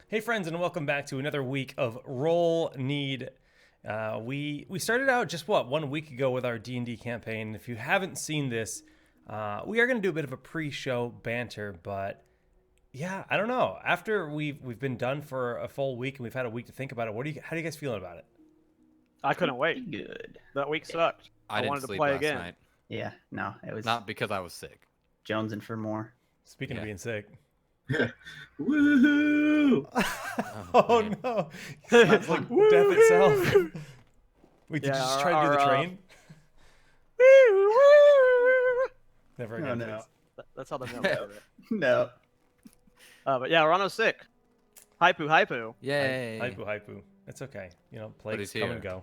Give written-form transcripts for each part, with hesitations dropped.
Hey friends, and welcome back to another week of Roll Need. We started out just 1 week ago with our D&D campaign. If you haven't seen this, we are going to do a bit of a pre-show banter, but yeah, I don't know. After we've been done for a full week and we've had a week to think about it, how do you guys feeling about it? I couldn't wait. Good. That week sucked. I didn't wanted to sleep play last again. night. Yeah, no, it was Not because I was sick. jonesing for more. Speaking of Yeah. being sick. Woohoo! Oh man. no! Sounds like death itself. Wait, did you Yeah, just try to do the train? Never again. no. please. That's how the milk do it. No. But yeah, Rano's sick. Hypoo. Yay. Hypoo. It's okay. You know, plagues he's come here. and go.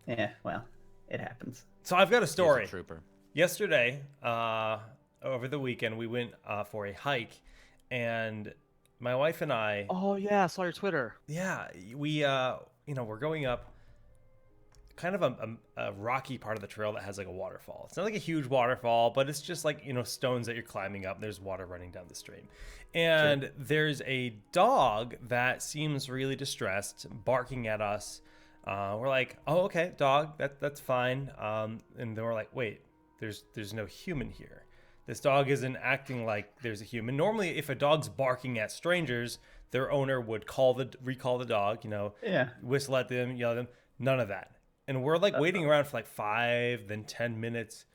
Yeah, well, it happens. So I've got a He's a story. trooper. Yesterday, over the weekend, we went for a hike, and my wife and I, Oh yeah, I saw your Twitter. yeah, we, we're going up kind of a rocky part of the trail that has like a waterfall. It's not like a huge waterfall, but it's just like, stones that you're climbing up. And there's water running down the stream. And there's a dog that seems really distressed, barking at us. We're like, oh, okay, dog, that's fine. And then we're like, wait, there's no human here. This dog isn't acting like there's a human. Normally, if a dog's barking at strangers, their owner would recall the dog, Yeah. whistle at them, yell at them. None of that. And we're like waiting around for like 5, then 10 minutes,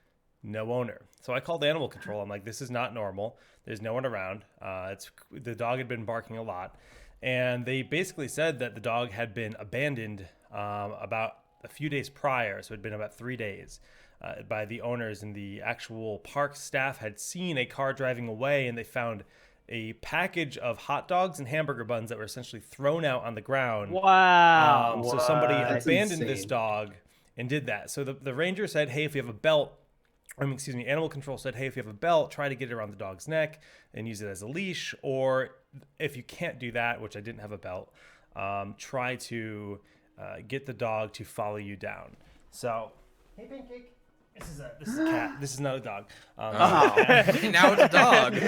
no owner. So I called animal control. I'm like, this is not normal. There's no one around. The dog had been barking a lot. And they basically said that the dog had been abandoned about a few days prior. So it had been about 3 days by the owners, and the actual park staff had seen a car driving away, and they found a package of hot dogs and hamburger buns that were essentially thrown out on the ground. Wow. So somebody That's abandoned this insane. dog and did that. So the ranger said, hey, if you have a belt, animal control said, hey, if you have a belt, try to get it around the dog's neck and use it as a leash. Or if you can't do that, which I didn't have a belt, try to get the dog to follow you down. So, hey, Pancake. This is a cat. This is not a dog. Now it's a dog. would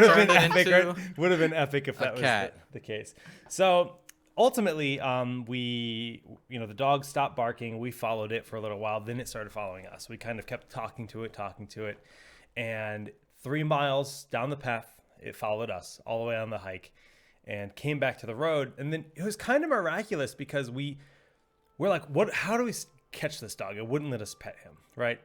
have turned been it epic. into Right? Would have been epic if that was cat. the case. So ultimately, the dog stopped barking. We followed it for a little while. Then it started following us. We kind of kept talking to it, and 3 miles down the path, it followed us all the way on the hike, and came back to the road. And then it was kind of miraculous because we're like, what? How do we catch this dog? It wouldn't let us pet him, right?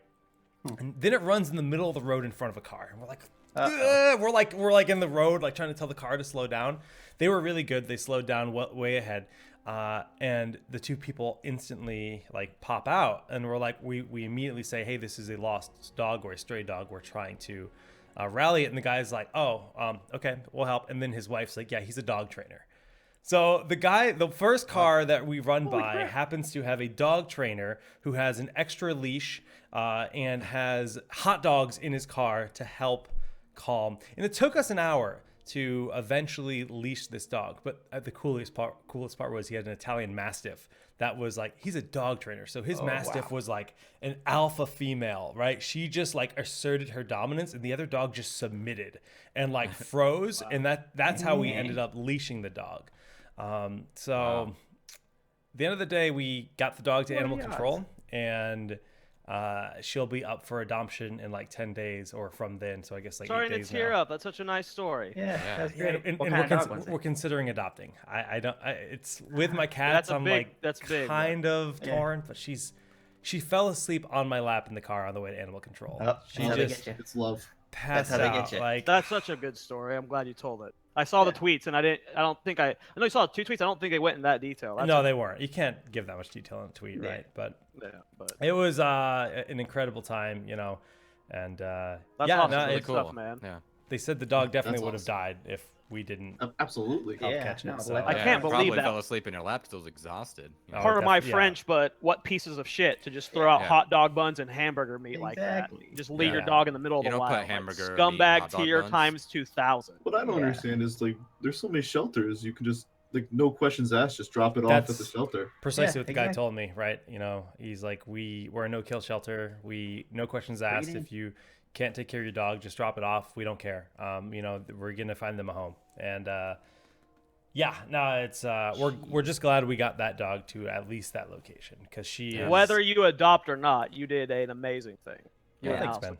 And then it runs in the middle of the road in front of a car, and we're like, "Ugh." we're like in the road, like trying to tell the car to slow down. They were really good. They slowed down way ahead, and the 2 people instantly like pop out, and we're like, we immediately say, hey, this is a lost dog or a stray dog. We're trying to rally it, and the guy's like, oh, okay, we'll help. And then his wife's like, yeah, he's a dog trainer. So the first car that we run by happens to have a dog trainer who has an extra leash and has hot dogs in his car to help calm. And it took us an hour to eventually leash this dog. But the coolest part was he had an Italian Mastiff that was like, he's a dog trainer. So his Mastiff was like an alpha female, right? She just like asserted her dominance, and the other dog just submitted and like froze. And that's how we ended up leashing the dog. At the end of the day, we got the dog to animal control, and she'll be up for adoption in like 10 days or from then. So I guess like Sorry 8 to days tear now. up. That's such a nice story. Yeah, that's Yeah, great. and What we're, kind of dog was we're it? considering adopting. It's with my cats. That's a I'm big- like that's big, kind of Yeah. torn, but she fell asleep on my lap in the car on the way to animal control. Oh, She that's how they just get you. It's love. passed how they out. get you. Like That's such a good story. I'm glad you told it. I saw the tweets, and I know you saw 2 tweets. I don't think they went in that detail. no, they weren't. You can't give that much detail in a tweet, Yeah. right? But Yeah, but it was an incredible time, and that's yeah, awesome. no, Really Good cool. stuff, man. Yeah. they said the dog definitely That's would have awesome. died if we didn't. Absolutely. Help Yeah, catch it, no, so- let- I can't believe probably that. fell asleep in your lap because I was exhausted. Oh, Pardon my yeah. French, but what pieces of shit to just throw out Yeah. hot dog buns and hamburger meat like that? Exactly. Just leave your Yeah. dog in the middle of You the don't put wild. hamburger meat in scumbag hot dog tier buns. times 2,000. What I don't Yeah. understand is like there's so many shelters you can just like no questions asked, just drop it off at the That's- shelter. Precisely Yeah, what the guy exactly. told me, right? He's like, we're a no-kill shelter. No questions asked. in. If you can't take care of your dog, just drop it off. We don't care. We're gonna find them a home. And Yeah, no, it's we're just glad we got that dog to at least that location because she is. Whether you adopt or not, you did an amazing thing. You Yeah, were thanks, awesome. man.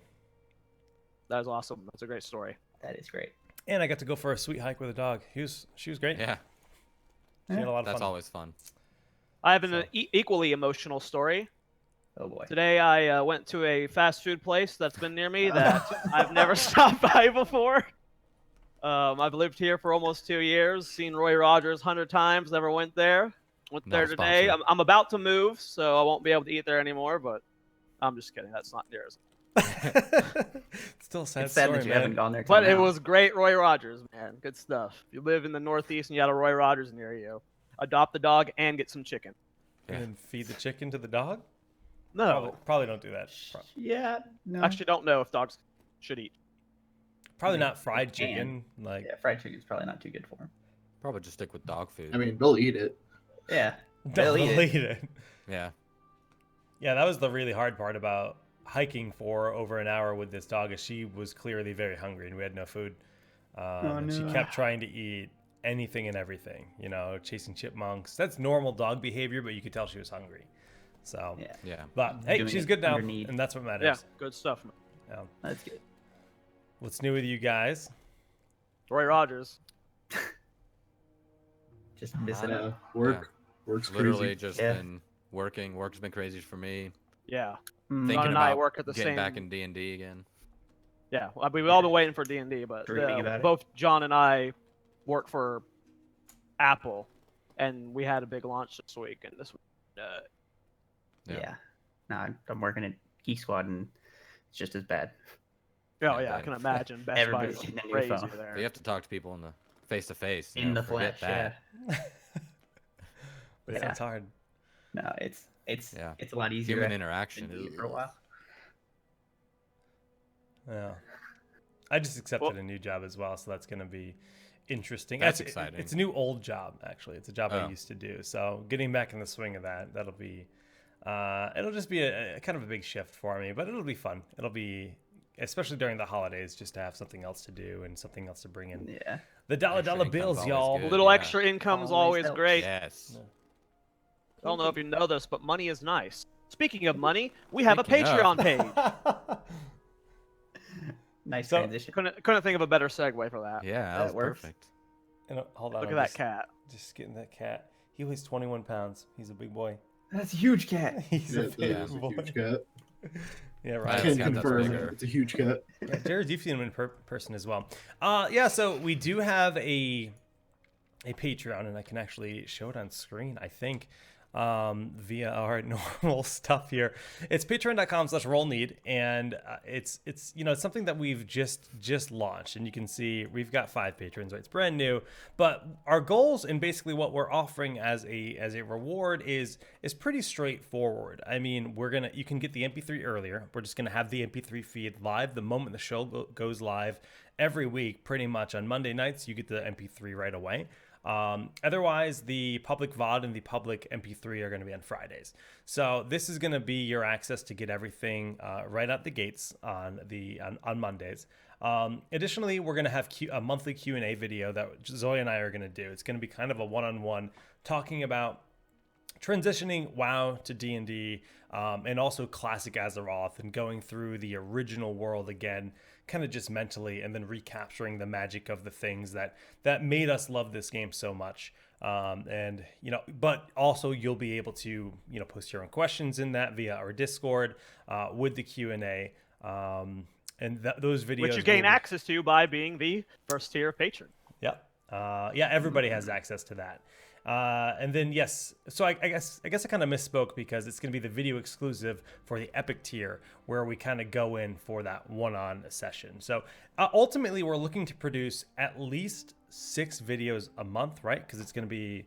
That was awesome. That's a great story. That is great. And I got to go for a sweet hike with a dog. She was great. Yeah, She had a lot of that's fun. always fun. I have an equally emotional story. Oh boy. Today I went to a fast food place that's been near me that I've never stopped by before. I've lived here for almost 2 years, seen Roy Rogers 100 times, never went there. Went Not there a today. sponsor. I'm about to move, so I won't be able to eat there anymore, but I'm just kidding. That's not near as. Still a sad It's sad story, that you man. haven't gone there. till But it now. was great Roy Rogers, man. Good stuff. If you live in the Northeast and you got a Roy Rogers near you, adopt the dog and get some chicken. And then feed the chicken to the dog. No. Probably don't do that. Yeah. No. I actually don't know if dogs should eat. Probably Yeah, not fried they can. chicken. Like Yeah, fried chicken's probably not too good for him. Probably just stick with dog food. I mean, they'll eat it. Yeah. don't They'll eat eat it. yeah. Yeah, that was the really hard part about hiking for over an hour with this dog. Is she was clearly very hungry and we had no food. And she no. kept trying to eat anything and everything. You know, chasing chipmunks. That's normal dog behavior, but you could tell she was hungry. So, Yeah. Yeah. but hey, Doing she's it good now, under need. and that's what matters. Yeah, good stuff. Man. Yeah. That's good. What's new with you guys? Roy Rogers. Just missing it. Work's Literally crazy. just Yeah. been working. Work's been crazy for me. Yeah. Mm, Thinking John and I about work at the getting same. back in D&D again. Yeah, well, we've all been waiting for D&D, but Dreaming about it. both John and I work for Apple, and we had a big launch this week, and this Yeah. Yeah. No, I'm working at Geek Squad and it's just as bad. oh Yeah, yeah, I right. can imagine Best Buy Everybody's is getting on your crazy phone. there. You have to talk to people in the face to face. In the flesh. Yeah. But Yeah. sounds hard. No, it's Yeah. it's a lot easier. Human after interaction. being for a while. Yeah. I just accepted Well- a new job as well, so that's going to be interesting. That's Actually, exciting. It's a new old job, actually. It's a job I Oh. used to do. So getting back in the swing of that'll be, it'll just be a kind of a big shift for me, but it'll be fun. It'll be, especially during the holidays, just to have something else to do and something else to bring in. Yeah. The dollar Extra dollar income's bills, always y'all. A good. little Yeah. extra income's Always always helps. great. Yes. I don't know if you know this, but money is nice. Speaking of money, we have a Speaking of. Patreon page. Nice So- transition. Couldn't think of a better segue for that. Yeah, that That was works. perfect. And, hold on. Look I'm at that just- cat. Just getting that cat. He weighs 21 pounds. He's a big boy. That's a huge cat. He's Yeah, a that big is a boy. huge cat. Yeah, I right. can cat that's confirm bigger. it's a huge cat. Yeah, Jared, you've seen him in person as well. Yeah, so we do have a Patreon, and I can actually show it on screen, I think, via our normal stuff here. It's patreon.com/rollneed, and it's it's something that we've just launched, and you can see we've got 5 patrons, right? It's brand new, but our goals and basically what we're offering as a reward is pretty straightforward. I mean, you can get the MP3 earlier. We're just gonna have the MP3 feed live the moment the show goes live every week. Pretty much on Monday nights, you get the MP3 right away. Otherwise, the public VOD and the public MP3 are going to be on Fridays. So this is going to be your access to get everything right out the gates on Mondays. Additionally, we're going to have a monthly Q&A video that Zoe and I are going to do. It's going to be kind of a one-on-one talking about transitioning WoW to D&D, and also classic Azeroth, and going through the original world again, kind of just mentally, and then recapturing the magic of the things that made us love this game so much. And but also you'll be able to post your own questions in that via our Discord with the Q&A, and those videos Which you gain will be- access to by being the first tier patron. Yep. Yeah, everybody has access to that. And then yes, so I guess I kind of misspoke because it's going to be the video exclusive for the Epic tier where we kind of go in for that one-on session. So ultimately, we're looking to produce at least 6 videos a month, right? Because it's going to be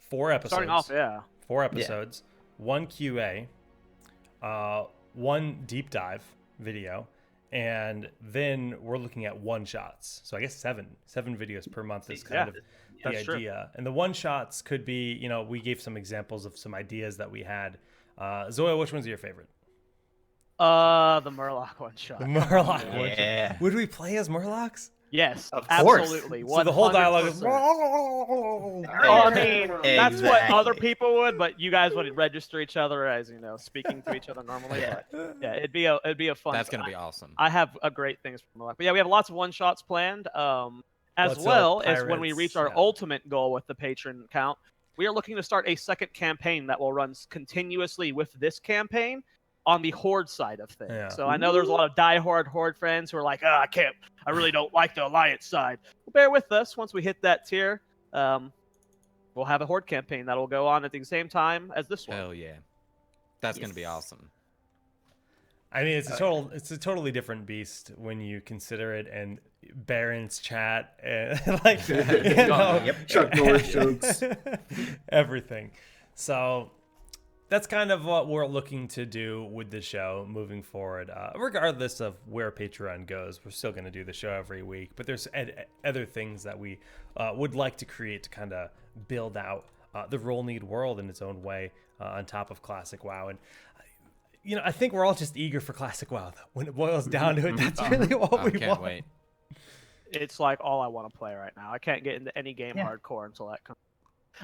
4 episodes. Starting off, yeah. 4 episodes, 1 QA, 1 deep dive video, and then we're looking at one-shots. So I guess 7 videos per month is kind of the That's true. idea. And the one-shots could be, we gave some examples of some ideas that we had. Zoya, which one's your favorite? The Murloc one shot. The Murloc one. Yeah. Would we play as Murlocs? Yes, Of course. absolutely. So the whole dialogue is. 100%. Oh, I mean, that's what other Exactly. people would, but you guys would register each other as speaking to each other normally. Yeah. But yeah, it'd be a fun. That's gonna be awesome. I have a great things from luck. But yeah, we have lots of one shots planned. As Blood Cell well as when we Pirates, reach our yeah. ultimate goal with the patron count, we are looking to start a second campaign that will run continuously with this campaign on the Horde side of things. Yeah. So I know there's a lot of diehard Horde friends who are like, oh, I really don't like the Alliance side. Well, bear with us. Once we hit that tier, we'll have a Horde campaign that will go on at the same time as this one. Hell yeah, that's gonna be Yes. awesome. I mean, it's a totally different beast when you consider it, and Baron's chat and like you know, Yep. Chuck Norris jokes. everything. So that's kind of what we're looking to do with the show moving forward. Regardless of where Patreon goes, we're still going to do the show every week. But there's other things that we would like to create to kind of build out the Roll Need world in its own way on top of Classic WoW. And you know, I think we're all just eager for Classic WoW. Though. When it boils down to it, that's really what I we can't want. wait. It's like all I want to play right now. I can't get into any game hardcore until that comes.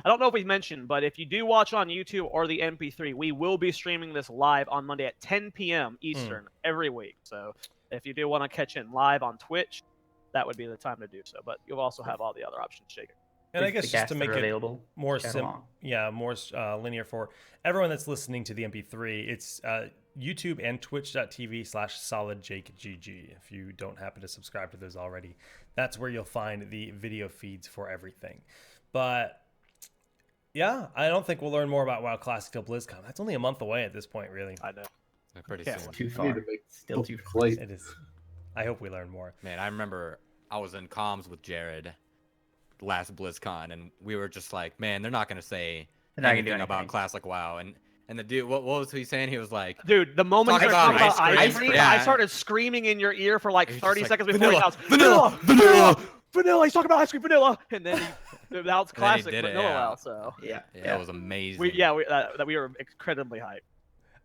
I don't know if we mentioned, but if you do watch on YouTube or the MP3, we will be streaming this live on Monday at 10 p.m. Eastern every week. So if you do want to catch in live on Twitch, that would be the time to do so. But you'll also have all the other options shaken. And I The guess just casts to that make are it available, more chat simple, along. more linear for everyone that's listening to the MP3, it's YouTube and twitch.tv/solidjakegg. If you don't happen to subscribe to those already, that's where you'll find the video feeds for everything. But yeah, I don't think we'll learn more about WoW Classic till BlizzCon. That's only a month away at this point, really. I know. Pretty Can't soon. wait. Too I far. need to make Still too far. flight. It is. I hope we learn more. Man, I remember I was in comms with Jared last BlizzCon, and we were just like, man, they're not gonna say They're not gonna do anything about anything. Classic WoW. And the dude, what was he saying? He was like, Dude, the moment Talk you started about talking about ice ice cream. cream, Yeah. I started screaming in your ear for like He was 30 just like, seconds before he "Vanilla, goes, vanilla, vanilla, vanilla. He's talking about ice cream, vanilla. And then that was classic did it, vanilla yeah. WoW. So Yeah. yeah, it was amazing. we were incredibly hyped.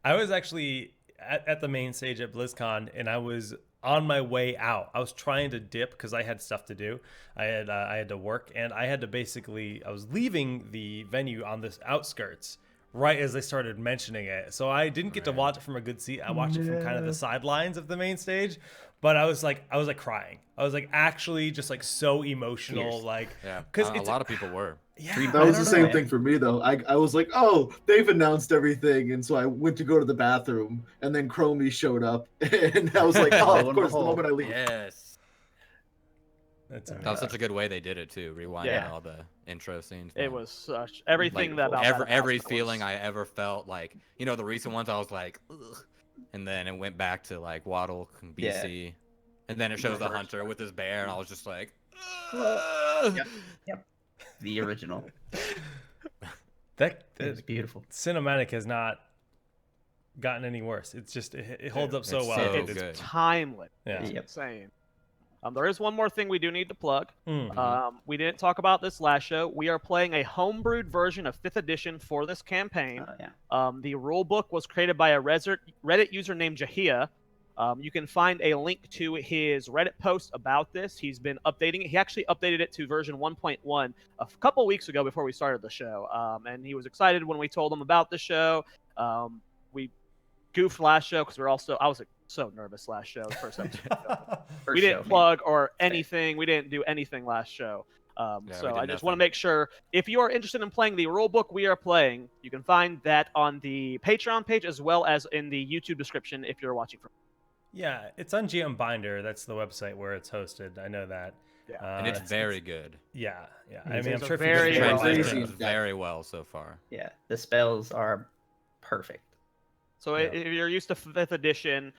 I was actually at the main stage at BlizzCon, and I was on my way out. I was trying to dip because I had stuff to do. I had to work, and I had to I was leaving the venue on this outskirts right as they started mentioning it. So I didn't get to watch it from a good seat. I watched it from kind of the sidelines of the main stage, but I was like crying. I was like actually just like so emotional, Tears. like Yeah, because a lot of people were. yeah, That was I the don't same know. thing for me though. I was like, oh, they've announced everything, and so I went to go to the bathroom, and then Chromie showed up, and I was like, oh, Lo of and course, the behold. moment I leave. Yes. That's That was such a good way they did it too, rewinding Yeah. all the intro scenes. It man. was such everything like that about every that every announcement feeling was- I ever felt, like, you know, the recent ones I was like, ugh. And then it went back to like Waddle and BC, and then it shows the hunter with his bear, and I was just like, ugh. Yep. The original. that It was beautiful. cinematic has not gotten any worse. It's just it holds up so It's well. so It's- good. timeless. Yeah. It's Yep. insane. There is one more thing we do need to plug. Mm. We didn't talk about this last show. We are playing a homebrewed version of 5th edition for this campaign. Yeah. The rule book was created by a Reddit user named Jahia. You can find a link to his Reddit post about this. He's been updating it. He actually updated it to version 1.1 a couple weeks ago before we started the show. And he was excited when we told him about the show. We goofed last show because I was so nervous last show. The first episode. We didn't plug or anything. We didn't do anything last show. we So did I just want to nothing. make sure if you are interested in playing the rule book we are playing, you can find that on the Patreon page as well as in the YouTube description if you're watching from. Yeah, it's on GM Binder. That's the website where it's hosted. I know that. Yeah. And it's very good. Yeah. I It's mean, I'm a sure if you very just well translate done. it- Translated very well so far. Yeah. The spells are perfect. So Yeah. if you're used to 5th edition,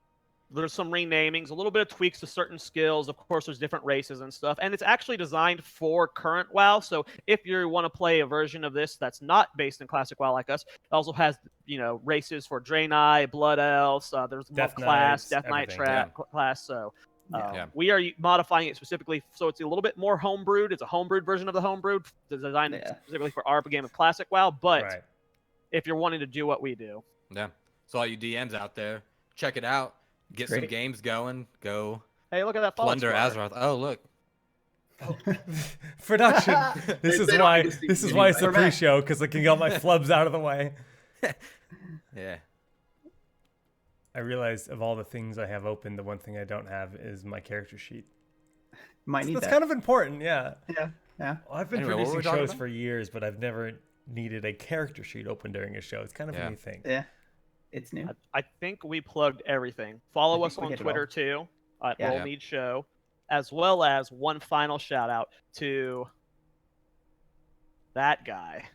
there's some renamings, a little bit of tweaks to certain skills. Of course, there's different races and stuff. And it's actually designed for current WoW. So if you want to play a version of this that's not based in classic WoW like us, it also has, races for Draenei, Blood Elves, there's Death Monk class, Knights, Death Knight everything, trap class. So Yeah. we are modifying it specifically so it's a little bit more homebrewed. It's a homebrewed version of the homebrewed, designed Yeah. specifically for our game of classic WoW. But Right. if you're wanting to do what we do, Yeah. So all you DMs out there, check it out. Get some Great. games going. Go hey, look at that follow plunder squad. Azeroth. Oh, look. Production. This is They don't why. need to see This is me why it's the anyway. pre-show, because I can get all my flubs out of the way. Yeah. I realized of all the things I have open, the one thing I don't have is my character sheet. Might So need that's that. kind of important, yeah. Yeah. Well, I've been Anyway, what were producing we talking shows about? for years, but I've never needed a character sheet open during a show. It's kind of a Yeah. new thing. Yeah. It's new. I think we plugged everything. Follow I us think we on did it Twitter all. too at Yeah. Roll Need Show, as well as one final shout out to that guy.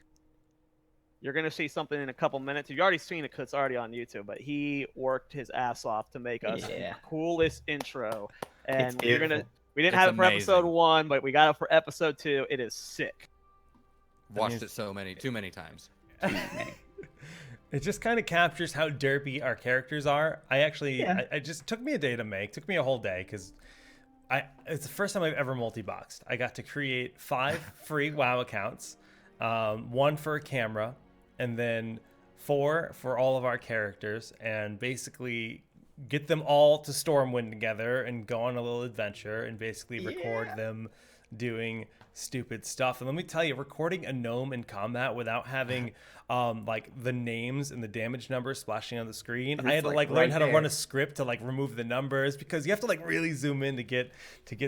You're gonna see something in a couple minutes. You've already seen it because it's already on YouTube, but he worked his ass off to make us the Yeah. coolest intro. And It's you're gonna beautiful. we didn't It's have it for episode amazing. 1, but we got it for episode 2. It is sick. Watched it too many times. Too many. It just kind of captures how derpy our characters are. I actually, Yeah. I just took me a day to make. Took me a whole day because it's the first time I've ever multi-boxed. I got to create 5 free WoW accounts, 1 for a camera, and then 4 for all of our characters, and basically get them all to Stormwind together and go on a little adventure and basically record them doing stupid stuff. And let me tell you, recording a gnome in combat without having like the names and the damage numbers splashing on the screen, I had to like like learn right how to run there. a script to like remove the numbers, because you have to like really zoom in to get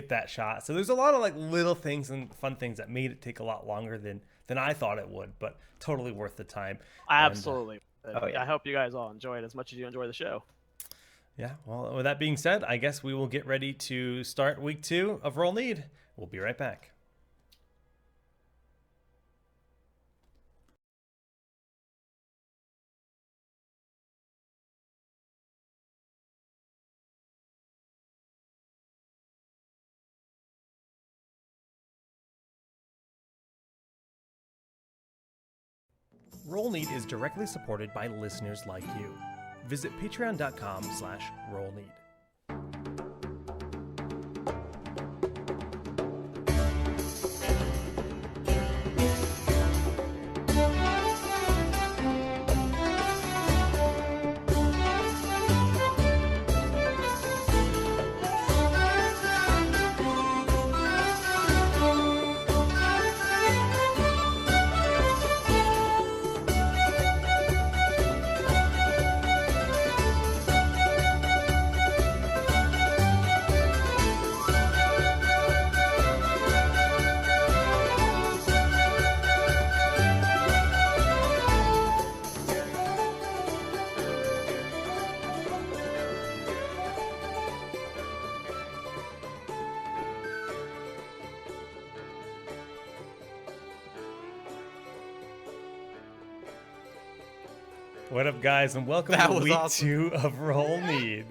that shot. So there's a lot of like little things and fun things that made it take a lot longer than I thought it would, but totally worth the time. Absolutely. Oh, yeah. I hope you guys all enjoy it as much as you enjoy the show. Yeah, well, with that being said, I guess we will get ready to start week 2 of Roll Need. We'll be right back. Roll Need is directly supported by listeners like you. Visit patreon.com/rollneed. What up, guys, and welcome That to was week awesome. 2 of Roll Need.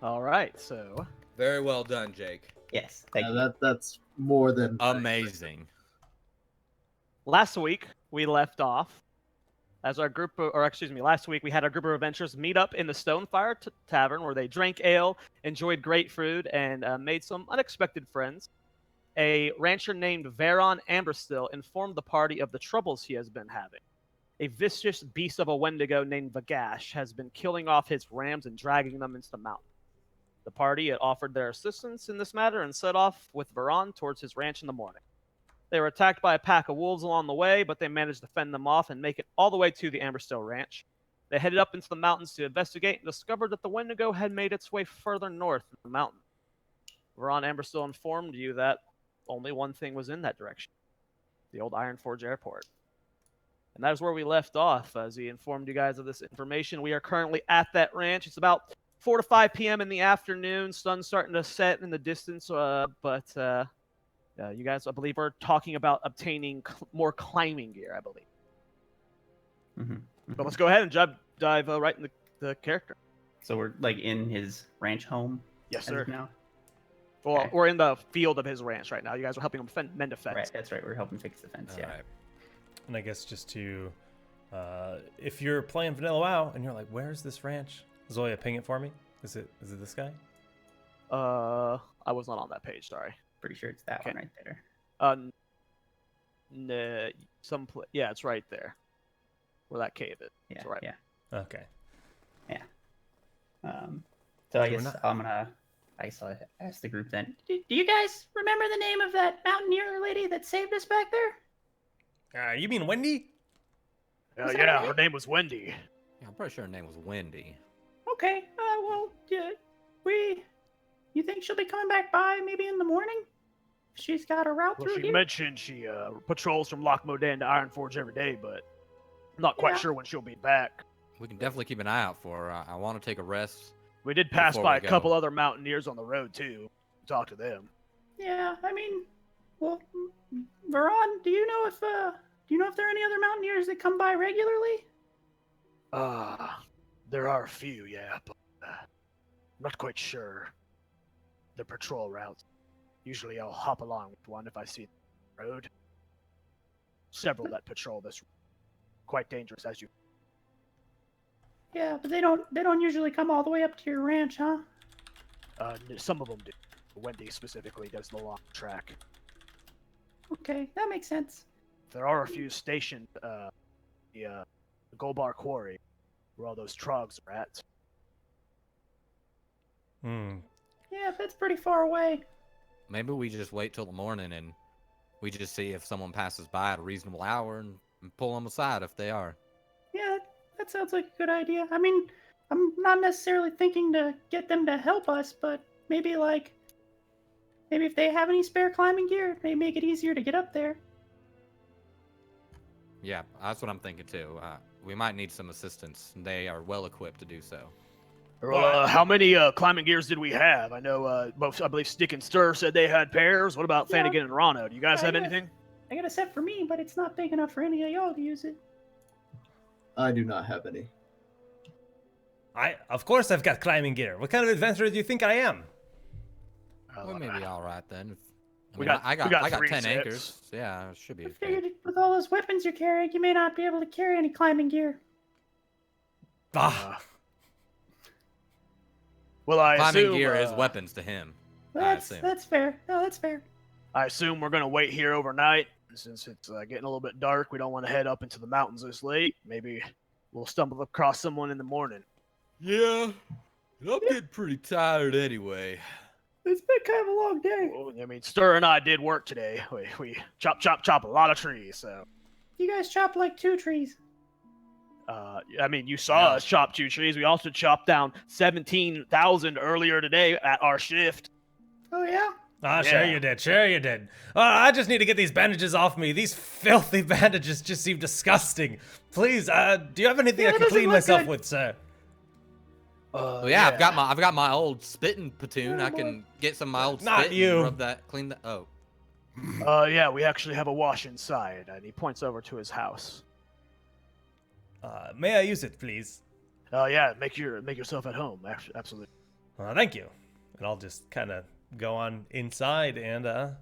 All right, so Very well done, Jake. Yes. Thank you. That's more than Amazing. last week we left off as our group last week we had our group of adventurers meet up in the Stonefire Tavern, where they drank ale, enjoyed great food, and made some unexpected friends. A rancher named Varon Amberstill informed the party of the troubles he has been having. A vicious beast of a Wendigo named Vagosh has been killing off his rams and dragging them into the mountain. The party had offered their assistance in this matter and set off with Varon towards his ranch in the morning. They were attacked by a pack of wolves along the way, but they managed to fend them off and make it all the way to the Amberstill Ranch. They headed up into the mountains to investigate and discovered that the Wendigo had made its way further north in the mountain. Varon Amberstill informed you that only one thing was in that direction: the old Ironforge airport. And that is where we left off. As he informed you guys of this information, we are currently at that ranch. It's about 4 to 5 p.m. in the afternoon. Sun's starting to set in the distance, but you guys, I believe, are talking about obtaining more climbing gear, I believe. Mm-hmm. But let's go ahead and dive right into the character. So we're like in his ranch home. Yes, as of sir. now. Well, Okay. we're in the field of his ranch right now. You guys are helping him mend a fence. Right. That's right. We're helping fix the fence. Yeah. Alright. And I guess just to, if you're playing Vanilla WoW and you're like, where's this ranch? Zoya, ping it for me. Is it this guy? I was not on that page. Sorry. Pretty sure it's that Okay. one right there. Yeah, it's right there, where that cave is. Yeah. It's right. Yeah. Okay. So I So we're guess not- I'm gonna I guess I'll ask the group then. Do you guys remember the name of that mountaineer lady that saved us back there? You mean Wendy? Was that Yeah, her her name was Wendy. Yeah, I'm pretty sure her name was Wendy. Okay. Well, yeah, you think she'll be coming back by maybe in the morning? She's got a route Well, through she here. mentioned she patrols from Loch Modan to Ironforge every day, but I'm not quite Yeah. sure when she'll be back. We can definitely keep an eye out for her. I want to take a rest. We did pass Before by we a go. couple other mountaineers on the road too. Talk to them. Yeah, I mean, well, Veron, do you know if there are any other mountaineers that come by regularly? There are a few, yeah, but I'm not quite sure the patrol routes. Usually I'll hop along with one if I see the road. Several that patrol this route. Quite dangerous, as you. Yeah, but they don't usually come all the way up to your ranch, huh? Some of them do. Wendy specifically does the long track. Okay, that makes sense. There are a few stationed the Gold Bar Quarry, where all those trogs are at. Hmm. Yeah, that's pretty far away. Maybe we just wait till the morning and we just see if someone passes by at a reasonable hour and pull them aside if they are. Yeah, that sounds like a good idea. I mean, I'm not necessarily thinking to get them to help us, but maybe if they have any spare climbing gear, it may make it easier to get up there. Yeah, that's what I'm thinking too. We might need some assistance. They are well equipped to do so. Well, how many climbing gears did we have? I know both. I believe Stick and Stir said they had pairs. What about Yeah. Flanagan and Rano? Do you guys I have got- anything? I got a set for me, but it's not big enough for any of y'all to use it. I do not have any. Of course I've got climbing gear. What kind of adventurer do you think I am? We may be all right then. We got- I we got got 3 10 sets. anchors. Yeah, it should be I okay. figured with all those weapons you're carrying, you may not be able to carry any climbing gear. Ah, Well, I Climbing assume gear is weapons to him. Well, I that's assume. that's fair. No, that's fair. I assume we're gonna wait here overnight since it's getting a little bit dark. We don't want to head up into the mountains this late. Maybe we'll stumble across someone in the morning. Yeah, I'm getting pretty tired anyway. It's been kind of a long day. Well, I mean, Stir and I did work today. We chop a lot of trees. So, You guys chopped like 2 trees. I mean, you saw Yeah. us chop 2 trees. We also chopped down 17,000 earlier today at our shift. Oh yeah. Sure Yeah. you did. Sure you did. I just need to get these bandages off me. These filthy bandages just seem disgusting. Please, do you have anything Yeah, I that can doesn't clean look myself good. with, sir? Well, yeah, I've got my old spitting platoon. Oh, I can get some of my old Not spit you. and rub that, clean that. Oh, Yeah, we actually have a wash inside, and he points over to his house. May I use it, please? Yeah, make yourself at home. Absolutely. Thank you. And I'll just kind of go on inside and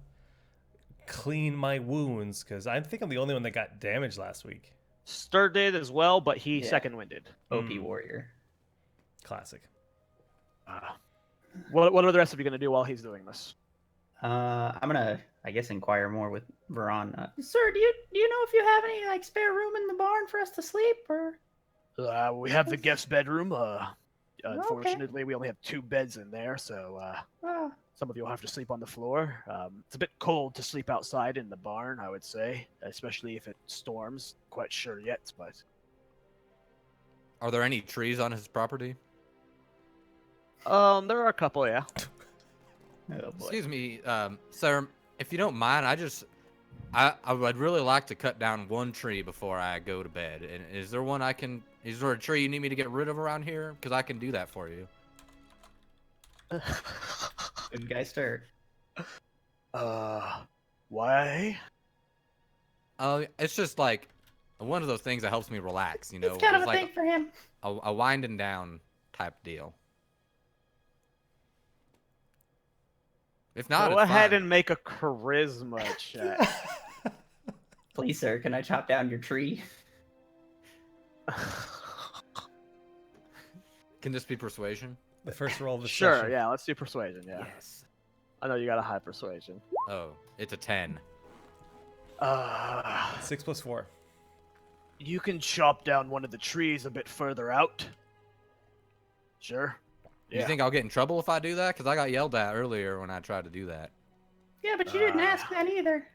clean my wounds, because I think I'm the only one that got damaged last week. Stir did as well, but he Yeah. second-winded. OP warrior. Classic. What are the rest of you gonna do while he's doing this? I'm gonna, I guess, inquire more with Veron. Sir, do you know if you have any like spare room in the barn for us to sleep, or? We have the guest bedroom. Unfortunately, we only have 2 beds in there, so Ah, some of you will have to sleep on the floor. It's a bit cold to sleep outside in the barn, I would say, especially if it storms. Quite sure yet, but are there any trees on his property? there are a couple, yeah. oh boy. Excuse me, sir. If you don't mind, I would really like to cut down one tree before I go to bed. And is there one I can? Is there a tree you need me to get rid of around here? Because I can do that for you. Good guy, Stir. Why? It's just like one of those things that helps me relax. You know, It's kind of it's a thing like for him. a winding down type deal. If not, Go it's ahead fine. and make a charisma check. Please, sir, can I chop down your tree? Can this be persuasion? The first roll of the Sure, session. yeah, let's do persuasion, yeah. Yes. I know you got a high persuasion. Oh, it's a 10. 6 plus 4. You can chop down one of the trees a bit further out. Sure. You think I'll get in trouble if I do that? Because I got yelled at earlier when I tried to do that. Yeah, but you didn't ask that either.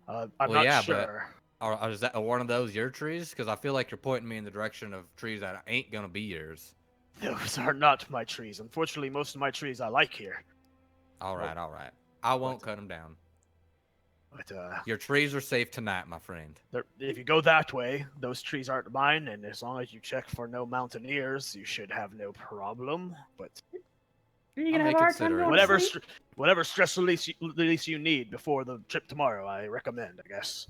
I'm Well, not yeah, sure. Is that one of those your trees? Because I feel like you're pointing me in the direction of trees that ain't gonna be yours. Those are not my trees. Unfortunately, most of my trees I like here. All right. I won't cut them down. But Your trees are safe tonight, my friend. if you go that way, those trees aren't mine, and as long as you check for no mountaineers, you should have no problem. But Are you I gonna have may a hard time consider it. going whatever to sleep? whatever stress release you need before the trip tomorrow, I recommend, I guess.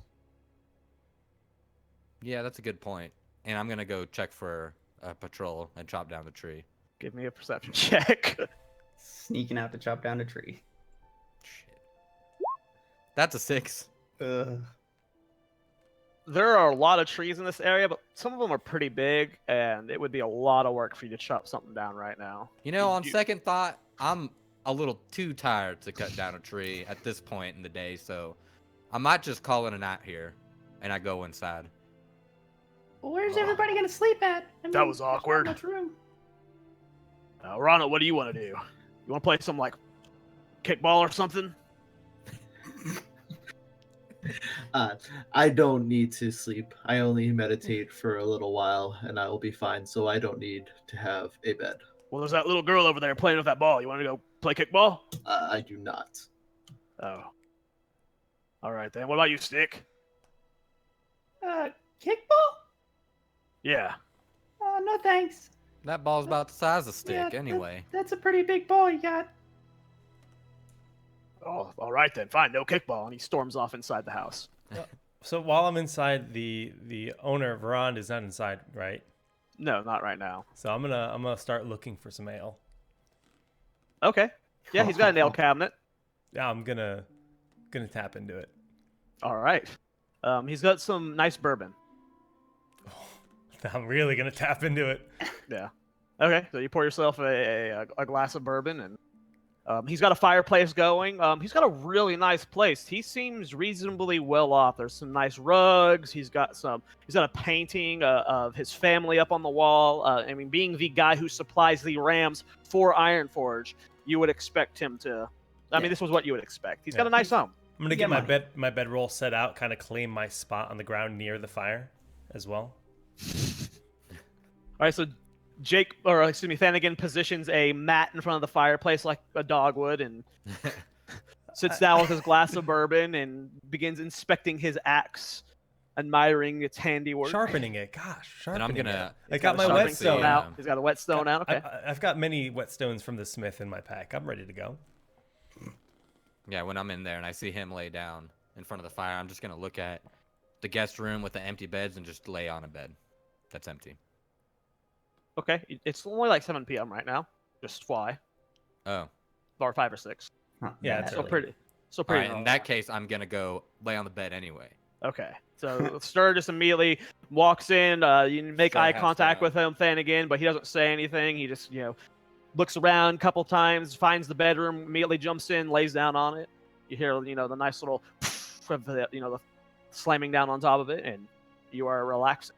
Yeah, that's a good point. And I'm gonna go check for a patrol and chop down the tree. Give me a perception check. Sneaking out to chop down a tree. Shit. That's a 6. Ugh. There are a lot of trees in this area, but some of them are pretty big, and it would be a lot of work for you to chop something down right now. You know, on second thought, I'm a little too tired to cut down a tree at this point in the day, so I might just call it a night here, and I go inside. Well, where's everybody gonna sleep at? I That mean, was there's not awkward. much room. Ronald, what do you want to do? You want to play some, like, kickball or something? I don't need to sleep. I only meditate for a little while, and I will be fine. So I don't need to have a bed. Well, there's that little girl over there playing with that ball. You want to go play kickball? I do not. Oh. All right, then. What about you, Stick? Kickball? Yeah. No thanks. That ball's about the size of stick, Yeah, anyway. That's a pretty big ball you got. Oh, all right, then. Fine. No kickball. And he storms off inside the house. So while I'm inside, the owner Verond is not inside, right? No, not right now. So I'm gonna start looking for some ale. Okay. Yeah, he's got a nail cabinet. Yeah, I'm gonna tap into it. All right. He's got some nice bourbon. I'm really gonna tap into it. Yeah. Okay, so you pour yourself a glass of bourbon, and he's got a fireplace going. He's got a really nice place. He seems reasonably well off. There's some nice rugs. He's got a painting of his family up on the wall. I mean, being the guy who supplies the rams for Ironforge, you would expect him to. I mean, this was what you would expect. He's got a nice home. I'm gonna get my bedroll set out, kind of claim my spot on the ground near the fire, as well. All right, so Thanigan positions a mat in front of the fireplace like a dog would, and sits down with his glass of bourbon and begins inspecting his axe, admiring its handiwork. Sharpening it, gosh, And sharpening I'm gonna. it. I got my Sharpening whetstone stone out. He's got a whetstone out. Okay. I've got many whetstones from the smith in my pack. I'm ready to go. Yeah, when I'm in there and I see him lay down in front of the fire, I'm just gonna look at the guest room with the empty beds and just lay on a bed that's empty. Okay. It's only like 7 p.m. right now. Just fly. Oh. Or 5 or 6. Not Yeah, that it's So early. pretty. So All pretty. right, in normal. that case, I'm gonna go lay on the bed anyway. Okay. So Stir just immediately walks in. You make Stir eye has contact to- with him, Thanigan, but he doesn't say anything. He just, looks around a couple times, finds the bedroom, immediately jumps in, lays down on it. You hear, the nice little, the slamming down on top of it, and you are relaxing.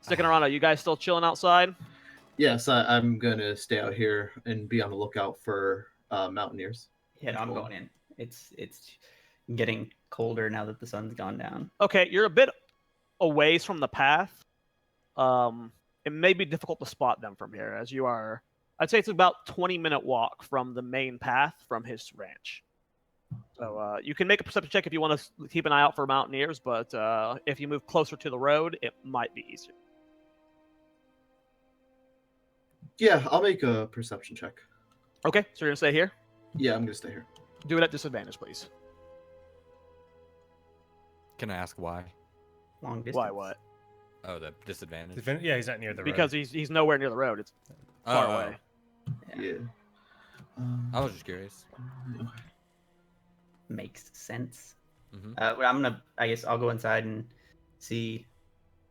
Sticking around. Are you guys still chilling outside? Yes, I'm gonna stay out here and be on the lookout for mountaineers. Yeah, no, I'm going in. It's getting colder now that the sun's gone down. Okay, you're a bit away from the path. It may be difficult to spot them from here, as you are. I'd say it's about 20-minute walk from the main path from his ranch. So you can make a perception check if you want to keep an eye out for mountaineers, but if you move closer to the road, it might be easier. Yeah, I'll make a perception check. Okay, so you're gonna stay here. Yeah, I'm gonna stay here. Do it at disadvantage, please. Can I ask why? Long distance. Why? What? Oh, the disadvantage. Yeah, he's not near the road. Because he's nowhere near the road. It's far away. Yeah. I was just curious. Makes sense. Mhm. I guess I'll go inside and see.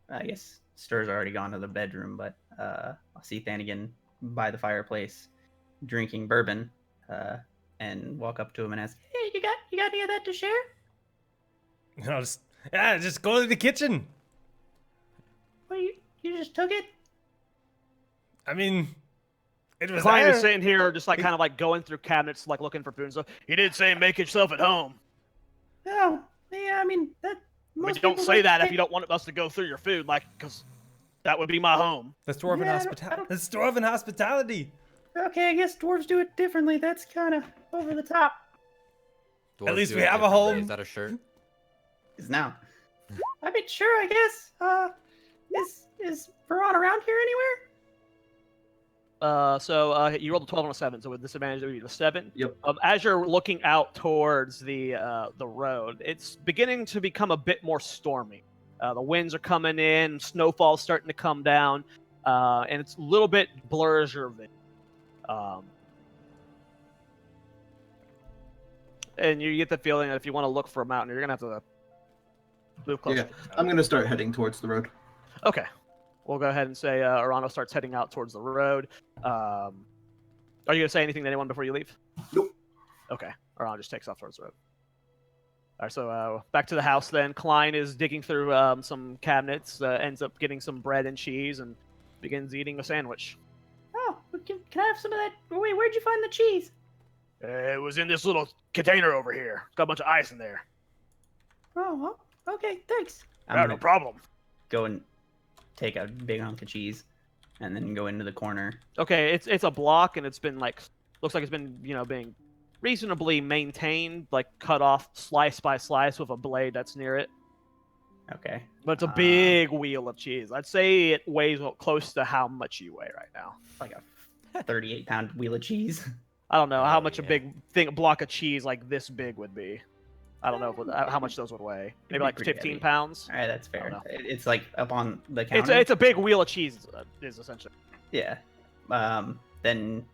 I guess Stir's already gone to the bedroom, but I'll see Thanigan by the fireplace drinking bourbon, and walk up to him and ask, Hey, you got any of that to share? I'll just go to the kitchen. Well, you just took it? I mean, It was Klein is there. sitting here just like kind of like going through cabinets, like looking for food and stuff. He did say make yourself at home. Oh, yeah, I mean, that. I mean, Most don't people say like that if to you don't want us to go through your food, like, because that would be my home. That's dwarven Yeah, I hospitality. don't- That's dwarven hospitality. Okay, I guess dwarves do it differently. That's kind of over the top. Dwarves least do we it have a differently. home. Is that a shirt? Is now. I mean, sure, I guess. Is Veron around here anywhere? You rolled a 12 on a 7, so with disadvantage it would be the 7. Yep. As you're looking out towards the road, it's beginning to become a bit more stormy. The winds are coming in, snowfall's starting to come down, and it's a little bit blurs your vision. And you get the feeling that if you want to look for a mountain, you're gonna have to move closer. Yeah, to the I'm mountain. gonna start heading towards the road. Okay. We'll go ahead and say Arano starts heading out towards the road. Are you going to say anything to anyone before you leave? Nope. Okay. Arano just takes off towards the road. All right, so back to the house then. Klein is digging through some cabinets, ends up getting some bread and cheese, and begins eating a sandwich. Oh, can I have some of that? Wait, where'd you find the cheese? It was in this little container over here. Got a bunch of ice in there. Oh, well, okay, thanks. I'm No gonna problem. go and take a big hunk of cheese, and then go into the corner. Okay, it's a block, and it's been like looks like it's been being reasonably maintained, like cut off slice by slice with a blade that's near it. Okay. But it's a big wheel of cheese. I'd say it weighs close to how much you weigh right now. Like a 38-pound wheel of cheese. I don't know how Oh, much a yeah. big block of cheese like this big would be. I don't know how much those would weigh. Maybe be like pretty 15 heavy. pounds. All right, that's I fair. don't know. It's like up on the counter. It's a big wheel of cheese is essentially. Yeah. Then.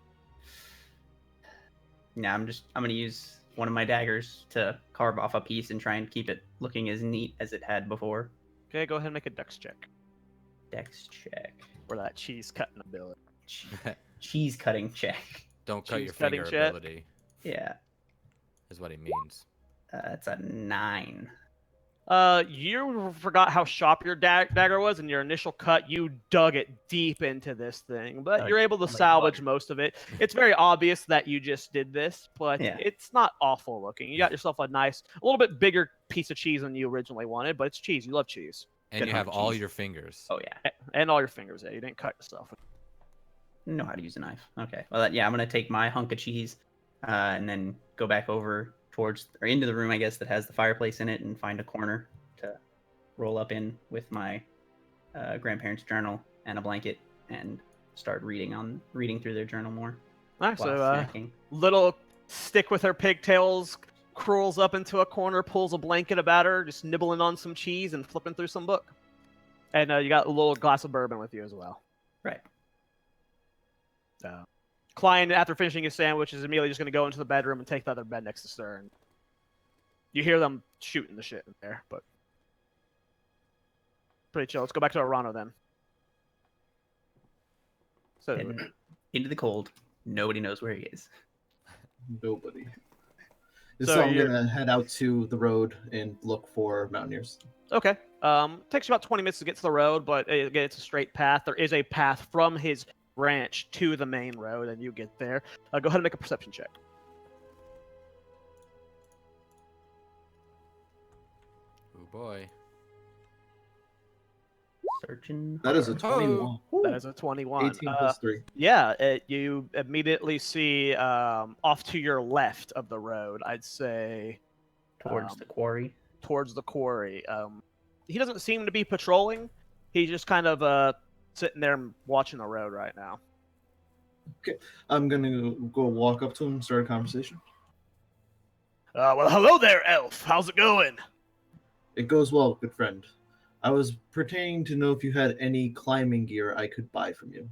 Yeah, I'm gonna use one of my daggers to carve off a piece and try and keep it looking as neat as it had before. Okay, go ahead and make a dex check Dex check. for that cheese cutting ability. Cheese cutting check. Don't cut Cheese your cutting finger check. ability, Yeah. is what he means. It's a 9. You forgot how sharp your dagger was in your initial cut. You dug it deep into this thing, but Like- you're able to like salvage butter. most of it. It's very obvious that you just did this, but Yeah. it's not awful looking. You got yourself a little bit bigger piece of cheese than you originally wanted, but it's cheese. You love cheese. And Good you have hunk all cheese. your fingers. Oh yeah. And all your fingers there. You didn't cut yourself. Know how to use a knife. Okay. Well, I'm gonna take my hunk of cheese, and then go back over towards or into the room, I guess, that has the fireplace in it, and find a corner to roll up in with my grandparents' journal and a blanket, and start reading through their journal more All right, while so snacking. little stick with her pigtails crawls up into a corner, pulls a blanket about her, just nibbling on some cheese and flipping through some book. And you got a little glass of bourbon with you as well. Right. Klein, after finishing his sandwich, is immediately just going to go into the bedroom and take the other bed next to Stern. You hear them shooting the shit in there, but pretty chill. Let's go back to Arano then. So, And into the cold. Nobody knows where he is. Nobody. So So I'm you're- gonna head out to the road and look for mountaineers. okay. Takes you about 20 minutes to get to the road, but again, it's a straight path. There is a path from his ranch to the main road, and you get there. Go ahead and make a perception check. Oh boy. Searching. That is a hard. 21. That is a 21. 18 plus 3. Yeah, you immediately see off to your left of the road, I'd say Towards the quarry. towards the quarry. He doesn't seem to be patrolling. He's just kind of sitting there watching the road right now. I'm gonna go walk up to him, start a conversation. Well, hello there, Elf. How's it going? It goes well, good friend. I was pertaining to know if you had any climbing gear I could buy from you.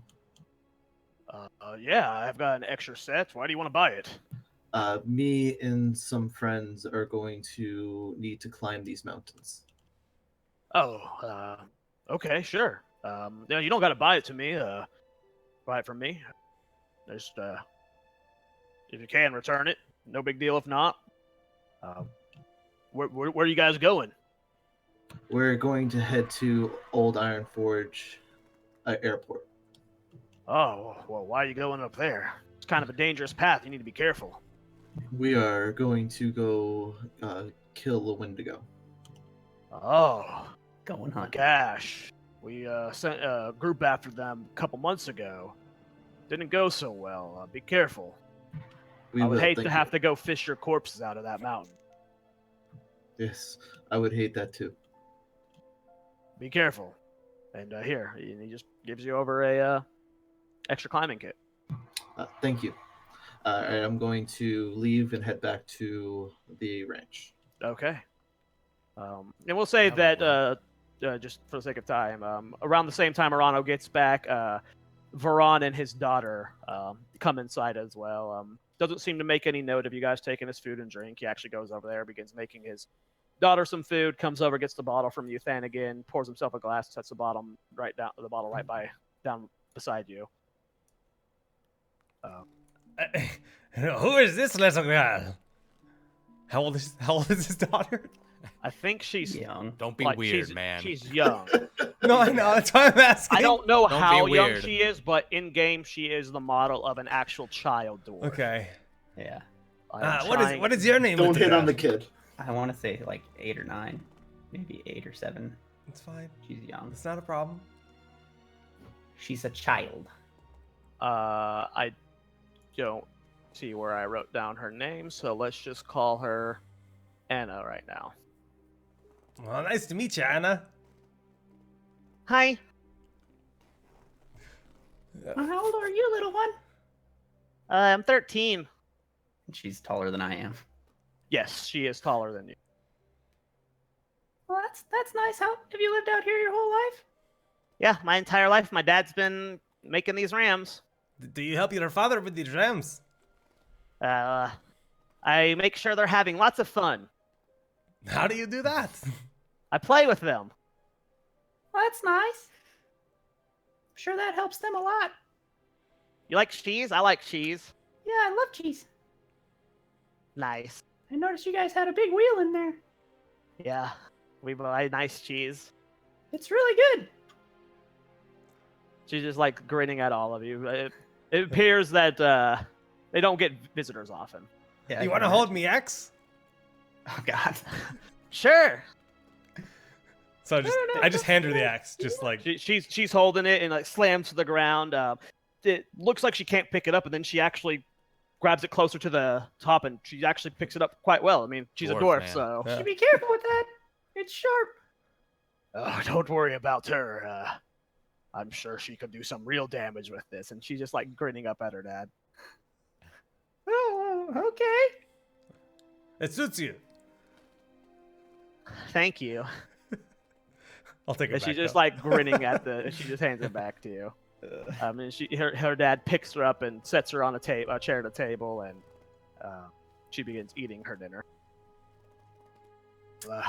Yeah, I've got an extra set. Why do you want to buy it? Me and some friends are going to need to climb these mountains. Oh, okay, sure. Yeah, you don't got to buy it to me. Buy it from me. Just, if you can, return it. No big deal if not. Where are you guys going? We're going to head to Old Ironforge airport. Oh, well, why are you going up there? It's kind of a dangerous path. You need to be careful. We are going to go kill the Wendigo. Oh, Going hunt. gosh. We sent a group after them a couple months ago. Didn't go so well. Be careful. We I would will. hate Thank to you. have to go fish your corpses out of that mountain. Yes, I would hate that too. Be careful. And here, he just gives you over a extra climbing kit. Thank you. And I'm going to leave and head back to the ranch. Okay. And we'll say That that, went just for the sake of time, around the same time Arano gets back, Varon and his daughter come inside as well. Doesn't seem to make any note of you guys taking his food and drink. He actually goes over there, begins making his daughter some food, comes over, gets the bottle from you, Thanagan, pours himself a glass, sets the bottle right down beside you. Who is this little girl? How old is his daughter? I think she's Young. Don't be like, weird, man. She's young. No, I know. That's why I'm asking. I don't know Don't how be young weird. she is, but in game she is the model of an actual child dwarf. Okay. Yeah. What is your name? Don't little hit girl? on the kid. I want to say like 8 or 9, maybe 8 or 7. It's fine. She's young. It's not a problem. She's a child. I don't see where I wrote down her name, so let's just call her Anna right now. Well, nice to meet you, Anna. Hi. How old are you, little one? I'm 13. She's taller than I am. Yes, she is taller than you. Well, that's nice. How have you lived out here your whole life? Yeah, my entire life, my dad's been making these rams. Do you help your father with the rams? I make sure they're having lots of fun. How do you do that? I play with them. Well, that's nice. I'm sure that helps them a lot. You like cheese? I like cheese. Yeah, I love cheese. Nice. I noticed you guys had a big wheel in there. Yeah, we buy nice cheese. It's really good. She's just like grinning at all of you. It appears that they don't get visitors often. Yeah. You want to hold me, X? Oh God. Sure. So I just that's hand her the good. axe, just like She's holding it and like slams to the ground. It looks like she can't pick it up, and then she actually grabs it closer to the top, and she actually picks it up quite well. I mean, she's a Dwarf, dwarf, man. so Yeah. You be careful with that. It's sharp. oh, don't worry about her. I'm sure she could do some real damage with this. And she's just like grinning up at her dad. Oh, okay. it suits you. Thank you. I'll take it And back. she's just though. like grinning at the. She just hands it back to you. And her dad picks her up and sets her on a chair at a table, and she begins eating her dinner.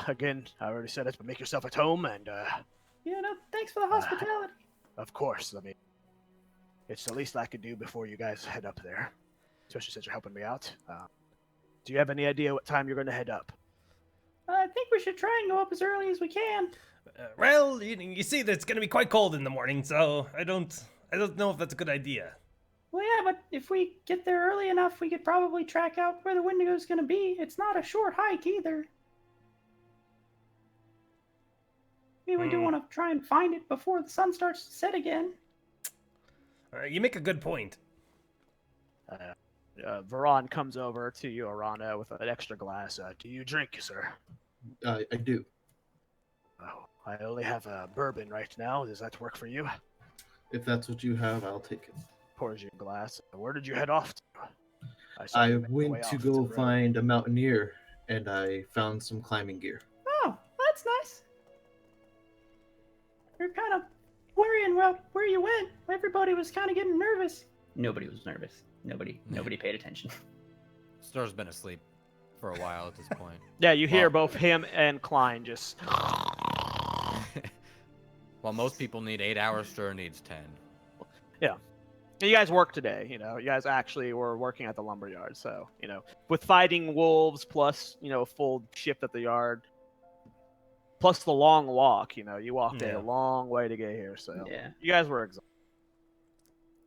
Again, I already said it, but make yourself at home, and Yeah, no, thanks for the hospitality. of course, I mean, it's the least I could do before you guys head up there, especially since you're helping me out. Do you have any idea what time you're going to head up? I think we should try and go up as early as we can. Well, you see, it's going to be quite cold in the morning, so I don't know if that's a good idea. Well, yeah, but if we get there early enough, we could probably track out where the Wendigo's gonna be. It's not a short hike either. Maybe we do want to try and find it before the sun starts to set again. You make a good point. Varon comes over to you, Arana, with an extra glass. Do you drink, sir? I do. Oh, I only have bourbon right now. Does that work for you? If that's what you have, I'll take it. Pours you a glass. Where did you head off to? saw I you make your way went to off go the road. find a mountaineer, and I found some climbing gear. Oh, that's nice. You're kind of worrying about where you went. Everybody was kind of getting nervous. Nobody was nervous. Nobody paid attention. Star's been asleep for a while at this point. Yeah, you hear Well- both him and Klein just. While most people need 8 hours, Stir needs 10. You guys work today, you guys actually were working at the lumberyard, so, with fighting wolves plus, a full shift at the yard, plus the long walk, you walked Yeah. a long way to get here, so Yeah. you guys were exhausted.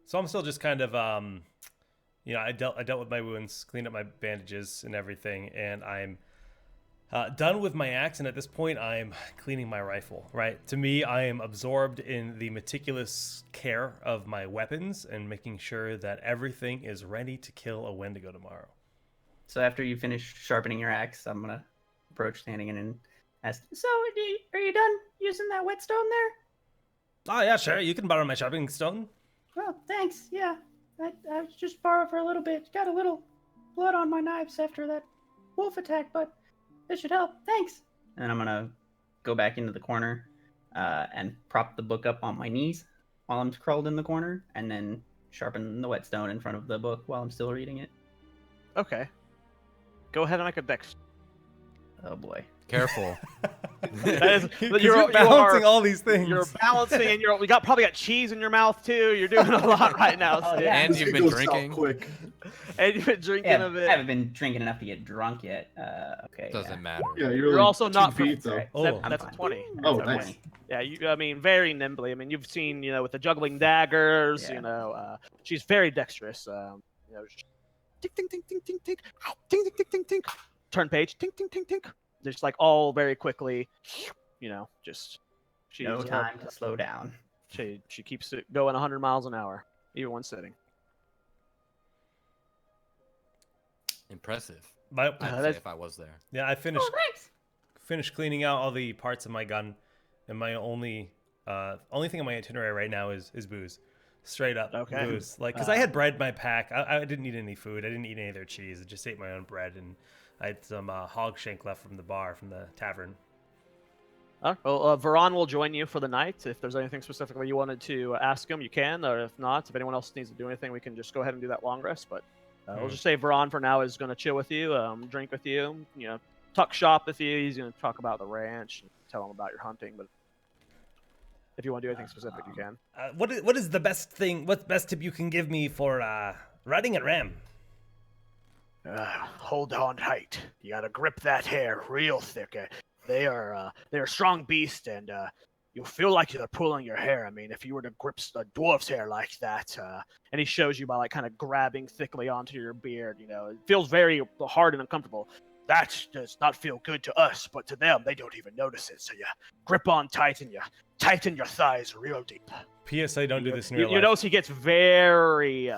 So I'm still just kind of, I dealt with my wounds, cleaned up my bandages and everything, and I'm done with my axe. And at this point, I'm cleaning my rifle. Right? To me, I am absorbed in the meticulous care of my weapons and making sure that everything is ready to kill a Wendigo tomorrow. So after you finish sharpening your axe, I'm gonna approach Hannigan and ask, So, are you done using that whetstone there? Oh yeah, sure. You can borrow my sharpening stone. Well, thanks. Yeah, I just borrowed for a little bit. Got a little blood on my knives after that wolf attack, but this should help. Thanks. and I'm gonna go back into the corner and prop the book up on my knees while I'm curled in the corner, and then sharpen the whetstone in front of the book while I'm still reading it. Okay. Go ahead and make a dex. Oh boy. Careful. That is, 'Cause you're balancing all these things. You're balancing, and probably got cheese in your mouth too. You're doing a lot right now. Oh, Sid. yeah. And This you've could been go south drinking. quick. And you've been drinking Yeah, a bit. I haven't been drinking enough to get drunk yet. Okay. Doesn't matter. Yeah, You're like also 2 not feet, so. Right. Oh, That's a fine. 20. Oh, That's a nice. 20. Yeah, I mean, very nimbly. I mean, you've seen, with the juggling daggers. Yeah. She's very dexterous. Tink, tink, tink, tink, tink, tink, tink, tink, tink, tink, tink. Turn page. Tink, tink, tink, tink. Just like all very quickly. Just she's No time to slow down. She keeps it going 100 miles an hour, even when sitting. Impressive. My, I'd say that's- if I was there. yeah, I finished Oh, thanks. finished cleaning out all the parts of my gun, and my only thing on my itinerary right now is booze, straight up Okay. booze. Like, because I had bread in my pack, I didn't need any food. I didn't eat any of their cheese. I just ate my own bread, and I had some hog shank left from the tavern. All right. Well, Varan will join you for the night. If there's anything specifically you wanted to ask him, you can. Or if not, if anyone else needs to do anything, we can just go ahead and do that long rest. But we'll just say Varan for now is going to chill with you, drink with you, talk shop with you. He's going to talk about the ranch, and tell him about your hunting. But if you want to do anything specific, you can. What is the best thing? What's the best tip you can give me for riding a ram? Hold on tight. You gotta grip that hair real thick. They're a strong beast, and you'll feel like you're pulling your hair. I mean, if you were to grip a dwarf's hair like that, and he shows you by like kind of grabbing thickly onto your beard, it feels very hard and uncomfortable. That does not feel good to us, but to them, they don't even notice it. So you grip on tight and you tighten your thighs real deep. PSA, don't do this in real You life. notice he gets very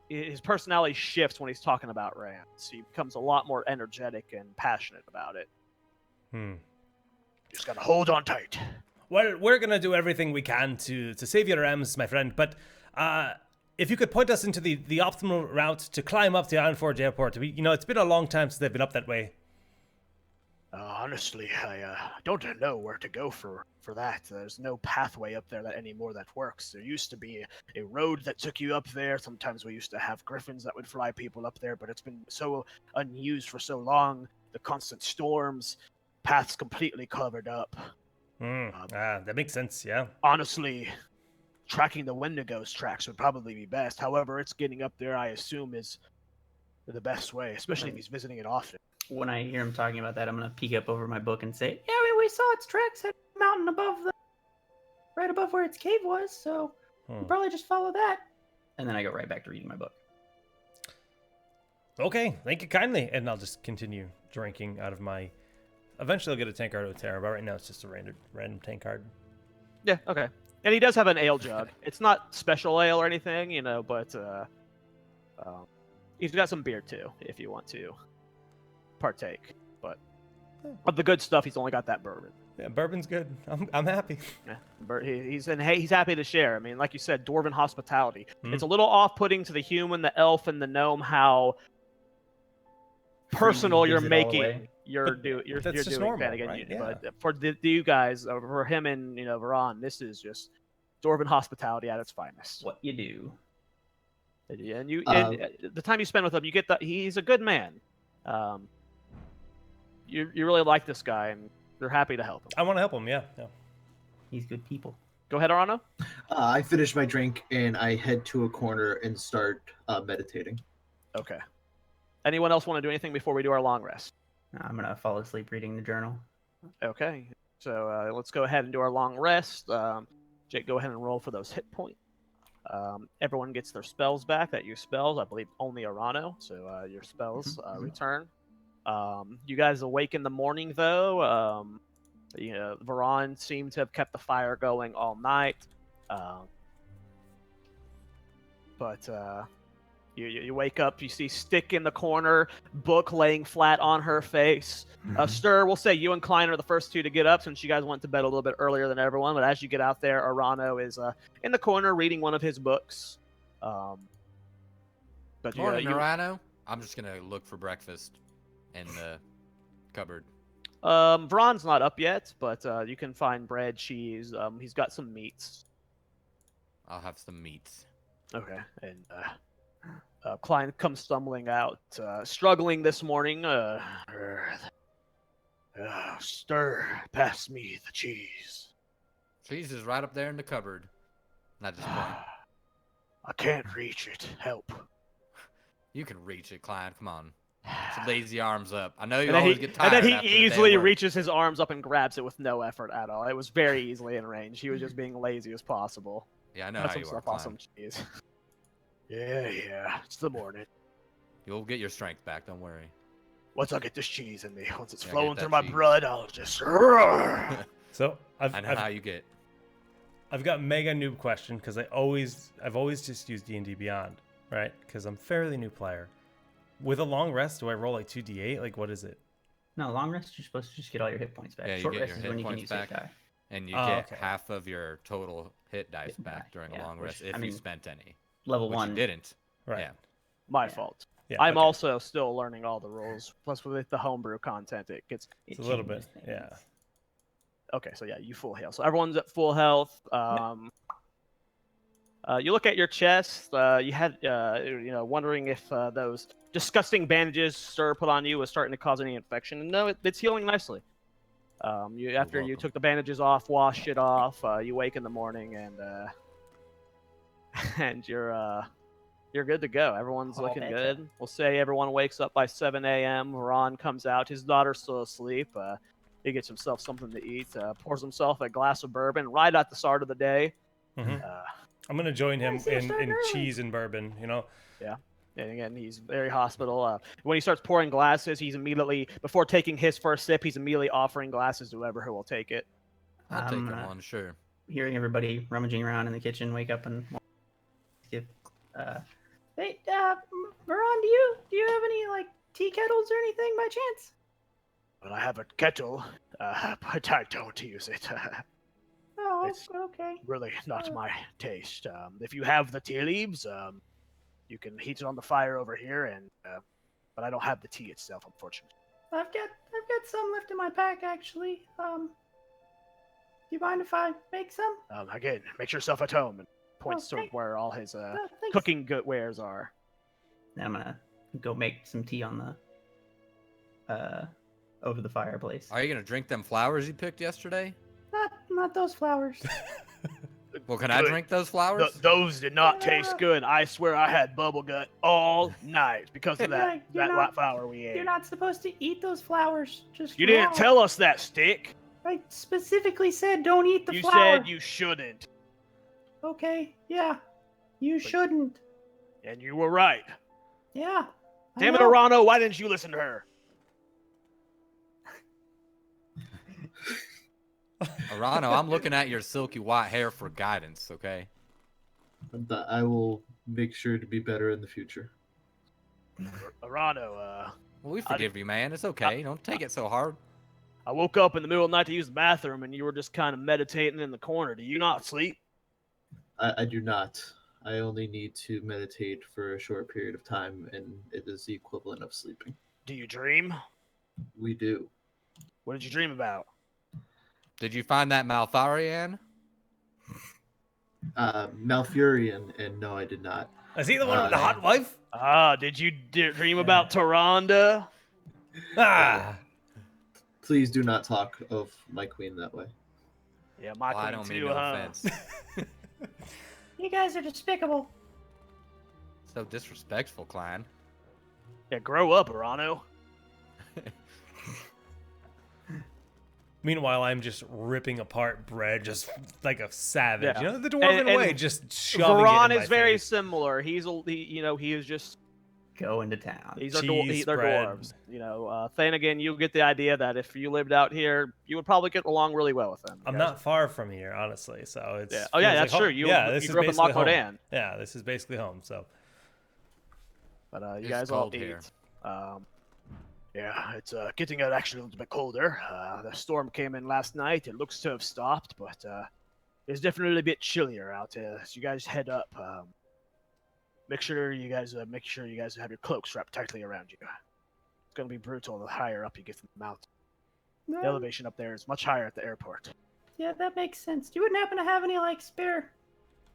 his personality shifts when he's talking about rams. He becomes a lot more energetic and passionate about it. Just gotta hold on tight. Well, we're gonna do everything we can to save your rams, my friend. But if you could point us into the optimal route to climb up to Ironforge Airport, it's been a long time since they've been up that way. Honestly, I don't know where to go for that. There's no pathway up there anymore that works. There used to be a road that took you up there. Sometimes we used to have griffins that would fly people up there, but it's been so unused for so long. The constant storms, paths completely covered up. That makes sense, yeah. Honestly, tracking the Wendigo's tracks would probably be best. However, it's getting up there, I assume, is the best way, especially if he's visiting it often. When I hear him talking about that, I'm gonna peek up over my book and say, Yeah, we saw its tracks at the mountain right above where its cave was, so we'll probably just follow that. and then I go right back to reading my book. Okay, thank you kindly. And I'll just continue drinking out of my... Eventually I'll get a tankard of Terra, but right now it's just a random tankard. Yeah, okay. And he does have an ale jug. It's not special ale or anything, but he's got some beer too, if you want to partake. But of the good stuff, he's only got that bourbon. Yeah, bourbon's good. I'm happy. Yeah, he's happy to share. I mean, like you said, dwarven hospitality. It's a little off-putting to the human, the elf, and the gnome how personal Gives you're it all making. away. You're But doing. You're that's just doing normal, Vatican, right? Yeah. But for you guys, for him and Varan, this is just dwarven hospitality at its finest. What you do? And and the time you spend with him, you get that he's a good man. You really like this guy, and you're happy to help him. I want to help him, yeah. He's good people. Go ahead, Arano. I finish my drink and I head to a corner and start meditating. Okay. Anyone else want to do anything before we do our long rest? I'm gonna fall asleep reading the journal. Okay. So let's go ahead and do our long rest. Jake, go ahead and roll for those hit points. Everyone gets their spells back that use spells. I believe only Arano, so your spells return. You guys awake in the morning, though. Varan seemed to have kept the fire going all night. But you wake up, you see Stick in the corner, Book laying flat on her face. Stir, we'll say you and Klein are the first two to get up since you guys went to bed a little bit earlier than everyone. But as you get out there, Arano is in the corner reading one of his books. But Morning, Arano. I'm just gonna look for breakfast in the cupboard. Varan's not up yet, but you can find bread, cheese. He's got some meats. I'll have some meats. Okay, and Klein comes stumbling out, struggling this morning. Stir, pass me the cheese. Cheese is right up there in the cupboard. Not this point. I can't reach it. Help. You can reach it, Klein. Come on. Some lazy arms up. I know you And always get tired. then he after the day easily of work. reaches his arms up and grabs it with no effort at all. It was very easily in range. He was just being lazy as possible. Yeah, I know Puts how you are, himself on Klein. some cheese. Yeah. It's the morning. You'll get your strength back. Don't worry. Once I get this cheese in me, once it's Yeah, flowing get through that my cheese. blood, I'll just. So I know how you get. I've got mega noob question because I've always just used D&D Beyond, right? Because I'm fairly new player. With a long rest, do I roll like 2d8? Like what is it? No, long rest, you're supposed to just get all your hit points back. Yeah, you Short get rest your is hit when you can points use back. hit die. And you Oh, get okay. half of your total hit dice Hit back die, during yeah, a long rest which, if I you mean, spent any. Level Which 1. you didn't. Right. Yeah. My Yeah. fault. Yeah, I'm okay. also still learning all the rules. Plus, with the homebrew content, it gets It's a little bit, changes things. yeah. okay. So yeah, you full health. So everyone's at full health. You look at your chest. You had, wondering if those disgusting bandages Sir put on you was starting to cause any infection. And no, it's healing nicely. After you welcome. took the bandages off, washed it off, you wake in the morning and and you're good to go. Everyone's All looking better. good. We'll say everyone wakes up by 7 a.m. Ron comes out. His daughter's still asleep. He gets himself something to eat. Pours himself a glass of bourbon right at the start of the day. Mhm. I'm gonna join him Nice, you're in starting early. cheese and bourbon. You know. And again, he's very hospitable. When he starts pouring glasses, he's immediately, before taking his first sip, he's immediately offering glasses to whoever who will take it. I'll I'm take gonna- one, sure. Hearing everybody rummaging around in the kitchen, wake up and give. Hey, Varan, do you have any like tea kettles or anything by chance? Well, I have a kettle, but I don't use it. Oh, It's- okay. Really not my taste. If you have the tea leaves, you can heat it on the fire over here, and but I don't have the tea itself, unfortunately. I've got some left in my pack actually. Do you mind if I make some? Again, make yourself at home, and points Okay. to where all his Thanks. cooking good wares are. I'm gonna go make some tea on the over the fireplace. Are you gonna drink them flowers you picked yesterday? Not those flowers. Well, can I Good. drink those flowers? Those did not taste good. I swear I had bubble gut all night because of that You're not- flower we ate. You're not supposed to eat those flowers. Just You didn't raw. tell us that, Stick. I specifically said don't eat the You flower. said you shouldn't, Okay, yeah. You shouldn't. and you were right. Yeah. I Damn it, know. Arano, why didn't you listen to her? Arano, I'm looking at your silky white hair for guidance, okay? I will make sure to be better in the future. Arano, Well, we forgive you, man. It's okay. Don't take it so hard. I woke up in the middle of the night to use the bathroom, and you were just kind of meditating in the corner. Do you not sleep? I do not. I only need to meditate for a short period of time, and it is the equivalent of sleeping. Do you dream? We do. What did you dream about? Did you find that Malfarian? Malfurion, and no, I did not. Is he the one with the hot wife? Did you dream about Taronda? Ah. Please do not talk of my queen that way. Yeah, my Well, I queen don't mean too, no huh? offense. You guys are despicable. So disrespectful, Klein. Yeah, grow up, Arano. Meanwhile, I'm just ripping apart bread, just like a savage. Yeah. You know, the dwarven And way, just shoving it Varon in my is very face. similar. He is just Going to town. these are Cheese they're bread. dwarves. Thanagan, you get the idea that if you lived out here, you would probably get along really well with them. I'm guys. not far from here, honestly. So it's Yeah. Oh yeah, feels that's like true. home. You Yeah, you this is grew up in basically home. Lochmodan. Yeah, this is basically home. So But you It's guys all cold here. eat. Yeah, it's getting actually a little bit colder. The storm came in last night. It looks to have stopped, but it's definitely a bit chillier out there. As you guys head up, make sure you guys have your cloaks wrapped tightly around you. It's gonna be brutal the higher up you get from the mountain. The elevation up there is much higher at the airport. Yeah, that makes sense. You wouldn't happen to have any like spare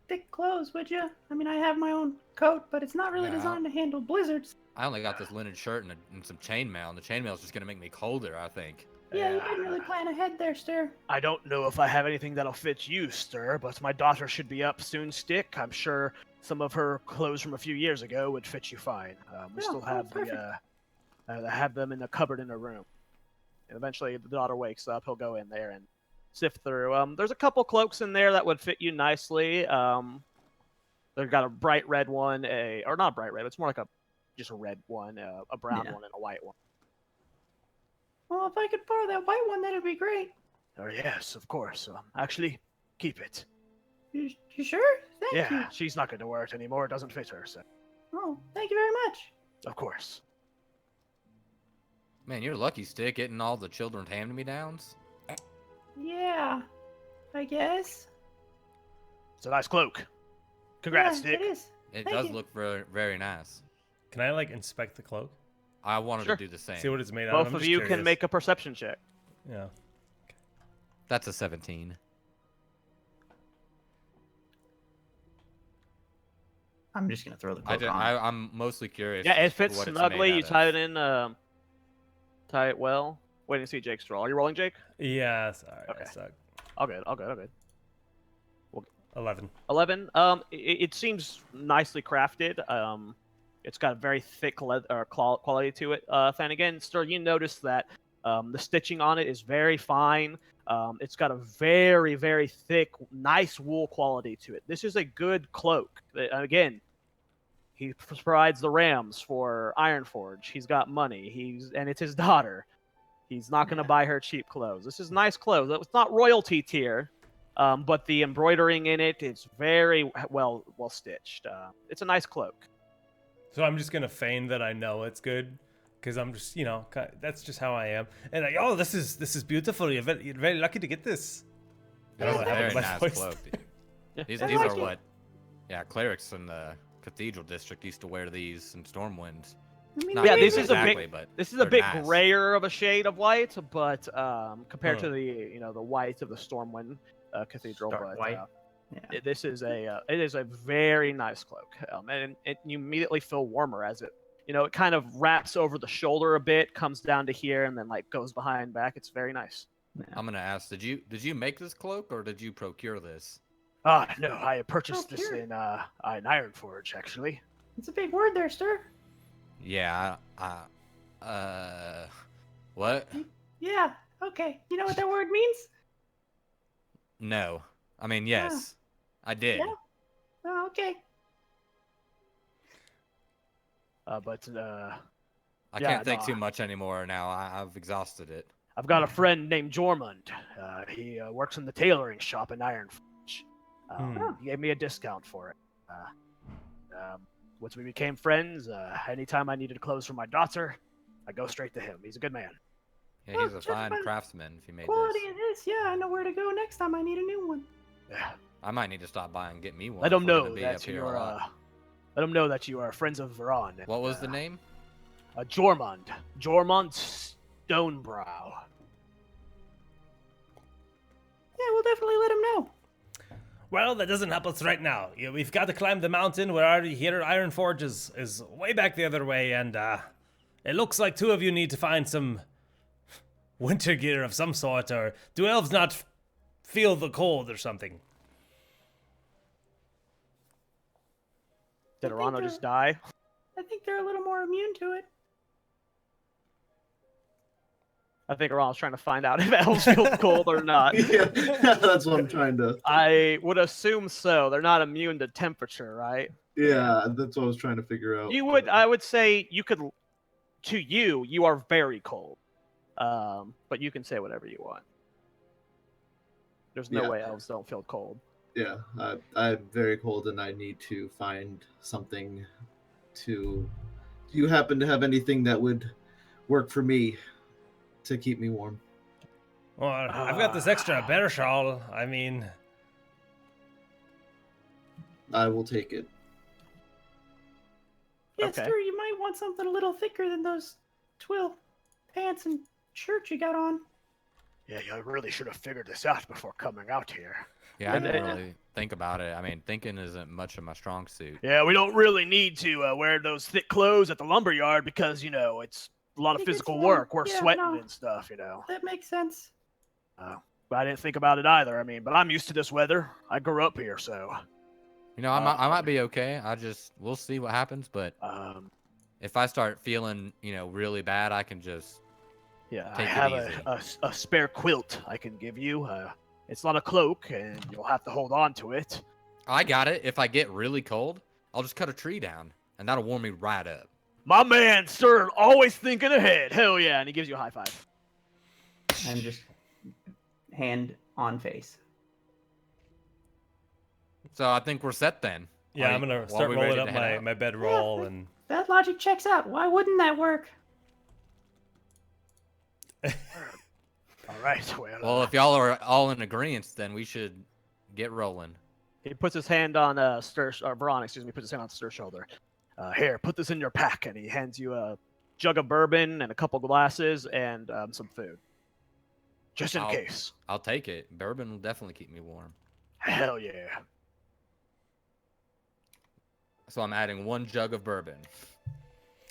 thick clothes, would you? I mean, I have my own coat, but it's not really Yeah. designed to handle blizzards. I only got this linen shirt and some chainmail, and the chainmail's just gonna make me colder, I think. Yeah, you didn't really plan ahead there, Stir. I don't know if I have anything that'll fit you, Stir, but my daughter should be up soon, Stick. I'm sure some of her clothes from a few years ago would fit you fine. We Yeah, still have perfect. have them in the cupboard in her room. And eventually, the daughter wakes up. He'll go in there and sift through. There's a couple cloaks in there that would fit you nicely. They've got a bright red one, or not bright red. It's more like just a red one, a brown Yeah. one, and a white one. Well, if I could borrow that white one, that'd be great. Oh yes, of course. Actually, keep it. You sure? Thank Yeah, you. she's not going to wear it anymore. It doesn't fit her, so Oh, thank you very much. of course. Man, you're lucky, Stick, getting all the children's hand-me-downs. Yeah, I guess. It's a nice cloak. Congrats, yeah, Dick. it is. It Thank does you. look very, very nice. can I like inspect the cloak? I wanted Sure. to do the same. See what it's made out Both of? I'm of just you curious. can make a perception check. Yeah. That's a 17. I'm just gonna throw the cloak on. I'm mostly curious. Yeah, it fits what it's snugly. made You out tie of. it in. Tie it well. Waiting to see Jake's draw. Are you rolling, Jake? Yeah. Sorry. Okay. I suck. All good. All good. All good. 11. 11. It seems nicely crafted. It's got a very thick leather quality to it. And again, Stir, you notice that the stitching on it is very fine. It's got a very, very thick, nice wool quality to it. This is a good cloak. Again, he provides the rams for Ironforge. He's got money. And it's his daughter. He's not going to buy her cheap clothes. This is nice clothes. It's not royalty tier. But the embroidering in it is very well stitched. It's a nice cloak. So I'm just gonna feign that I know it's good, because I'm just, that's just how I am. And like, oh, this is beautiful. You're very lucky to get this. I don't That's know a how very my nice voice- cloak. Yeah. These I are like it. what? Yeah, clerics in the Cathedral District used to wear these in Stormwind. I mean, Not Yeah, maybe this we is a could- big- exactly, but This is a they're bit nice. grayer of a shade of white, but compared Huh. to the white of the Stormwind Cathedral. Stark but white. Yeah. this is it is a very nice cloak, and you immediately feel warmer as it kind of wraps over the shoulder a bit, comes down to here, and then like goes behind back. It's very nice. Yeah. I'm gonna ask, did you make this cloak or did you procure this? No, I purchased this here. in Ironforge actually. It's a big word there, Stir. Yeah, what? Yeah, okay. You know what that word means? No. I mean, yes, I did. Yeah. Oh, okay. But I Yeah, can't think no, too much anymore now. I've exhausted it. I've got a friend named Jormund. He works in the tailoring shop in Ironforge. He gave me a discount for it. Once we became friends, anytime I needed clothes for my daughter, I go straight to him. He's a good man. Yeah, Oh, he's a just fine by the craftsman if you made Quality this. of this, yeah, I know where to go next time I need a new one. Yeah. I might need to stop by and get me one. Let him if we're gonna know be that up here you a are. lot. Let him know that you are friends of Varon. and, What was the name? Jormund. Jormund Stonebrow. Yeah, we'll definitely let him know. Well, that doesn't help us right now. We've got to climb the mountain. We're already here. Ironforge is way back the other way, and it looks like two of you need to find some winter gear of some sort, or do elves not feel the cold or something? Did I think Arano they're- just die? I think they're a little more immune to it. I think Ronald's trying to find out if elves feel cold or not. Yeah, that's what I'm trying to. I would assume so. They're not immune to temperature, right? Yeah, that's what I was trying to figure out. You would, I would say, you could. To you, you are very cold. But you can say whatever you want. There's no Yeah. way elves don't feel cold. Yeah, I'm very cold, and I need to find something to. Do you happen to have anything that would work for me to keep me warm? Well, I've got this extra bear shawl. I mean, I will take it. Yeah, Okay. Ster, you might want something a little thicker than those twill pants and shirt you got on. Yeah, you really should have figured this out before coming out here. Yeah, I And didn't really think about it. I mean, thinking isn't much of my strong suit. Yeah, we don't really need to wear those thick clothes at the lumberyard because, it's a lot of It gets physical warm. work. We're Yeah, sweating no. and stuff, That makes sense. But I didn't think about it either. I mean, but I'm used to this weather. I grew up here, so. I might be okay. We'll see what happens. But if I start feeling, really bad, I can just. Yeah, I Take it have easy. a spare quilt I can give you. It's not a cloak, and you'll have to hold on to it. I got it. If I get really cold, I'll just cut a tree down, and that'll warm me right up. My man, sir, always thinking ahead. Hell yeah. And he gives you a high five. I'm just hand on face. So I think we're set then. yeah, Are I'm you- gonna are start we rolling ready up to head out? my bedroll and. That logic checks out. Why wouldn't that work? All right. Well, if y'all are all in agreement, then we should get rolling. He puts his hand on Braun, puts his hand on Stir's shoulder. Here, put this in your pack. And he hands you a jug of bourbon and a couple glasses and some food. Just in I'll- case. I'll take it. Bourbon will definitely keep me warm. Hell yeah. So I'm adding 1 jug of bourbon.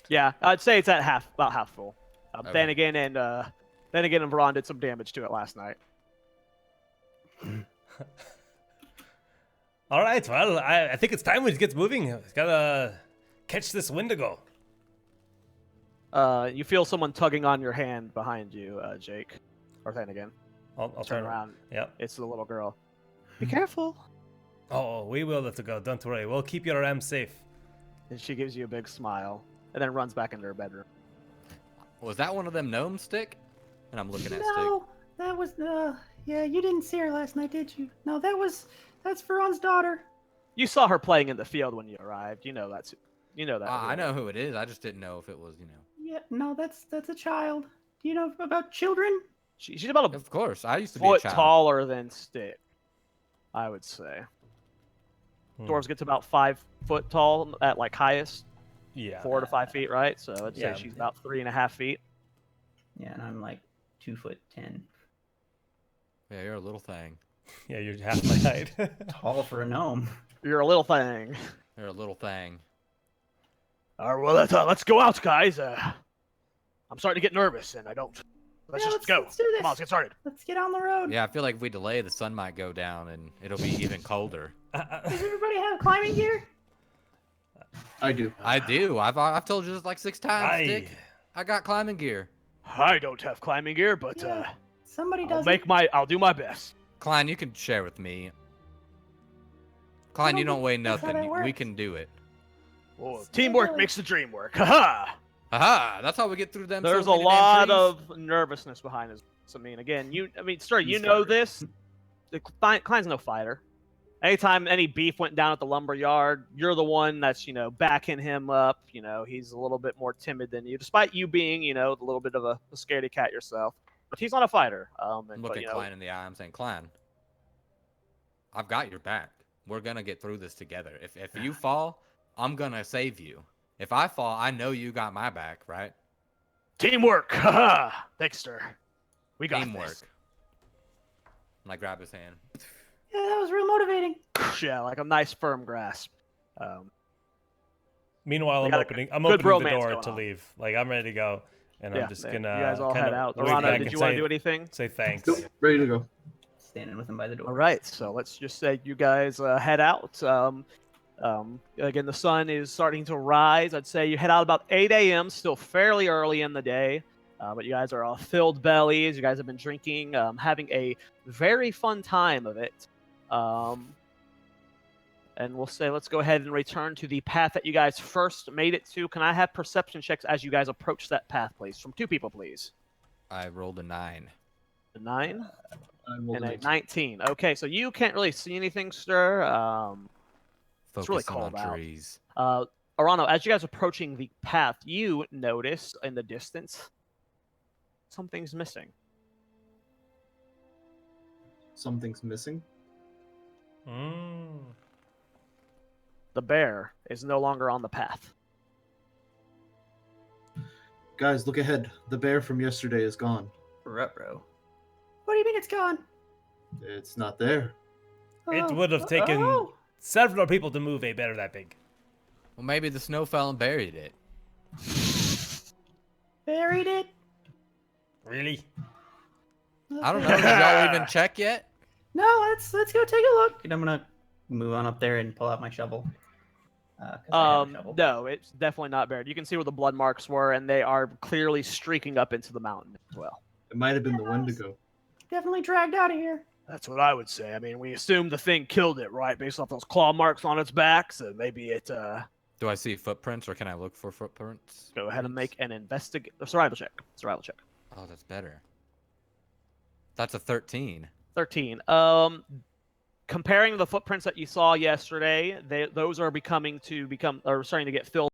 Yeah, I'd say it's at about half full. Okay. Then again, and Braun did some damage to it last night. All right, well, I think it's time we get moving. Gotta catch this Wendigo. You feel someone tugging on your hand behind you, Jake. Or then again, I'll turn around. Yep. It's the little girl. Be careful. Oh, we will let it go. Don't worry. We'll keep your ram safe. And she gives you a big smile, and then runs back into her bedroom. Was that one of them gnome stick? And I'm looking at stick. No, that was yeah, you didn't see her last night, did you? No, that's Veron's daughter. You saw her playing in the field when you arrived. You know that. I know who it is. I just didn't know if it was, Yeah, no, that's a child. Do you know about children? She's about a Of course, I used to be a foot child. taller than Stick, I would say. Dwarves get to about 5 foot tall at like highest, Yeah. 4 to 5 feet, right? So I'd say Yeah. she's about 3.5 feet. Yeah, and I'm like 2'10". Yeah, you're a little thing. Yeah, you're half my height. Tall for a gnome. You're a little thing. You're a little thing. All right, well, let's go out, guys. I'm starting to get nervous, and I don't. Let's Yeah, just go. let's do this. Come on, let's get started. Let's get on the road. Yeah, I feel like if we delay, the sun might go down and it'll be even colder. Does everybody have climbing gear? I do. I do. I've told you this like 6 times, Aye. Stick. I got climbing gear. I don't have climbing gear, but Yeah, somebody I'll does. I'll do my best. Klein, you can share with me. Klein, don't you don't think weigh that's how nothing. that We works. can do it. Well, So teamwork really- makes the dream work. Haha. Aha! That's how we get through them. There's so a many damn lot trees. of nervousness behind this. I mean, again, Sir, you He's know stubborn. this. Klein's no fighter. Anytime any beef went down at the lumber yard, you're the one that's, backing him up. He's a little bit more timid than you, despite you being, a little bit of a scaredy cat yourself. But he's not a fighter. I'm looking Klein in the eye. I'm saying, Klein, I've got your back. We're gonna get through this together. If you fall, I'm gonna save you. If I fall, I know you got my back, right? Teamwork. Haha. Thanks, sir. We got Teamwork. this. And I grab his hand. Yeah, that was real motivating. Yeah, like a nice firm grasp. Meanwhile, We I'm got a opening good the bromance door going to on. leave. Like I'm ready to go, and Yeah, I'm just you gonna. guys all kinda head out. wave Arana, back did and you want say- to do anything? Say thanks. Nope, ready to go. Standing with him by the door. All right, so let's just say you guys head out. Again, the sun is starting to rise. I'd say you head out about 8 a.m., still fairly early in the day. But you guys are all filled bellies. You guys have been drinking, having a very fun time of it. And we'll say, let's go ahead and return to the path that you guys first made it to. Can I have perception checks as you guys approach that path, please? From 2 people, please. I rolled a 9. A 9 I rolled and an a 18. 19. Okay, so you can't really see anything, Stir. It's really Focusing cold on out. trees. Arano, as you guys are approaching the path, you notice in the distance something's missing. Something's missing. Mm. The bear is no longer on the path. Guys, look ahead. The bear from yesterday is gone. Ruh-roh. What do you mean it's gone? It's not there. It Oh, would have taken oh. several people to move a bear that big. Well, maybe the snow fell and buried it. Buried it. Really? I don't know. Did y'all even check yet? No, let's go take a look. I'm gonna move on up there and pull out my shovel. 'Cause I have a shovel. No, it's definitely not buried. You can see where the blood marks were, and they are clearly streaking up into the mountain as well. It might have been the Wendigo. Definitely dragged out of here. That's what I would say. I mean, we assumed the thing killed it, right? Based off those claw marks on its back, so maybe it. Do I see footprints, or can I look for footprints? Go ahead and make an survival check. Survival check. Oh, that's better. That's a 13. 13. Comparing the footprints that you saw yesterday, those are starting to get filled.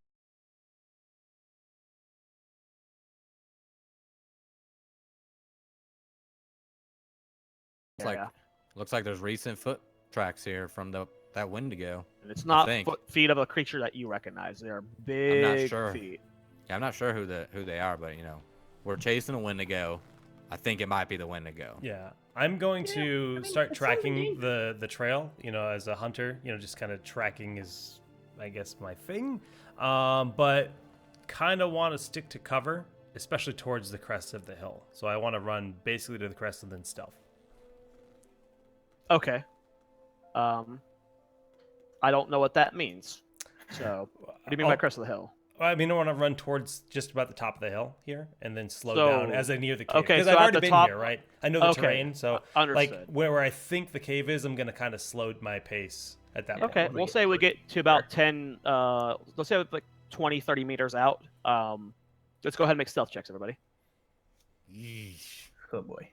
Looks like there's recent foot tracks here from that Wendigo. And it's not think. feet of a creature that you recognize. They are big sure. feet. Yeah, I'm not sure who they are, but we're chasing a Wendigo. I think it might be the Wendigo. Yeah. I'm going to start it sounds tracking the trail, as a hunter, just kind of tracking is, I guess, my thing. But kind of want to stick to cover, especially towards the crest of the hill. So I want to run basically to the crest and then stealth. Okay. I don't know what that means. So, what do you mean by crest of the hill? I mean, I want to run towards just about the top of the hill here, and then slow So- down as I near the cave. okay, Because so I've at already the been top- here, right? I know the okay, terrain, so understood. like where I think the cave is, I'm gonna kind of slow my pace at that point. Okay, we'll say we get to about 10, let's say like 20, 30 meters out. Let's go ahead and make stealth checks, everybody. Yeesh. Oh boy.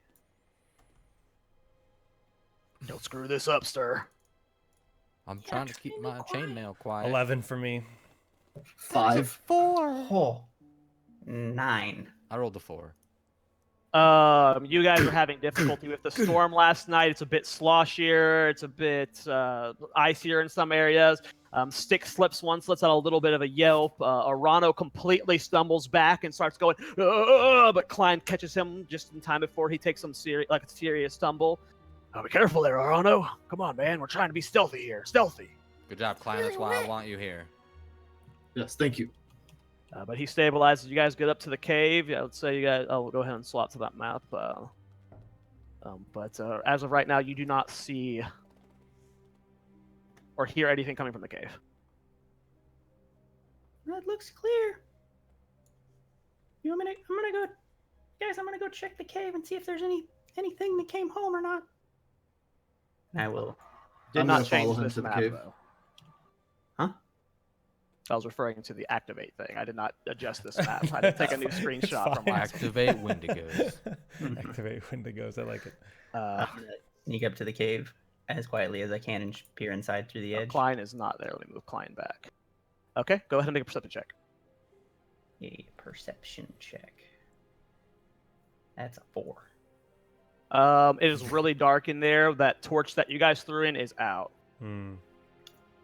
Don't screw this up, Stir. I'm trying to keep my chainmail quiet. 11 for me. 5. Oh. 9. I rolled a 4. You guys are having difficulty with the storm last night. It's a bit sloshier. It's a bit icier in some areas. Stick slips once, lets out a little bit of a yelp. Arano completely stumbles back and starts going, but Klein catches him just in time before he takes some serious stumble. Oh, be careful there, Arano. Come on, man. We're trying to be stealthy here. Stealthy. Good job, Klein. That's why I want you here. Yes, thank you. But he stabilizes. You guys get up to the cave. Yeah, let's say you guys. I'll go ahead and swap to that map. But as of right now, you do not see or hear anything coming from the cave. That looks clear. I'm gonna go, guys. I'm gonna go check the cave and see if there's anything that came home or not. I will. Did I'm not gonna follow change him this to the map cave. though. Huh? I was referring to the activate thing. I did not adjust this map. I didn't take a new screenshot from last. Activate Wendigos. Activate Wendigos. I like it. I'm gonna sneak up to the cave as quietly as I can and peer inside through the edge. Klein is not there. Let me move Klein back. Okay, go ahead and make a perception check. A perception check. That's a 4. It is really dark in there. That torch that you guys threw in is out.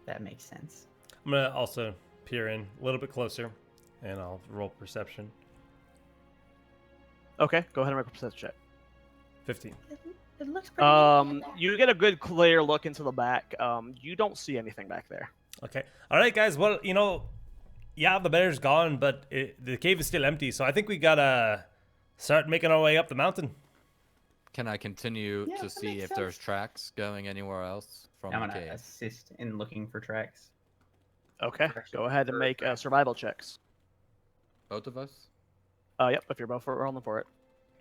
That makes sense. I'm gonna also peer in a little bit closer, and I'll roll perception. Okay, go ahead and make a perception check. 15. It looks pretty. You get a good clear look into the back. You don't see anything back there. Okay. All right, guys. Well, yeah, the bear's gone, but the cave is still empty. So I think we gotta start making our way up the mountain. Can I continue Yeah, to that see makes if sense. there's tracks going anywhere else from I'm the gonna cave? assist in looking for tracks. Okay, go ahead and make survival checks. Both of us? Yep, if you're both rolling for it.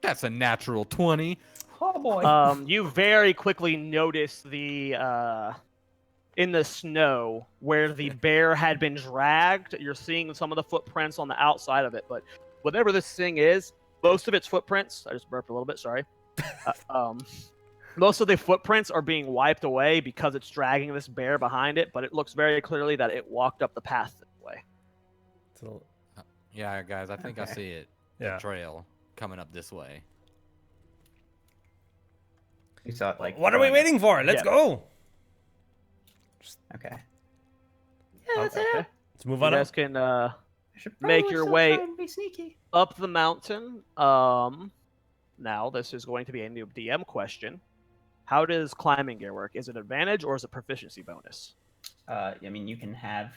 That's a natural 20. Oh boy. You very quickly notice the in the snow where the bear had been dragged. You're seeing some of the footprints on the outside of it, but whatever this thing is, most of its footprints. I just burped a little bit. Sorry. Most of the footprints are being wiped away because it's dragging this bear behind it, but it looks very clearly that it walked up the path this way. So, Yeah, guys, I think I Okay. see it. Yeah. The trail coming up this way. We saw it like. what are we waiting for? Let's Yeah. go. Okay. Yeah, that's Okay. it. Let's move You on. guys can I should Make probably your still way- try and be sneaky. up the mountain. Now this is going to be a new DM question. How does climbing gear work? Is it advantage or is it proficiency bonus? I mean, you can have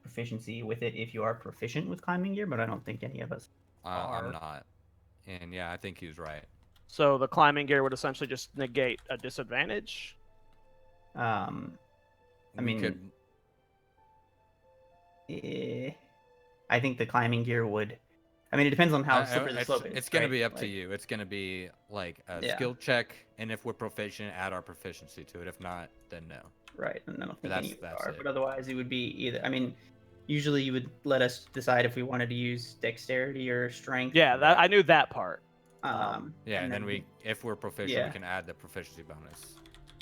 proficiency with it if you are proficient with climbing gear, but I don't think any of us are. I'm not. And yeah, I think he was right. So the climbing gear would essentially just negate a disadvantage. I We mean, could, I think the climbing gear would. I mean, it depends on how slippery the slope is. it's going right? to be up to Like, you. It's going to be like a Yeah. skill check, and if we're proficient, add our proficiency to it. If not, then no. Right, and I don't think That's- any of us that's are. it. But otherwise, it would be either. I mean, usually you would let us decide if we wanted to use dexterity or strength. Yeah, that I knew that part. Yeah, and then if we're proficient, yeah. we can add the proficiency bonus.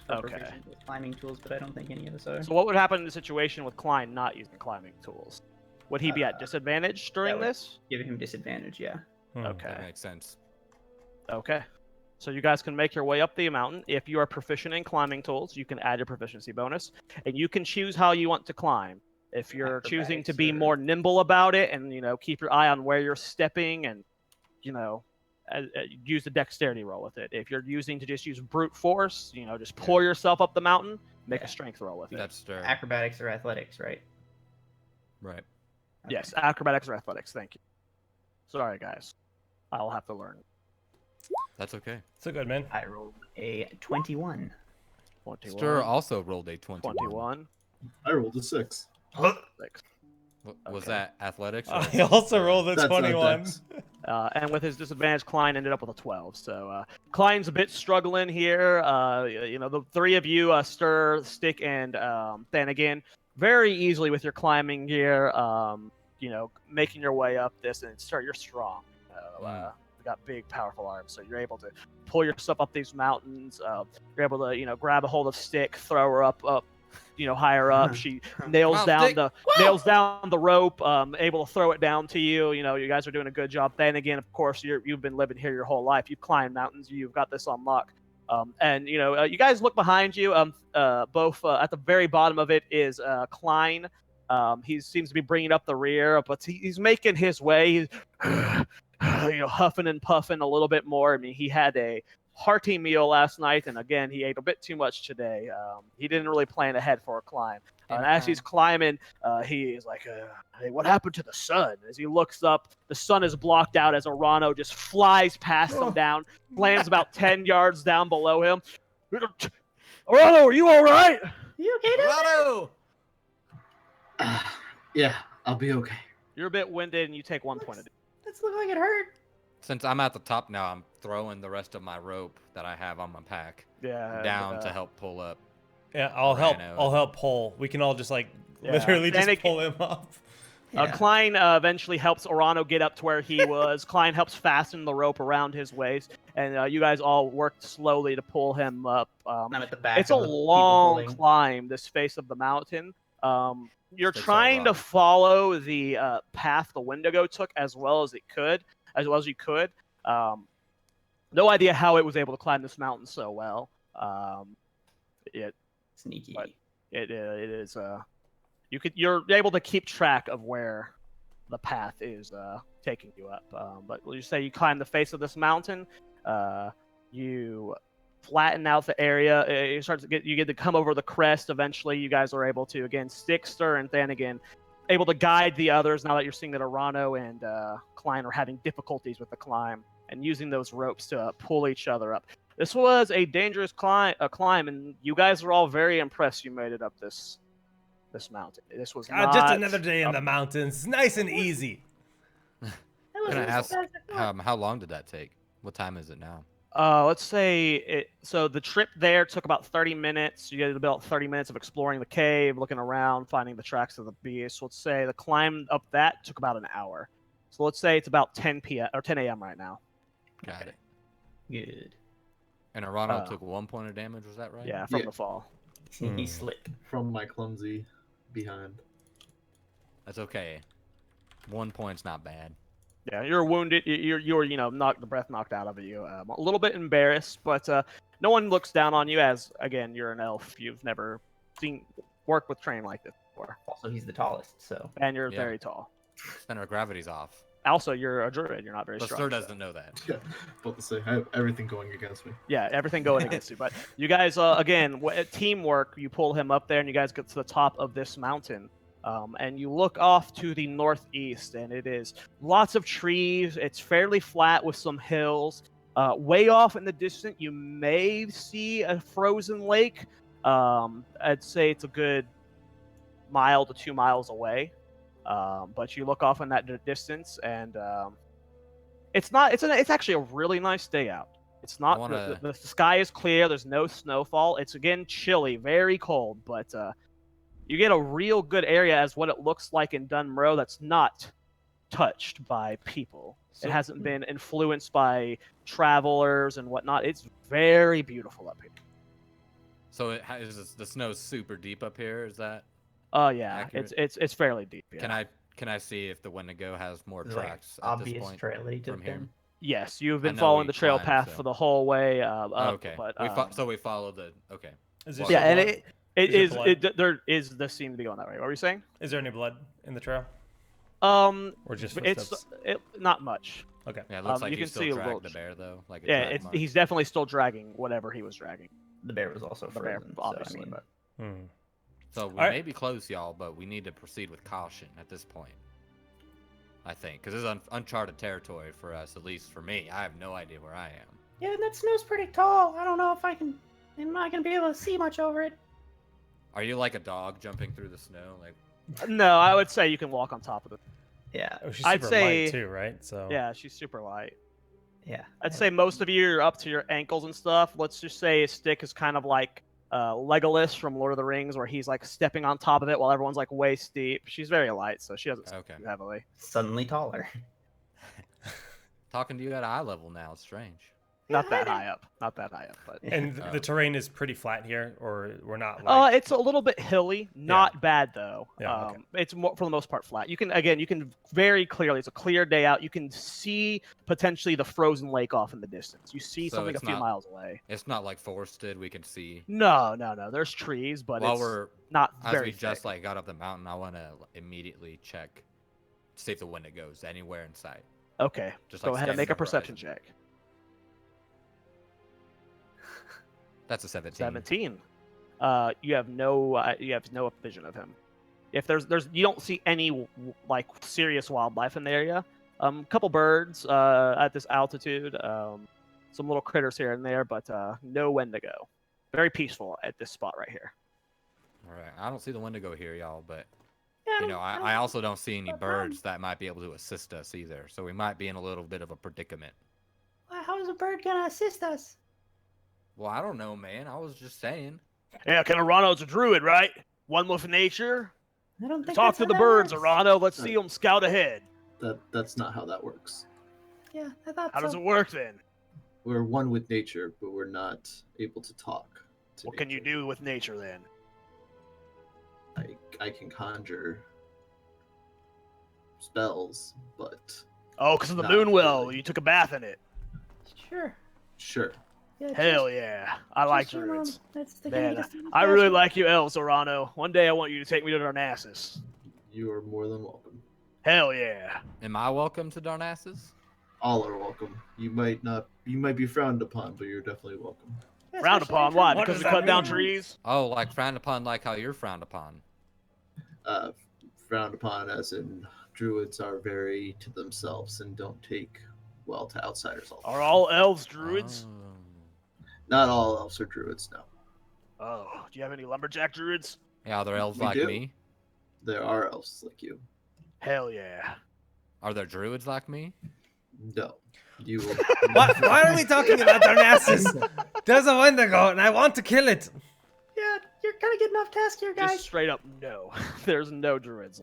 are Okay. proficient with climbing tools, but I don't think any of us are. So what would happen in the situation with Klein not using climbing tools? Would he be at disadvantage during would- this? Give him disadvantage. Yeah. Okay. That makes sense. Okay. So you guys can make your way up the mountain. If you are proficient in climbing tools, you can add your proficiency bonus, and you can choose how you want to climb. If you're choosing to Acrobatics be or- more nimble about it, and keep your eye on where you're stepping, and use the dexterity roll with it. If you're using to just use brute force, just pull yourself up the mountain, make Yeah. a strength roll with it. That's stir. Acrobatics or athletics, right? Right. Okay. Yes, acrobatics or athletics. Thank you. Sorry, guys. I'll have to learn. That's okay. So good, man. I rolled a 21. 21. Stir also rolled a 21. 21. I rolled a 6. 6. Was Okay. that athletics? or- I also rolled a That's not 21. dex. And with his disadvantage, Klein ended up with a 12. So Klein's a bit struggling here. The three of you, Stir, Stick, and Thanagan, very easily with your climbing gear, making your way up this. And Stir, you're strong. You've got big, powerful arms, so you're able to pull yourself up these mountains. You're able to, grab a hold of Stick, throw her up, higher up. She nails Come on, down Stick. the rope, able to throw it down to you. You guys are doing a good job. Then again, of course, you've been living here your whole life. You've climbed mountains. You've got this on lock. You guys look behind you. Both at the very bottom of it is Klein. He seems to be bringing up the rear, but he's making his way. He's, huffing and puffing a little bit more. I mean, he had a hearty meal last night, and again, he ate a bit too much today. He didn't really plan ahead for a climb. And as he's climbing, he is like, hey, what happened to the sun? As he looks up, the sun is blocked out as Arano just flies past him down, lands about 10 yards down below him. Arano, are you all right? You okay down there? Rado! Yeah, I'll be okay. You're a bit winded, and you take 1 point of damage. That looked like it hurt. Since I'm at the top now, I'm throwing the rest of my rope that I have on my pack down to help pull up. Yeah, I'll help. Rhino. I'll help pull. We can all just Yeah. literally just Panic- pull him up. Yeah. Klein eventually helps Arano get up to where he was. Klein helps fasten the rope around his waist, and you guys all work slowly to pull him up. I'm at the back. It's a of the people long pulling. climb, this face of the mountain. You're Sticks are trying to rough. follow the path the Wendigo took as well as you could. No idea how it was able to climb this mountain so well. Sneaky. But it is you're able to keep track of where the path is taking you up. But will you say you climb the face of this mountain? You flatten out the area. You get to come over the crest. Eventually, you guys are able to again Stick, Stir, and Thanagan able to guide the others. Now that you're seeing that Arano and Klein are having difficulties with the climb and using those ropes to pull each other up. This was a dangerous climb, and you guys were all very impressed you made it up this mountain. This was not Just another day in the mountains. Nice and easy. That Can I wasn't ask as bad as I thought. how long did that take? What time is it now? Let's say it. So the trip there took about 30 minutes. You get about 30 minutes of exploring the cave, looking around, finding the tracks of the beast. Let's say the climb up that took about an hour. So let's say it's about 10 p.m. or 10 a.m. right now. Got it. Good. And Arano Uh, took 1 point of damage. Was that right? Yeah, from Yeah. the fall. He slipped. From my clumsy behind. That's okay. 1 point's not bad. Yeah, you're wounded. You're knocked the breath knocked out of you. A little bit embarrassed, but no one looks down on you as again you're an elf. You've never seen work with training like this before, Also, he's the tallest, so and you're Yeah. very tall. Center of gravity's off. Also, you're a druid. You're not very But strong. Sir so- doesn't know that. Yeah, about to say, I have everything going against me. Yeah, everything going against you. But you guys, again, teamwork. You pull him up there, and you guys get to the top of this mountain. And you look off to the northeast, and it is lots of trees. It's fairly flat with some hills. Way off in the distance, you may see a frozen lake. I'd say it's a good mile to 2 miles away. But you look off in that distance, and it's not. It's actually a really nice day out. It's not. The sky is clear. There's no snowfall. It's again chilly, very cold, but you get a real good area as what it looks like in Dunmore that's not touched by people. So- It hasn't been influenced by travelers and whatnot. It's very beautiful up here. So the snow's super deep up here. Is that? Oh yeah, Accurate? it's fairly deep. Yeah. Can I see if the Wendigo has more there's like tracks at this obvious point trail that he took from here? then. Yes, you've I been know following we the trail climbed, path so- for the whole way up. Okay. But So we followed the. Okay. Is there Well, yeah, some and blood? it Is is there blood? there is the seem to be going that way. What were you saying? Is there any blood in the trail, Or or just it's footsteps? not much. Okay. Yeah, it looks like you he can still see a dragged little- the bear though. Like a Yeah, drag mark. he's definitely still dragging whatever he was dragging. The bear was also The bear, frozen. obviously, so, I mean, but Hmm. So we Alright. may be close, y'all, but we need to proceed with caution at this point. I think, because this is uncharted territory for us, at least for me. I have no idea where I am. Yeah, that snow's pretty tall. I don't know if I'm not gonna be able to see much over it. Are you like a dog jumping through the snow? Like, no, I would say you can walk on top of it. yeah, Oh, she's I'd super say- light too, right? So Yeah, she's super light. yeah. I'd say most of you are up to your ankles and stuff. Let's just say his stick is kind of like Legolas from Lord of the Rings, where he's like stepping on top of it while everyone's like way steep. She's very light, so she doesn't okay. too heavily. Suddenly taller. Talking to you at eye level now, it's strange. Not that high up. Not that high up, but. and Oh. the terrain is pretty flat here, or we're not like. It's a little bit hilly, not bad though. Yeah, okay. It's more for the most part flat. You can very clearly. It's a clear day out. You can see potentially the frozen lake off in the distance. You see So something a it's few not- miles away. It's not like forested. We can see. No. There's trees, but While it's we're not as very we just thick. like got up the mountain, I want to immediately check to see if the Wendigo goes anywhere in sight. Okay, Just go like ahead and scanning make a the perception horizon. check. That's a 17. 17. You have no vision of him. If there's you don't see any like serious wildlife in the area. Couple birds at this altitude. Some little critters here and there, but no Wendigo. Very peaceful at this spot right here. All right. I don't see the Wendigo here, y'all, but Yeah, you know, I also don't see any no problem. birds that might be able to assist us either. So we might be in a little bit of a predicament. How is a bird gonna assist us? Well, I don't know, man. I was just saying. Yeah, Arano's a druid, right? One with nature. I don't think. Talk that's to how the that birds, works. Arano. Let's see them scout ahead. That's not how that works. Yeah, I thought How so. does it work then? We're one with nature, but we're not able to talk. To What can you nature. do with nature then? I can conjure spells, but Oh, because of the Not moon well. really. You took a bath in it. Sure. sure. Yeah, Hell yeah. I like just, druids. That's the Man, kind of I really like you elves, Arano. One day I want you to take me to Darnassus. You are more than welcome. Hell yeah. Am I welcome to Darnassus? All are welcome. You might be frowned upon, but you're definitely welcome. Frowned upon. Why? What Because does we that cut down mean? trees? Oh, like frowned upon, like how you're frowned upon. Frowned upon as in druids are very to themselves and don't take well to outsiders all the Are time. all elves druids? Oh. Not all elves are druids, no. Oh, do you have any lumberjack druids? Yeah, are there elves We like do. me? There are elves like you. Hell yeah. Are there druids like me? No. You will. Why are we talking about Darnassus? There's a Wendigo, and I want to kill it. Yeah, you're kind of getting off task here, guys. Just straight up no. There's no druids.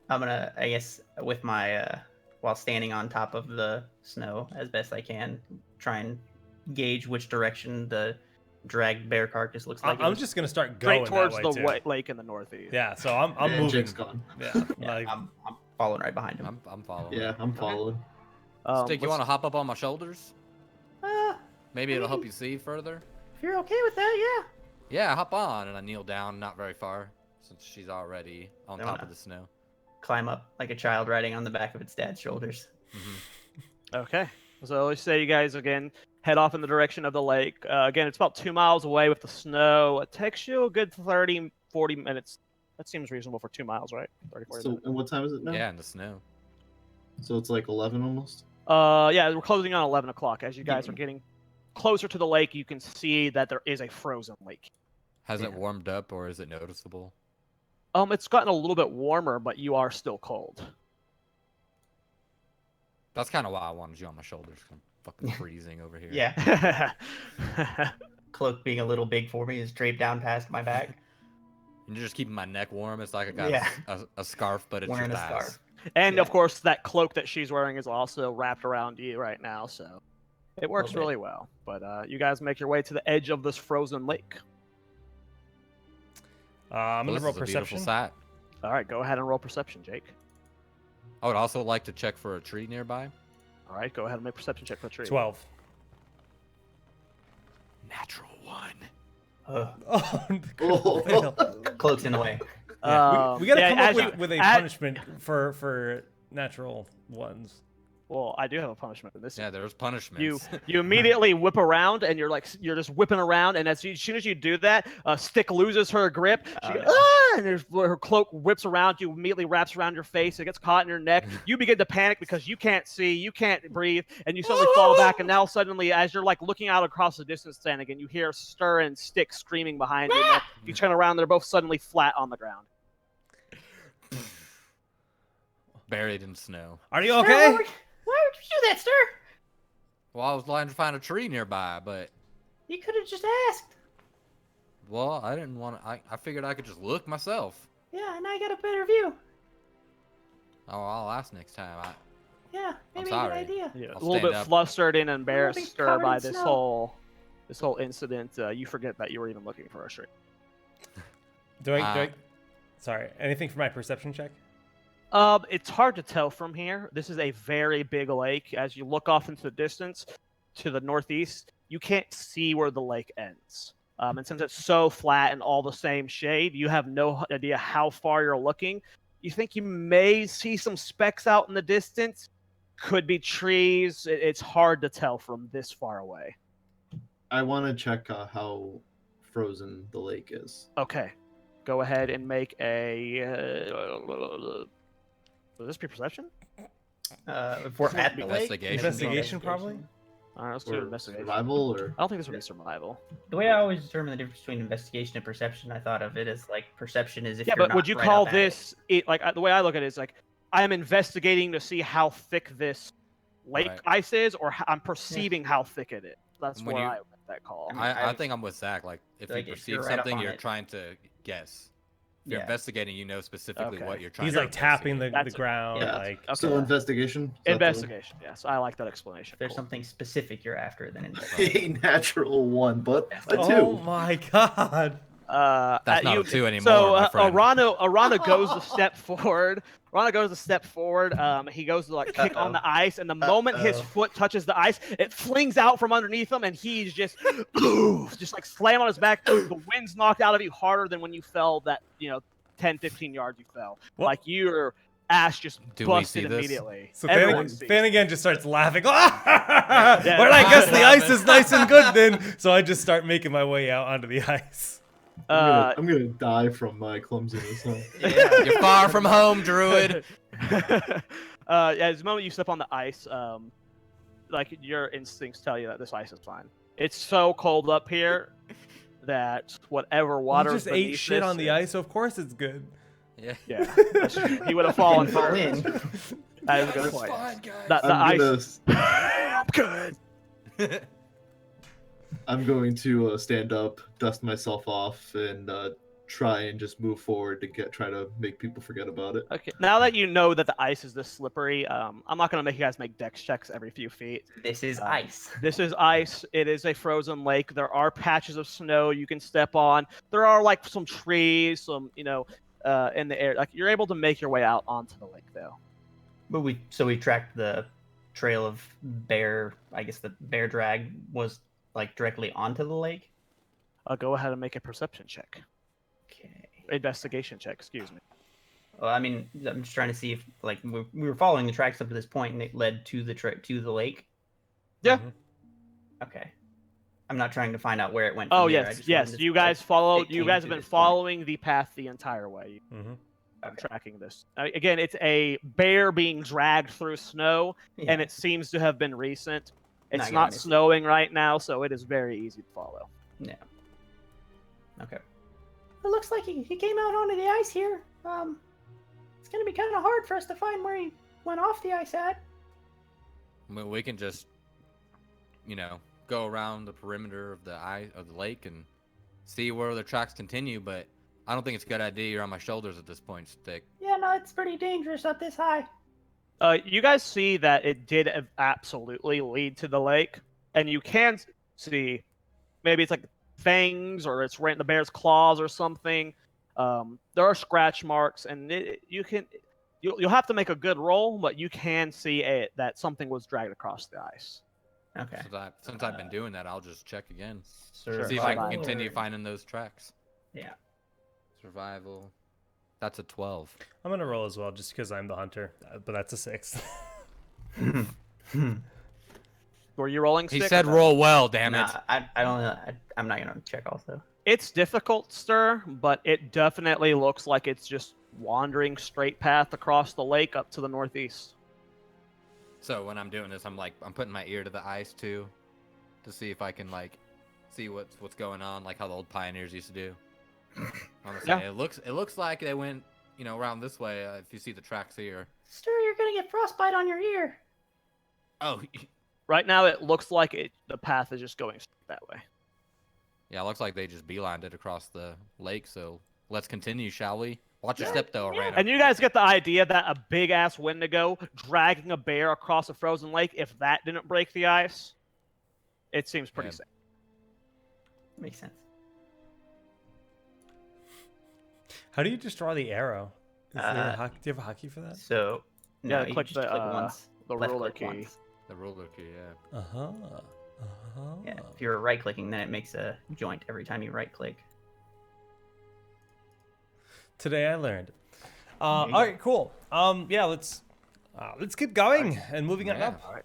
I'm gonna, I guess, with my while standing on top of the snow as best I can, try and gauge which direction the dragged bear carcass looks like. I'm just gonna start going Straight towards that way the too. lake in the northeast. Yeah, so I'm And moving. Jake's gone. Yeah, Yeah, like I'm following right behind him. I'm following. Yeah, I'm following. Stick, you want to hop up on my shoulders? Uh, Maybe it'll help you see further. if you're okay with that, Yeah, hop on, and I kneel down, not very far, since she's already on I top wanna- of the snow. Climb up like a child riding on the back of its dad's shoulders. Okay. So let's say you guys again head off in the direction of the lake. Again, it's about 2 miles away with the snow. It takes you a good 30, 40 minutes. That seems reasonable for 2 miles, right? 30, 40 So, minutes. and what time is it now? Yeah, in the snow. So it's like 11 almost. Yeah, we're closing on 11 o'clock. As you guys are getting closer to the lake, you can see that there is a frozen lake. Has it Yeah. warmed up, or is it noticeable? It's gotten a little bit warmer, but you are still cold. That's kind of why I wanted you on my shoulders. 'Cause I'm fucking freezing over here. Yeah, cloak being a little big for me is draped down past my back. And you're just keeping my neck warm. It's like I got Yeah. a scarf, but it's Wearing your a thighs. scarf. And Yeah. of course, that cloak that she's wearing is also wrapped around you right now, so it works bit. really well. But you guys make your way to the edge of this frozen lake. I'm Well, gonna this roll is a beautiful perception. sight. All right, go ahead and roll perception, Jake. I would also like to check for a tree nearby. All right, go ahead and make a perception check for the tree. 12. Natural 1. Oh, Oh. fail. Cloak's in the way. We gotta yeah, come as up you- with a as- punishment for natural ones. Well, I do have a punishment in this. Yeah, there's You punishments. you immediately whip around and you're just whipping around, and as soon as you do that, Stick loses her grip. She Oh, goes, no. "Ah!" and her cloak whips around you, immediately wraps around your face. It gets caught in your neck. You begin to panic because you can't see, you can't breathe, and you suddenly fall back. And now suddenly, as you're like looking out across the distance, again, you hear Stir and Stick screaming behind you. And then you turn around, they're both suddenly flat on the ground. Buried in snow. Are you yeah. okay? Why would you do that, Stir? Well, I was trying to find a tree nearby, but You could have just asked. well, I didn't want to. I figured I could just look myself. Yeah, and I got a better view. Oh, I'll ask next time. Yeah, maybe a sorry. good idea. Yeah, I'll a little stand bit up. flustered and embarrassed, be Stir, covered by in this snow. whole incident. You forget that you were even looking for a tree. Do I? Sorry. Anything for my perception check? It's hard to tell from here. This is a very big lake. As you look off into the distance to the northeast, you can't see where the lake ends. And since it's so flat and all the same shade, you have no idea how far you're looking. You think you may see some specks out in the distance. Could be trees. It's hard to tell from this far away. I want to check how frozen the lake is. Okay. Go ahead and make a... Would this be perception? If we're at the lake, Investigation. Investigation, probably. All right, let's do Or investigation. survival, or I don't think this would be survival. The way I always determine the difference between investigation and perception, I thought of it as like perception is if Yeah, you're but would not you right call up at it. this the way I look at it is like I am investigating to see how thick this lake Right. ice is, or I'm perceiving how thick it is. That's When where you- I make that call. I think I'm with Zach. Like, if Like, you if you're perceive right up something, on you're it. trying to guess. If you're Yeah. investigating, you know specifically Okay. what you're trying He's to like tapping investigate. the That's- ground, yeah. like Okay. so investigation. Is that the- Investigation. Yes, I like that explanation. If there's Cool. something specific you're after, then investigation. A natural 1, but a 2. oh my god. That's not you, a 2 anymore, So my friend. Arano goes a step forward. Arano goes a step forward. He goes to like kick on the ice, and the moment his foot touches the ice, it flings out from underneath him, and he's just like slam on his back. The wind's knocked out of you harder than when you fell that 10, 15 yards you fell. What? Like your ass just Do we busted see this? immediately. So Everyone sees. Finnegan just starts laughing. Well, Yeah, I guess the ice laughing. is nice and good then. So I just start making my way out onto the ice. I'm gonna die from my clumsiness. Huh? You're far from home, druid. As the moment you step on the ice, like your instincts tell you that this ice is fine. It's so cold up here that whatever water You just ate shit on the ice, so of course it's good. Yeah. Yeah, that's true. He would have fallen Fall first. in. That is a good That's point. fine, guys. The I'm ice. gonna Good. I'm going to stand up, dust myself off, and try and just move forward to try to make people forget about it. Okay. Now that you know that the ice is this slippery, I'm not gonna make you guys make dex checks every few feet. This is ice. This is ice. It is a frozen lake. There are patches of snow you can step on. There are like some trees, some in the air. Like you're able to make your way out onto the lake though. But we tracked the trail of bear. I guess the bear drag was like directly onto the lake. Go ahead and make a perception check. Okay. Investigation check. Excuse me. Well, I mean, I'm just trying to see if like we were following the tracks up to this point, and it led to the to the lake. Yeah. Okay. I'm not trying to find out where it went. Oh from there. I yes, just yes. wanted to, You guys like, followed. it You came guys to have been this point. following the path the entire way. Mm-hmm. I'm Okay. tracking this. Again, it's a bear being dragged through snow, and Yeah. it seems to have been recent. It's Not gonna not miss it. snowing right now, so it is very easy to follow. Yeah. Okay. It looks like he came out onto the ice here. It's gonna be kind of hard for us to find where he went off the ice at. I mean, we can just, go around the perimeter of the lake and see where the tracks continue. But I don't think it's a good idea. You're on my shoulders at this point, Stick. Yeah, no, it's pretty dangerous up this high. You guys see that it did absolutely lead to the lake, and you can see maybe it's like fangs or it's right in the bear's claws or something. There are scratch marks, and you'll have to make a good roll, but you can see that something was dragged across the ice. Okay. Since I've been doing that, I'll just check again. Sure. See if I can Survival. continue finding those tracks. Yeah. Survival. That's a 12. I'm gonna roll as well, just because I'm the hunter, but that's a 6. Were you rolling? He Stick, said or no? roll well, damn it. Nah, I don't know. I'm not gonna check also. It's difficult, Stir, but it definitely looks like it's just wandering straight path across the lake up to the northeast. So when I'm doing this, I'm putting my ear to the ice too, to see if I can see what's going on, like how the old pioneers used to do. Honestly, Yeah. it looks like they went around this way. If you see the tracks here. Stir, you're gonna get frostbite on your ear. Oh, Right now, it looks like the path is just going straight that way. yeah, it looks like they just beelined it across the lake. So let's continue, shall we? Watch your step though, Arana. And you guys get the idea that a big ass Wendigo dragging a bear across a frozen lake, if that didn't break the ice, it seems pretty Yeah. safe. Makes sense. How do you destroy the arrow? Do you have a hotkey for that? So Yeah, no, you click just the, click once. The left ruler click key. once. The ruler key, yeah. Yeah. If you're right clicking, then it makes a joint every time you right click. Today I learned. There All you right, cool. Yeah, let's keep going and moving on Yeah. up.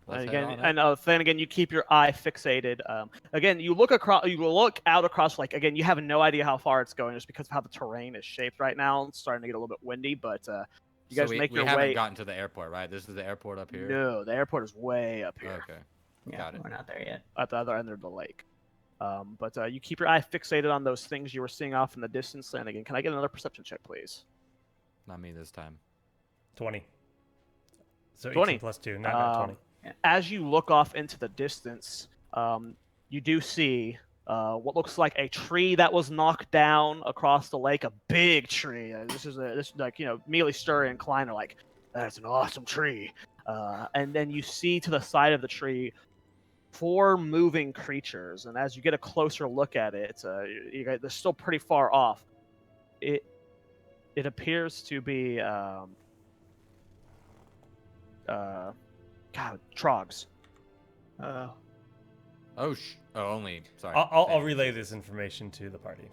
Let's head Again, on up. and then again, you keep your eye fixated. Again, you look out across. Like again, you have no idea how far it's going, just because of how the terrain is shaped right now. It's starting to get a little bit windy, but you guys so make we your haven't way. gotten to the airport, right? This is the airport up here. No, the airport is way up here Okay. Yeah, Got it. we're not there yet. at the other end of the lake. But you keep your eye fixated on those things you were seeing off in the distance. And again, can I get another perception check, please? Not me this time. 20. So 20. 18 plus 2, not 20. As you look off into the distance, you do see what looks like a tree that was knocked down across the lake. A big tree. This is like immediately Stir and Klein are like, "That's an awesome tree." And then you see to the side of the tree 4 moving creatures, and as you get a closer look at it, they're still pretty far off. It appears to be trogs. Only. Sorry. I'll relay this information to the party.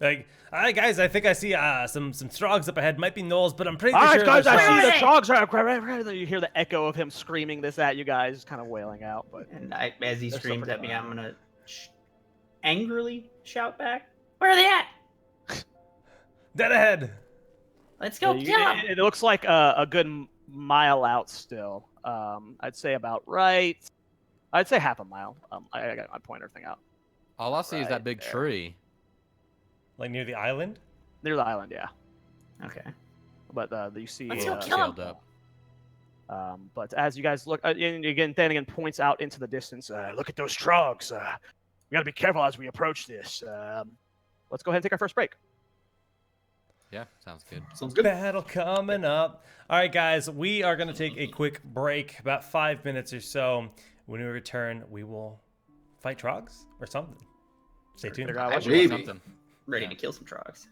Like, hi guys, I think I see some strogs up ahead. Might be gnolls, but I'm pretty All right, sure guys, they're I see the strogs. trogs. You hear the echo of him screaming this at you guys, kind of wailing out. But And as he They're still screams pretty at me, far. I'm gonna angrily shout back. Where are they at? Dead ahead. Let's go you- kill them. it looks like a good mile out still. I'd say about right. I'd say half a mile. I got my pointer thing out. All I see is Right that big there. tree. Like near the island. Near the island, yeah. Okay. But you see, Let's go Yeah, kill him. sealed up. but as you guys look, and again, Thanigan points out into the distance. Look at those trogs. We gotta be careful as we approach this. Let's go ahead and take our first break. Yeah, sounds good. Sounds good. Battle coming up. All right, guys, we are going to take a quick break, about 5 minutes or so. When we return, we will fight trogs or something. Stay tuned. Figure out what- Maybe. Something. Ready Yeah. to kill some trogs.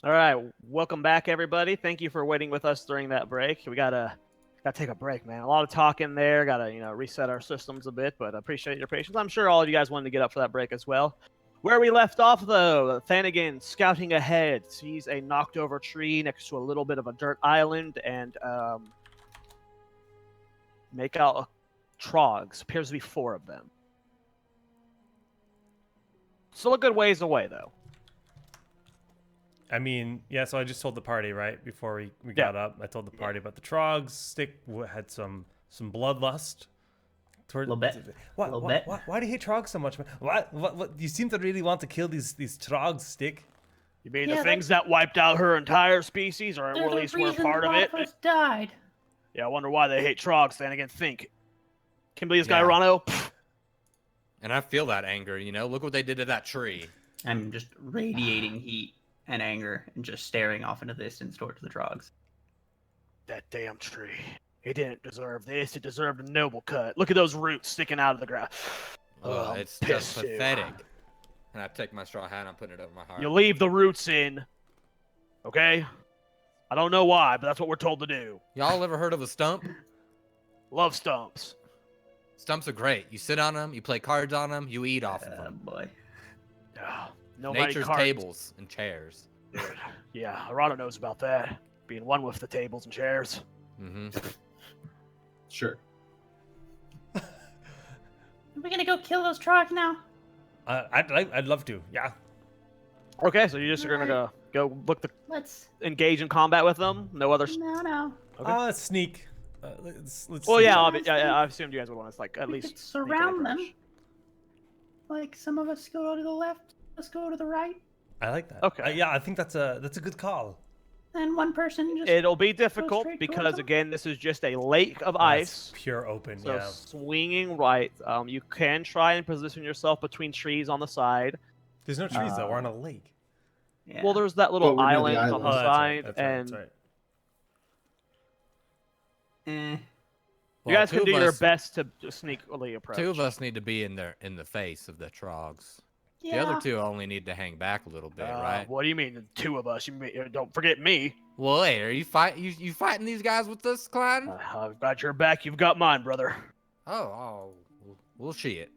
All right, welcome back, everybody. Thank you for waiting with us during that break. We gotta take a break, man. A lot of talking there. Gotta reset our systems a bit, but appreciate your patience. I'm sure all of you guys wanted to get up for that break as well. Where we left off, though, Thanigan scouting ahead sees a knocked over tree next to a little bit of a dirt island and make out trogs. Appears to be 4 of them. Still a good ways away, though. I mean, yeah, so I just told the party, right, before we got up. I told the party about the trogs. Stick had some bloodlust. Little bit. Why do you hate trogs so much, man? What? You seem to really want to kill these trogs, Stick. You mean the things that wiped out her entire species, or at least were part of it? A lot of us died. Yeah, I wonder why they hate trogs. Then again, think. Can believe this guy, Rano. And I feel that anger. Look what they did to that tree. I'm just radiating heat and anger and just staring off into the distance towards the trogs. That damn tree. It didn't deserve this. It deserved a noble cut. Look at those roots sticking out of the ground. Oh, it's just pathetic. And I take my straw hat and I'm putting it over my heart. You leave the roots in. Okay? I don't know why, but that's what we're told to do. Y'all ever heard of a stump? Love stumps. Stumps are great. You sit on them, you play cards on them, you eat off of them. Boy. Nature's tables and chairs. Yeah, Arado knows about that. Being one with the tables and chairs. Mm-hmm. Sure. Are we gonna go kill those trogs now? I'd love to. Yeah. Okay, so you just are gonna go look to Let's. engage in combat with them. No other. No. Okay. Sneak. Let's. Well, sneak. yeah, I assumed you guys would want us at We least could surround make an them. approach. Like some of us go to the left, let's go to the right, I like that. Okay. Yeah, I think that's a good call. and one person just. It'll be difficult straight towards because them? again, this is just a lake of That's ice. pure open. So Yeah. swinging right, you can try and position yourself between trees on the side. There's no trees though. We're on a lake. Yeah. Well, there's that little Well, we're near the island on the island. side, That's right. and That's right. you guys can do your best to sneakily approach. 2 of us need to be in the face of the trogs. Yeah. The other 2 only need to hang back a little bit, right? What do you mean, the 2 of us? You mean, don't forget me. Well, hey, are you fighting these guys with us, Klein? I've got your back. You've got mine, brother. We'll see it.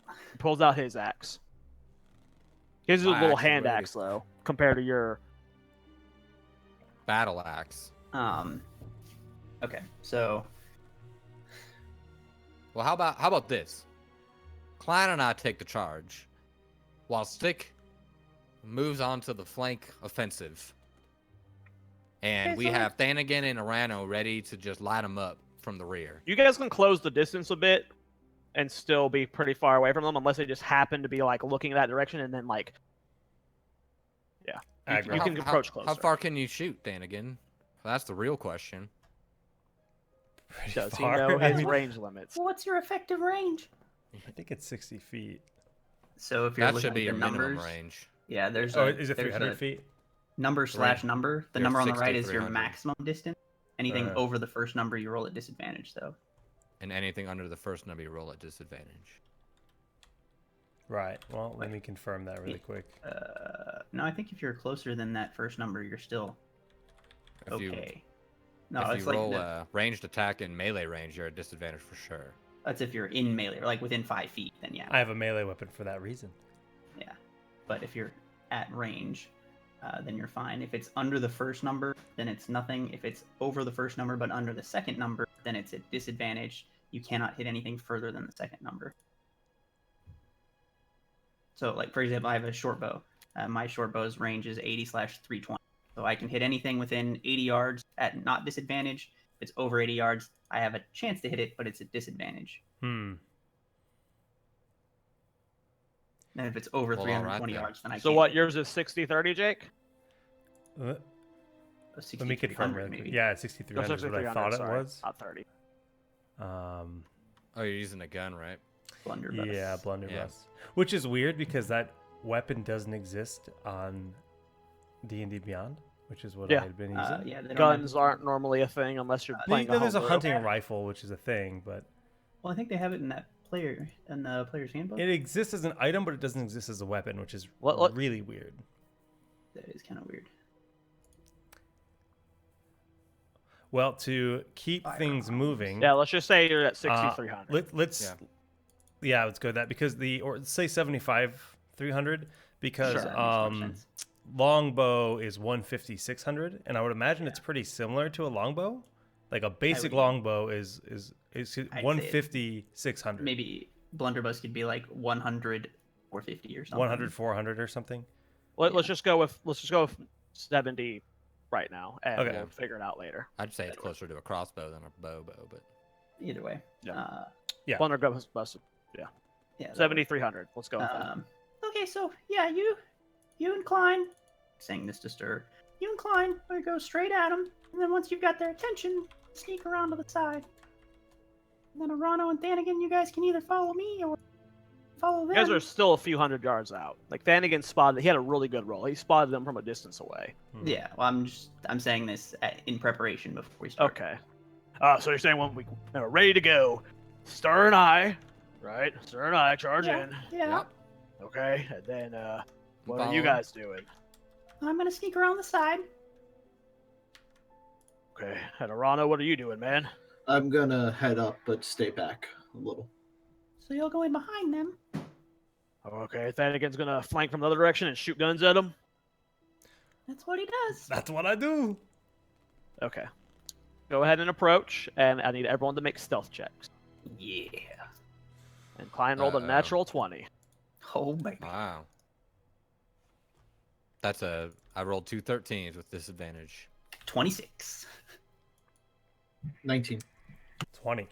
He pulls out his axe. His is a My little axe is hand ready. axe, though, compared to your. Battle axe. Okay, so Well, how about this? Klein and I take the charge, while Stick moves on to the flank offensive, and Okay, we so have Thanigan and Arano ready to just light them up from the rear. You guys can close the distance a bit and still be pretty far away from them, unless they just happen to be like looking in that direction and then like. Yeah, Aggro. you can approach closer. How far can you shoot, Thanigan? That's the real question. Pretty Does he far. know I his mean, range limits? What's your effective range? I think it's 60 feet. so if you're That looking should be at your the minimum numbers, range. yeah, there's Oh, a is it there's 300 a feet? number slash number. The You're number on the 60, right is your 300. maximum distance. Anything Uh. over the first number, you roll at disadvantage. Though. And anything under the first number, you roll at disadvantage. Right. Well, let me confirm that really quick. No, I think if you're closer than that first number, you're still If you okay. No, if it's you like roll ranged attack in melee range, you're at disadvantage for sure. that's if you're in melee, or like within 5 feet. Then yeah, I have a melee weapon for that reason. yeah. But if you're at range, then you're fine. If it's under the first number, then it's nothing. If it's over the first number but under the second number, then it's at disadvantage. You cannot hit anything further than the second number. So, like for example, I have a short bow. My short bow's range is 80/320, so I can hit anything within 80 yards at not disadvantage. If it's over 80 yards, I have a chance to hit it, but it's at disadvantage. Hmm. And if it's over Well, 320 then. yards, then I So can't what? hit Yours is 60-30, Jake? Let it. let me confirm really quick. maybe. Yeah, 6300 is what I 6300, thought it sorry, was. Not 30. Um, Oh, you're using a gun, right? Blunderbuss. yeah, blunderbuss. Yeah. Which is weird because that weapon doesn't exist on D&D Beyond, which is what Yeah. I had been using. Yeah, they don't Guns have- aren't normally a thing unless you're playing There's a homebrew. hunting rifle, which is a thing, but Well, I think they have it in the player's handbook. it exists as an item, but it doesn't exist as a weapon, which is What- really weird. That is kind of weird. Well, to keep things Firearms. moving, Yeah, let's just say you're at 6,300. let's go with that because or say 75,300 because Sure, that makes more sense. longbow is 150,600, and I would imagine it's pretty similar to a longbow. Like a basic would- longbow is say 150,600. Maybe blunderbuss could be like 100 or 50 or something. 100, 400 or something. Let's just go with 70 right now, and Okay. we'll figure it out later. I'd say it's closer to a crossbow than a bow, but Either way. Yeah. Yeah. Blunderbuss, Yeah. that 7,300. Let's go with works. that. Okay, so yeah, you incline. Saying this to Stir. You incline, or go straight at them, and then once you've got their attention, sneak around to the side. And then Arano and Thanigan, you guys can either follow me or follow them. You guys are still a few hundred yards out. Like Thanigan spotted, he had a really good roll. He spotted them from a distance away. Yeah, well, I'm saying this in preparation before we start. Okay. So you're saying when we're ready to go, Stir and I, right? Stir and I charge in. Yeah, Yep. Okay, and then what are Follow. you guys doing? I'm gonna sneak around the side. Okay, and Arano, what are you doing, man? I'm gonna head up, but stay back a little. So you'll go in behind them. Okay, Thanigan's gonna flank from the other direction and shoot guns at him. That's what he does. That's what I do. Okay. Go ahead and approach, and I need everyone to make stealth checks. Yeah. And Klein rolled a Uh-oh. natural 20. Oh, baby. wow. I rolled 2 13s with disadvantage. 26. 19. 20.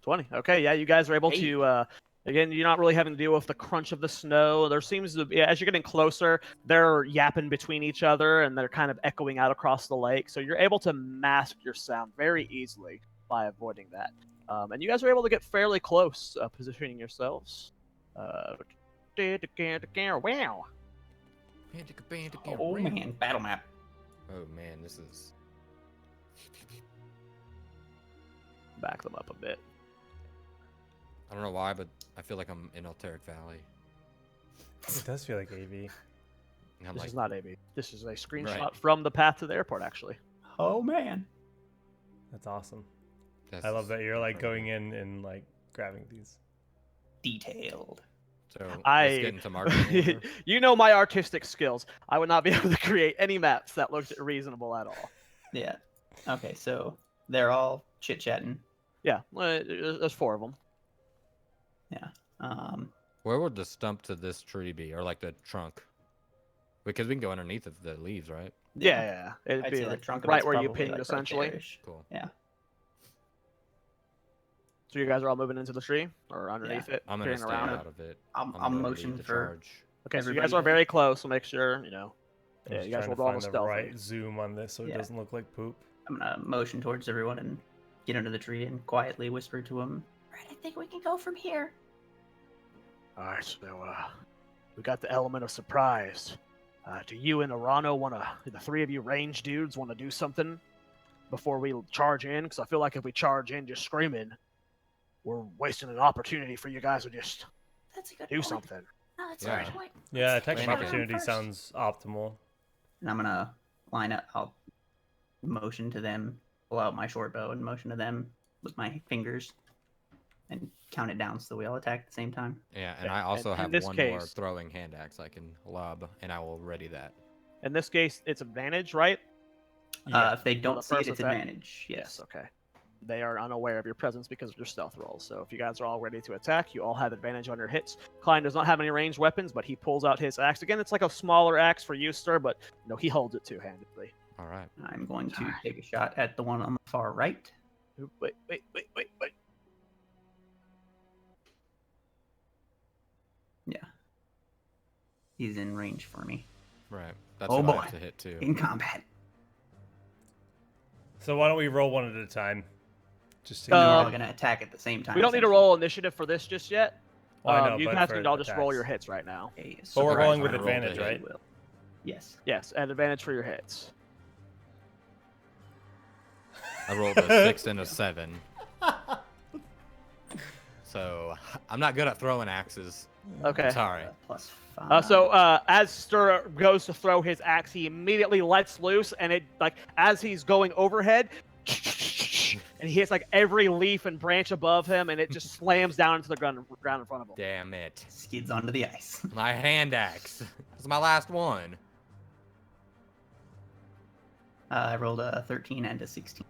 20. Okay, yeah, you guys are able to. Again, you're not really having to deal with the crunch of the snow. There seems to be, as you're getting closer, they're yapping between each other and they're kind of echoing out across the lake. So you're able to mask your sound very easily by avoiding that. And you guys are able to get fairly close, positioning yourselves. Wow. Oh, man. Battle map. Oh man, this is. Back them up a bit. I don't know why, but I feel like I'm in Alteric Valley. It does feel like AV. And I'm This like, is not AB. This is a screenshot Right. from the path to the airport, actually. Oh, man. That's awesome. this I love is that you're like incredible. going in and like grabbing these. Detailed. So let's I- get into marketing order. You know my artistic skills. I would not be able to create any maps that looked reasonable at all. Yeah. Okay, so they're all chit-chatting. Yeah, there's 4 of them. Where would the stump to this tree be, or like the trunk? Because we can go underneath of the leaves, right? Yeah. It'd I'd be say the like trunk of right it's where you probably, pinged, like, right essentially. there-ish. Cool. So you guys are all moving into the tree or underneath it, I'm gonna peering stay around out it. of it. I'm gonna lead motioning the for... charge. Okay, so you everybody- guys are very close. So make sure I'm Yeah, just you guys trying will to roll find the the stealth. right zoom on this so it Yeah. doesn't look like poop. I'm gonna motion towards everyone and get under the tree and quietly whisper to them. Alright, I think we can go from here. All right, so we got the element of surprise. Do you and Arano the 3 of you range dudes want to do something before we charge in? Because I feel like if we charge in just screaming, we're wasting an opportunity for you guys to just That's a good do point. something. No, that's Yeah. a good point. Yeah, Let's attack take of it down opportunity first. sounds optimal. And I'm gonna line up. I'll motion to them, pull out my short bow and motion to them with my fingers and count it down so we all attack at the same time. Yeah, and Yeah, I also in have this one more case- throwing hand axe I can lob, and I will ready that. In this case, it's advantage, right? If they the don't see it, first it's attack? advantage. Yes. Okay. They are unaware of your presence because of your stealth rolls. So if you guys are all ready to attack, you all have advantage on your hits. Klein does not have any ranged weapons, but he pulls out his axe. Again, it's like a smaller axe for you, sir, but he holds it two-handedly. All right. I'm going to Alright. take a shot at the one on the far right. Wait. Yeah. He's in range for me. Right. That's Oh, what I boy. have to hit too. In combat. So why don't we roll one at a time? Just to We're keep all it- going to attack at the same time. We don't need to essentially. roll initiative for this just yet. Well, I know, You but guys for can all just roll attacks. your hits right now. A But we're surprise rolling with round. advantage, roll, right? Will. Yes. Yes, and advantage for your hits. I rolled a 6 and a 7. So I'm not good at throwing axes. Okay. Sorry. +5. As Stir goes to throw his axe, he immediately lets loose, and it as he's going overhead, and he hits every leaf and branch above him, and it just slams down into the ground in front of him. Damn it. Skids onto the ice. My hand axe. It's my last one. I rolled a 13 and a 16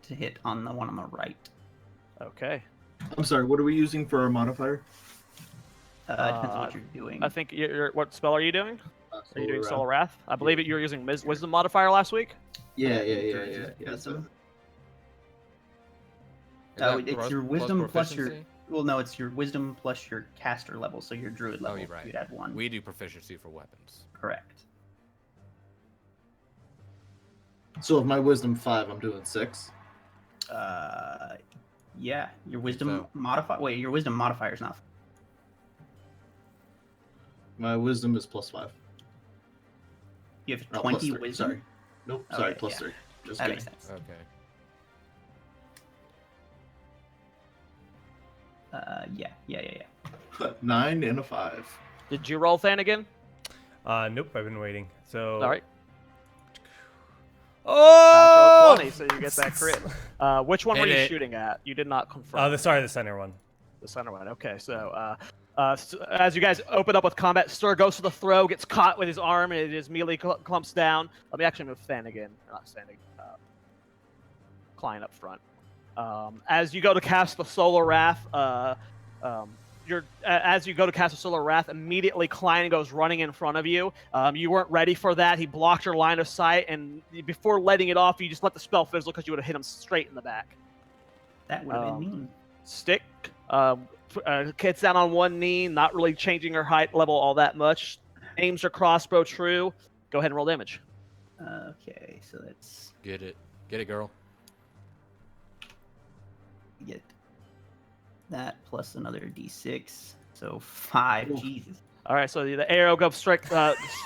to hit on the one on the right. Okay. I'm sorry, what are we using for our modifier? Depends on what you're doing. I think what spell are you doing? Are you doing Solar Wrath? I believe you were using Wisdom modifier last week. Yeah. Wisdom. Is that It's plus- your plus wisdom plus your. proficiency? Well, no, it's your wisdom plus your caster level, so your druid level. you're right. You'd add 1. We do proficiency for weapons. Correct. So if my wisdom 5, I'm doing 6. Yeah, your wisdom So- modifier. Wait, your wisdom modifier is not. My wisdom is +5. You have No, 20 +3, wisdom. Sorry. Nope. Sorry, Okay, +3. Just That kidding. makes sense. Okay. Yeah. 9 and a 5. Did you roll Thanagan? Nope, I've been waiting. So. All right. Oh! Natural 20, so you get that crit. Which one were Hit you it. shooting at? You did not confirm. The center one. The center one. Okay, so as you guys open up with combat, Stir goes for the throw, gets caught with his arm, and it just immediately clumps down. Let me actually move Thanagan, not standing. Klein up front. As you go to cast the Solar Wrath, as you go to cast the Solar Wrath, immediately Klein goes running in front of you. You weren't ready for that. He blocked your line of sight, and before letting it off, you just let the spell fizzle because you would have hit him straight in the back. That would have been mean. Stick gets down on one knee, not really changing her height level all that much. Aims her crossbow true. Go ahead and roll damage. Okay, so that's Get it, girl. get that plus another d6, so 5. Oof. Jesus. All right, so the arrow goes straight,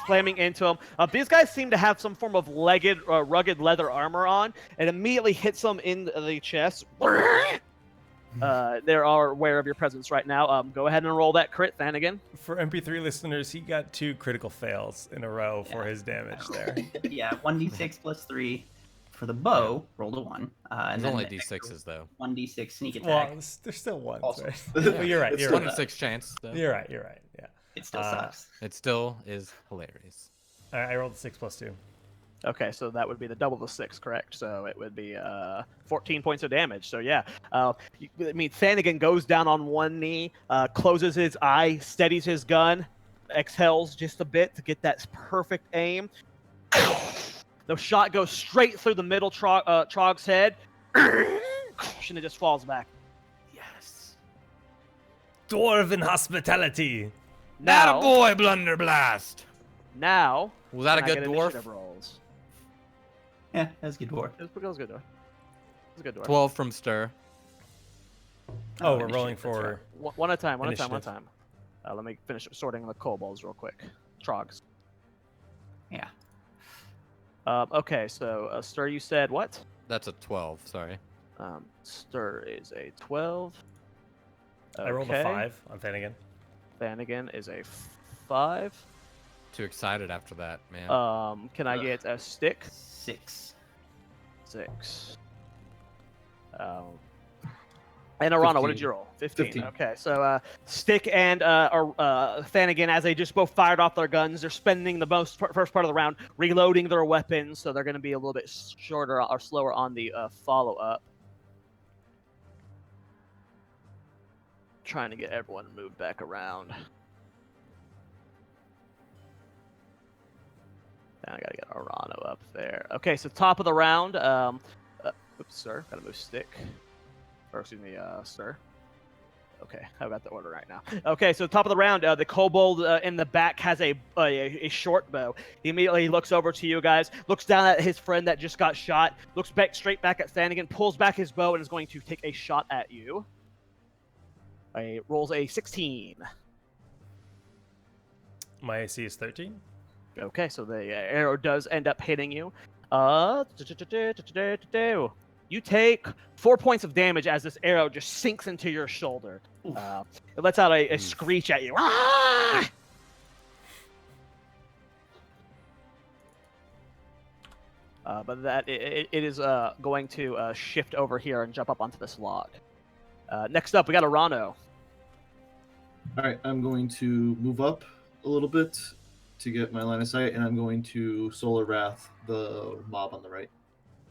slamming into him. These guys seem to have some form of rugged leather armor on, and immediately hits them in the chest. They are aware of your presence right now. Go ahead and roll that crit, Thanagan. For MP3 listeners, he got 2 critical fails in a row for his damage there. Yeah, 1d6 plus 3 for the bow. Rolled a 1. And It's then only the d6s though. 1d6 sneak Well, attack. there's still one. Also. Right? But you're right. It's You're One right. in 6 chance though. You're right. You're right. Yeah. It still sucks. It still is hilarious. I rolled 6 plus 2. Okay, so that would be the double the 6, correct? So it would be 14 points of damage. So yeah, Thanagan goes down on one knee, closes his eye, steadies his gun, exhales just a bit to get that perfect aim. The shot goes straight through the middle Trog's head, and it just falls back. Yes. Dwarven hospitality. Now, boy, Blunderblast. now, Was that a can I good get dwarf? initiative rolls? Yeah, that's a good dwarf. It was a good dwarf. It was a good dwarf. 12 from Stir. Oh, we're initiative, rolling that's for. right. One at a time. Initiative. Let me finish sorting the kobolds real quick. Trogs. Yeah. Okay, so Stir, you said what? That's a 12. Sorry. Stir is a 12. I rolled a Okay. 5 on Thanagan. Thanagan is a 5. Too excited after that, man. Can I get a stick? 6. 6. And Arana, what did 15. you roll? 15. 15. Okay, so Stick and Thanagan, as they just both fired off their guns, they're spending the first part of the round reloading their weapons, so they're going to be a little bit shorter or slower on the follow-up. Trying to get everyone moved back around. Now I gotta get Arano up there. Okay, so top of the round. Oops, sir. Gotta move Stick. Or excuse me, sir. Okay, I've got the order right now. Okay, so top of the round, the kobold in the back has a short bow. He immediately looks over to you guys, looks down at his friend that just got shot, looks straight back at Thanagan, pulls back his bow, and is going to take a shot at you. Rolls a 16. My AC is 13. Okay, so the arrow does end up hitting you. You take 4 points of damage as this arrow just sinks into your shoulder. It lets out a screech at you. Ah! But it is going to shift over here and jump up onto this log. Next up, we got Arano. All right, I'm going to move up a little bit to get my line of sight, and I'm going to Solar Wrath the mob on the right.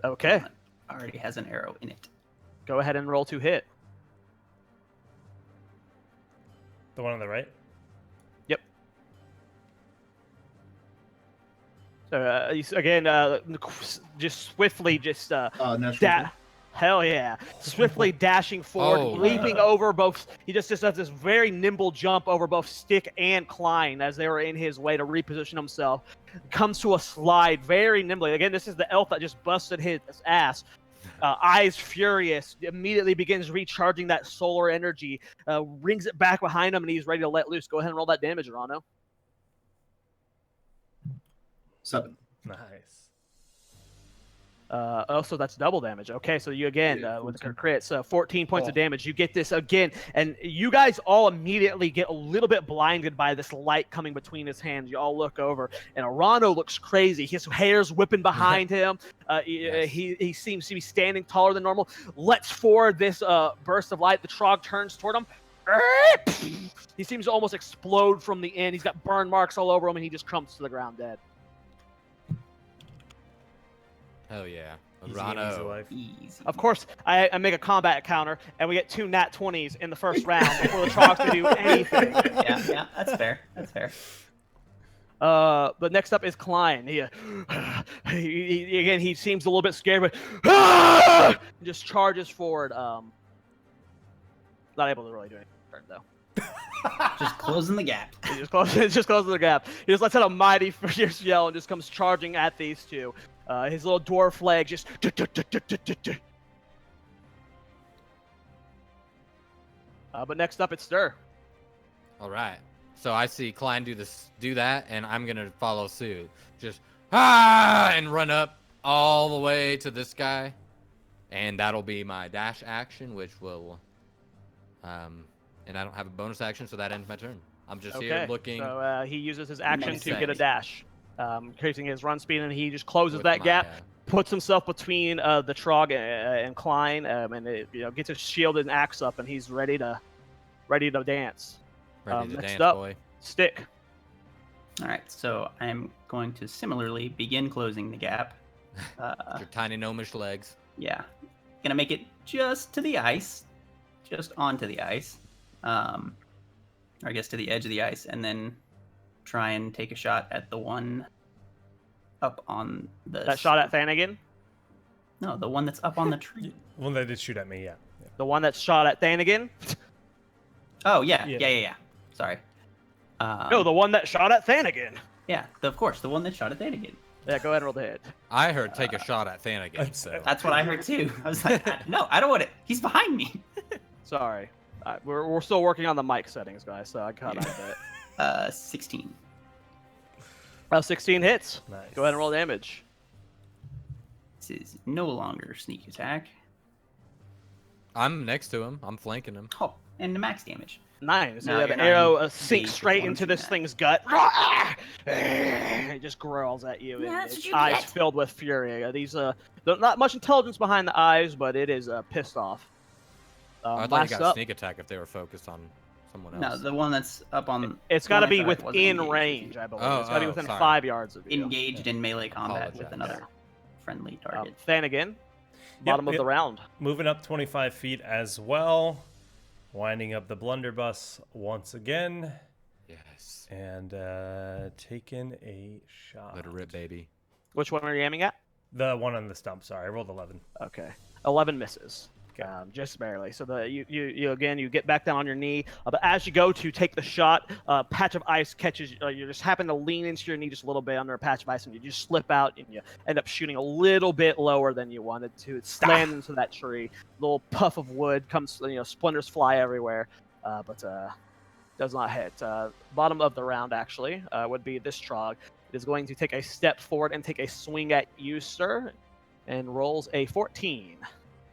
Okay. Already has an arrow in it. Go ahead and roll to hit. The one on the right? Yep. Again, just swiftly, Natural. Hell yeah. Swiftly dashing forward, leaping over both. He just does this very nimble jump over both Stick and Klein as they were in his way to reposition himself. Comes to a slide very nimbly. Again, this is the elf that just busted his ass. Eyes furious, immediately begins recharging that solar energy, rings it back behind him, and he's ready to let loose. Go ahead and roll that damage, Rano. 7. Nice. So that's double damage. Okay, so you again with the crit, so 14 points of damage. You get this again, and you guys all immediately get a little bit blinded by this light coming between his hands. You all look over, and Arano looks crazy. His hair's whipping behind him. He seems to be standing taller than normal. Lets forward this burst of light. The Trog turns toward him. He seems to almost explode from the end. He's got burn marks all over him, and he just crumps to the ground dead. Hell yeah. Easy Rano. life. Easy. Of course, I make a combat counter, and we get 2 nat 20s in the first round before the Trogs can do anything. Yeah, that's fair. That's fair. But next up is Klein. He seems a little bit scared, but just charges forward. Not able to really do anything, though. Just closing the gap. He just closes the gap. He just lets out a mighty fierce yell and just comes charging at these two. His little dwarf leg just. But next up, it's Stir. All right. So I see Klein do that, and I'm gonna follow suit. Just and run up all the way to this guy, and that'll be my dash action, which will, and I don't have a bonus action, so that ends my turn. I'm just here looking. So he uses his action Nice. to get a dash, increasing his run speed, and he just closes with that my, gap, puts himself between the Trog and Klein, and gets his shield and axe up, and he's ready to dance. Ready to next dance, up, boy. Stick. All right, so I'm going to similarly begin closing the gap. Your tiny gnomish legs. Yeah, gonna make it just to the ice, just onto the ice, or I guess to the edge of the ice, and then try and take a shot at the one up on the. That shot at Thanagan? No, the one that's up on the tree. One that did shoot at me, yeah. The one that shot at Thanagan? Oh yeah. Yeah. Sorry. No, the one that shot at Thanagan. Yeah, of course, the one that shot at Thanagan. Yeah, go ahead and roll the hit. I heard take a shot at Thanagan. So That's what I heard too. I was like, no, I don't want it. He's behind me. Sorry. We're still working on the mic settings, guys, so I cut out a bit. 16. 16 hits. nice. Go ahead and roll damage. This is no longer sneak attack. I'm next to him. I'm flanking him. Oh, and the max damage. 9. So No, yeah, you're the not arrow engaged sinks with straight one into from this that. thing's gut. It just growls at you, Yeah, and that's its what you eyes get. filled with fury. These not much intelligence behind the eyes, but it is pissed off. I thought Last you got up, sneak attack if they were focused on someone No, else. the one that's up on. it's the got to one I be thought wasn't within engaged with range, you. I believe. Oh, It's got to be oh, within sorry. 5 yards of you. Engaged in melee combat with Apologize. another friendly target. Thanagan, bottom of yep. the round. Moving up 25 feet as well. Winding up the blunderbuss once again. Yes. And taking a shot. Let it rip, baby. Which one are you aiming at? The one on the stump, sorry. I rolled 11. Okay, 11 misses. Okay. Just barely. So you get back down on your knee, but as you go to take the shot, a patch of ice catches. You just happen to lean into your knee just a little bit under a patch of ice, and you just slip out, and you end up shooting a little bit lower than you wanted to. It slams into that tree. Little puff of wood comes. Splinters fly everywhere, but does not hit. Bottom of the round actually would be this Trog. It is going to take a step forward and take a swing at you, sir, and rolls a 14.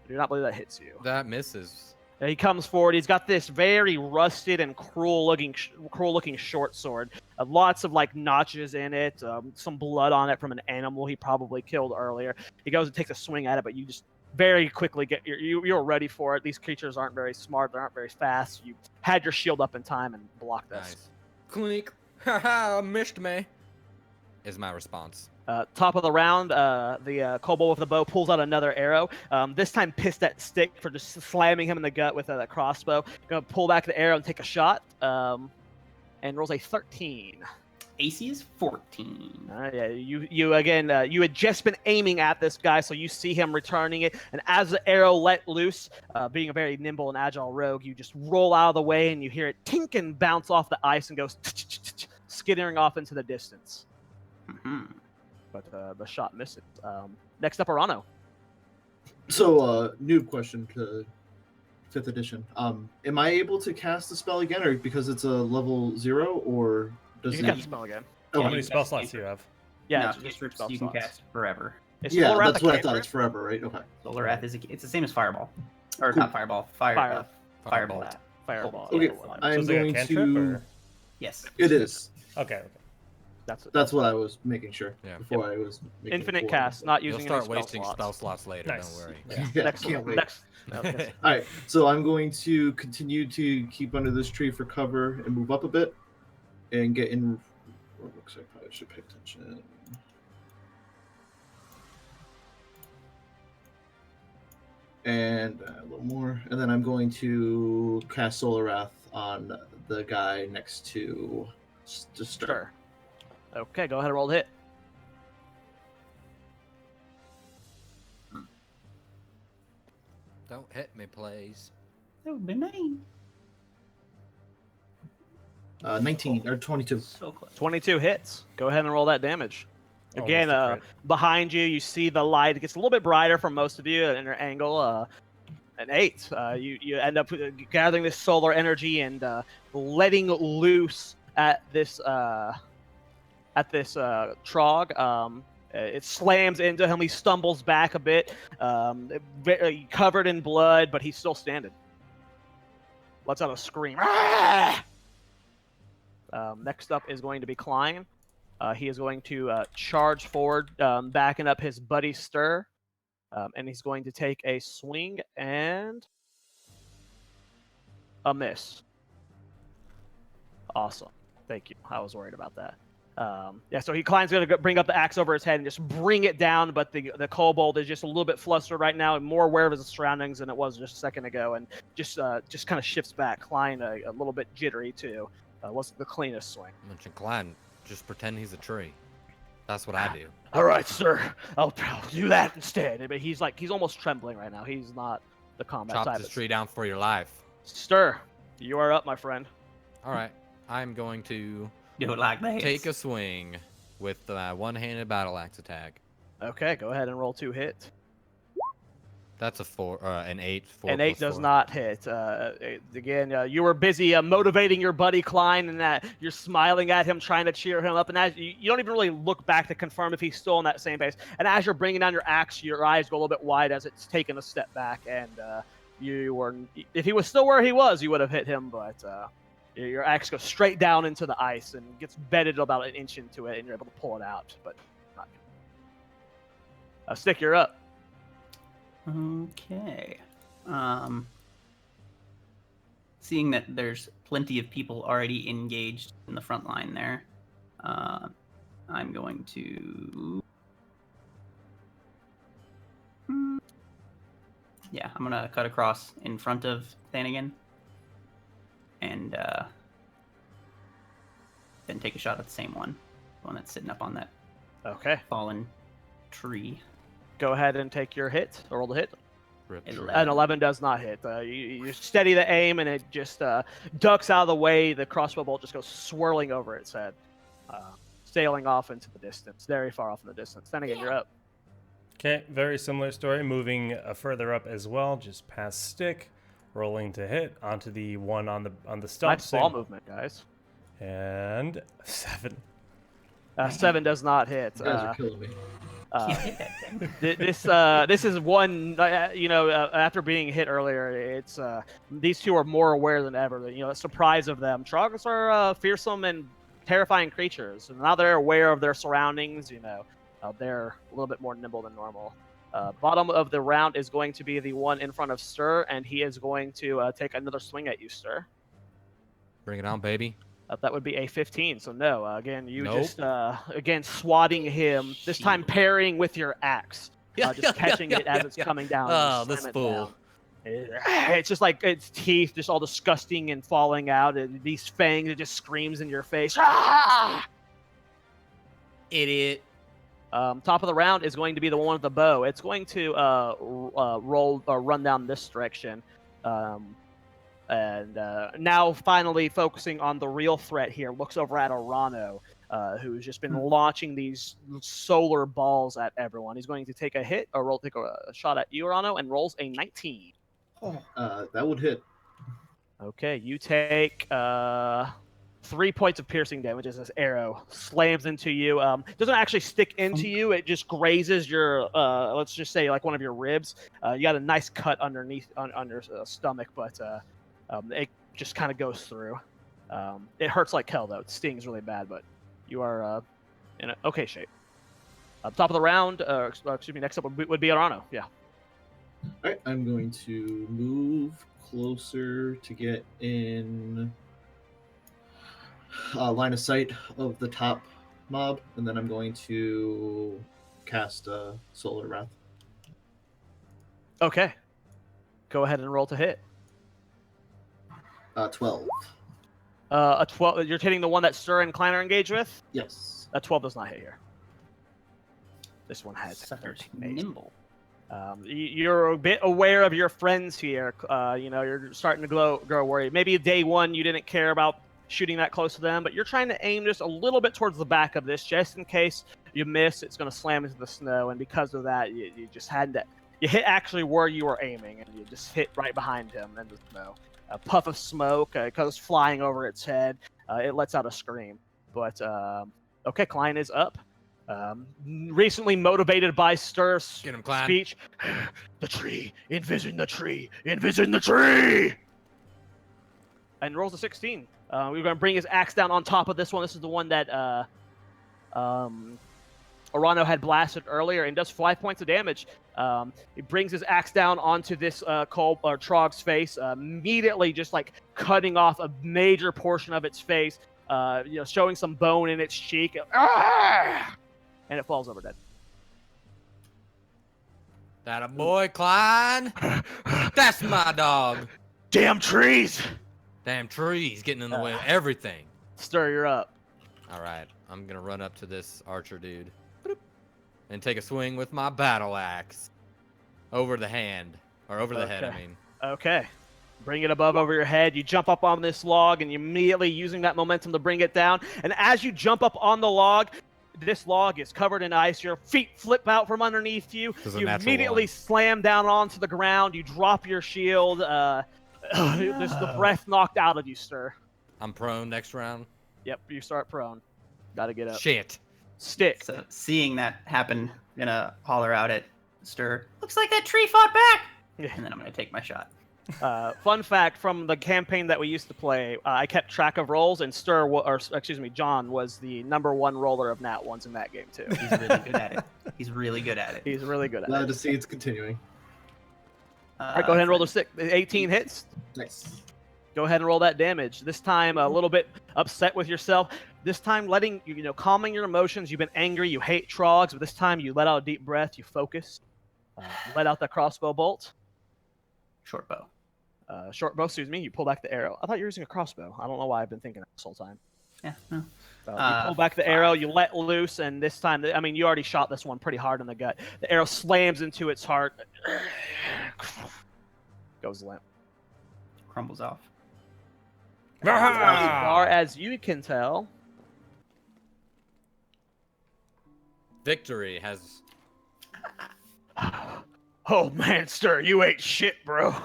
I do not believe that hits you. That misses. He comes forward. He's got this very rusted and cruel-looking short sword. Lots of like notches in it, some blood on it from an animal he probably killed earlier. He goes and takes a swing at it, but you just very quickly you're ready for it. These creatures aren't very smart. They aren't very fast. You had your shield up in time and blocked this. Nice. Clink. Haha, missed me. Is my response. Top of the round, the kobold with the bow pulls out another arrow. This time pissed at Stick for just slamming him in the gut with a crossbow. Gonna pull back the arrow and take a shot. And rolls a 13. AC is 14. Yeah, you again. You had just been aiming at this guy, so you see him returning it. And as the arrow let loose, being a very nimble and agile rogue, you just roll out of the way, and you hear it tink and bounce off the ice and goes skittering off into the distance. Mm-hmm. But the shot misses. Next up, Arano. So, noob question to 5th edition. Am I able to cast the spell again, or because it's a level 0, or does You it? can cast the spell again. Oh, How many spell slots do you have? Yeah, No, it's just cantrips spell you can slots. cast forever. Is yeah, Solar Wrath that's a what I thought. cantrip? It's forever, right? Okay. Solar Wrath it's the same as Fireball, or Cool. not Fireball, Firebolt. Fireball. Okay, yeah, I'm So is it a going cantrip, to. or- Yes. It is. Okay. That's what I was making sure. Yeah. Before I was. Making Infinite it cast, not You'll using start any wasting spell spell slots. slots later. Nice. Don't worry. Yeah. Yeah, Next, can't wait. next. Okay. All right, so I'm going to continue to keep under this tree for cover and move up a bit, and get in. Well, it looks like I probably should pay attention. And a little more, and then I'm going to cast Solar Wrath on the guy next to Stir. Sure. Okay, go ahead and roll the hit. Don't hit me, please. That would be mean. 19 or 22. So close. 22 hits. Go ahead and roll that damage. Again, Almost a crit. behind you, you see the light. It gets a little bit brighter for most of you at an angle. An 8. You end up gathering this solar energy and letting loose at this trog. It slams into him. He stumbles back a bit, covered in blood, but he's still standing. Lets out a scream. Next up is going to be Klein. He is going to charge forward, backing up his buddy Stir. And he's going to take a swing and a miss. Awesome. Thank you. I was worried about that. So Klein's going to bring up the axe over his head and just bring it down, but the kobold is just a little bit flustered right now and more aware of his surroundings than it was just a second ago, and just kind of shifts back. Klein a little bit jittery too. Wasn't the cleanest swing. Mention Klein. Just pretend he's a tree. That's what I do. All right, sir. I'll do that instead. But he's almost trembling right now. He's not the combat Chop type. this tree down for your life. Stir, you are up, my friend. All right. I'm going to Do it like that. take a swing with the one-handed battle axe attack. Okay, go ahead and roll 2 hit. That's an 8. An 8 does not hit. Again, you were busy motivating your buddy Klein, and that you're smiling at him, trying to cheer him up. And as you don't even really look back to confirm if he's still on that same base. And as you're bringing down your axe, your eyes go a little bit wide as it's taken a step back. And if he was still where he was, you would have hit him. But your axe goes straight down into the ice and gets bedded about an inch into it, and you're able to pull it out. But not good. Stick, you're up. Okay. Seeing that there's plenty of people already engaged in the front line there, I'm going to. Yeah, I'm gonna cut across in front of Thanigan, and then take a shot at the same one, the one that's sitting up on that Okay. fallen tree. Go ahead and take your hit, or roll the hit. Rip An tree. An 11 does not hit. You steady the aim, and it just ducks out of the way. The crossbow bolt just goes swirling over its head, sailing off into the distance, very far off in the distance. Then again, you're up. Okay, very similar story. Moving further up as well, just past Stick, rolling to hit onto the one on the stump. Nice ball movement, guys. And 7. 7 does not hit. You guys are killing me. Hit that thing. This is one, after being hit earlier, it's these two are more aware than ever. The surprise of them. Trogs are fearsome and terrifying creatures, and now they're aware of their surroundings. They're a little bit more nimble than normal. Bottom of the round is going to be the one in front of Stir, and he is going to take another swing at you, Stir. Bring it on, baby. That would be a 15, so no. Again, you Nope. just swatting him, this time parrying with your axe. Just catching it as it's coming down. Oh, and this slam it fool. down. It's just like its teeth, just all disgusting and falling out. These fangs, it just screams in your face. Ah! Idiot. Top of the round is going to be the one with the bow. It's going to roll or run down this direction. And now finally focusing on the real threat here, looks over at Arano, who's just been launching these solar balls at everyone. He's going to take a hit, or take a shot at you, Arano, and rolls a 19. That would hit. Okay, you take 3 points of piercing damage as this arrow slams into you. Doesn't actually stick into you. It just grazes your, let's just say, like one of your ribs. You got a nice cut underneath on your stomach, but it just kind of goes through. It hurts like hell, though. It stings really bad, but you are in an okay shape. Top of the round, next up would be Arano. Yeah. All right, I'm going to move closer to get in line of sight of the top mob, and then I'm going to cast Solar Wrath. Okay. Go ahead and roll to hit. 12. A 12. You're hitting the one that Stir and Klein are engaged with? Yes. A 12 does not hit here. This one has Sucker's 13. nimble. You're a bit aware of your friends here. You're starting to grow worried. Maybe day one you didn't care about shooting that close to them, but you're trying to aim just a little bit towards the back of this, just in case you miss. It's going to slam into the snow, and because of that, you just had to. You hit actually where you were aiming, and you just hit right behind him in the snow. A puff of smoke goes flying over its head. It lets out a scream. But okay, Klein is up. Recently motivated by Stir's Get him, Klein. speech. The tree, envision the tree, envision the tree. And rolls a 16. We're going to bring his axe down on top of this one. This is the one that Arano had blasted earlier and does 5 points of damage. He brings his axe down onto this Trog's face, immediately just like cutting off a major portion of its face, showing some bone in its cheek. And it falls over dead. That a boy, Klein. That's my dog. Damn trees! Damn trees getting in the way of everything. Stir, you're up. All right, I'm gonna run up to this archer dude and take a swing with my battle axe over the hand, or over the head. I mean. Okay. Bring it over your head. You jump up on this log, and you immediately using that momentum to bring it down. And as you jump up on the log, this log is covered in ice. Your feet flip out from underneath you. You immediately slam down onto the ground. You drop your shield. Just the breath knocked out of you, Stir. I'm prone next round. Yep, you start prone. Gotta get up. Shit. Stick. So seeing that happen, I'm gonna holler out at Stir. Looks like that tree fought back. And then I'm gonna take my shot. Fun fact from the campaign that we used to play, I kept track of rolls, and John was the #1 roller of nat ones in that game too. He's really good at it. He's really good at it. He's really good at Glad it. to see it's continuing. All right, go ahead and roll the 18 hits. Nice. Go ahead and roll that damage. This time, a little bit upset with yourself. This time, calming your emotions. You've been angry. You hate Trogs, but this time you let out a deep breath. You focus. Let out the crossbow bolt. Short bow. Short bow, excuse me. You pull back the arrow. I thought you were using a crossbow. I don't know why I've been thinking that this whole time. Yeah. No. You pull back the arrow, you let loose, and this time, you already shot this one pretty hard in the gut. The arrow slams into its heart. Goes limp. Crumbles off. As far as you can tell, Victory has. Oh man, Stir, you ain't shit, bro.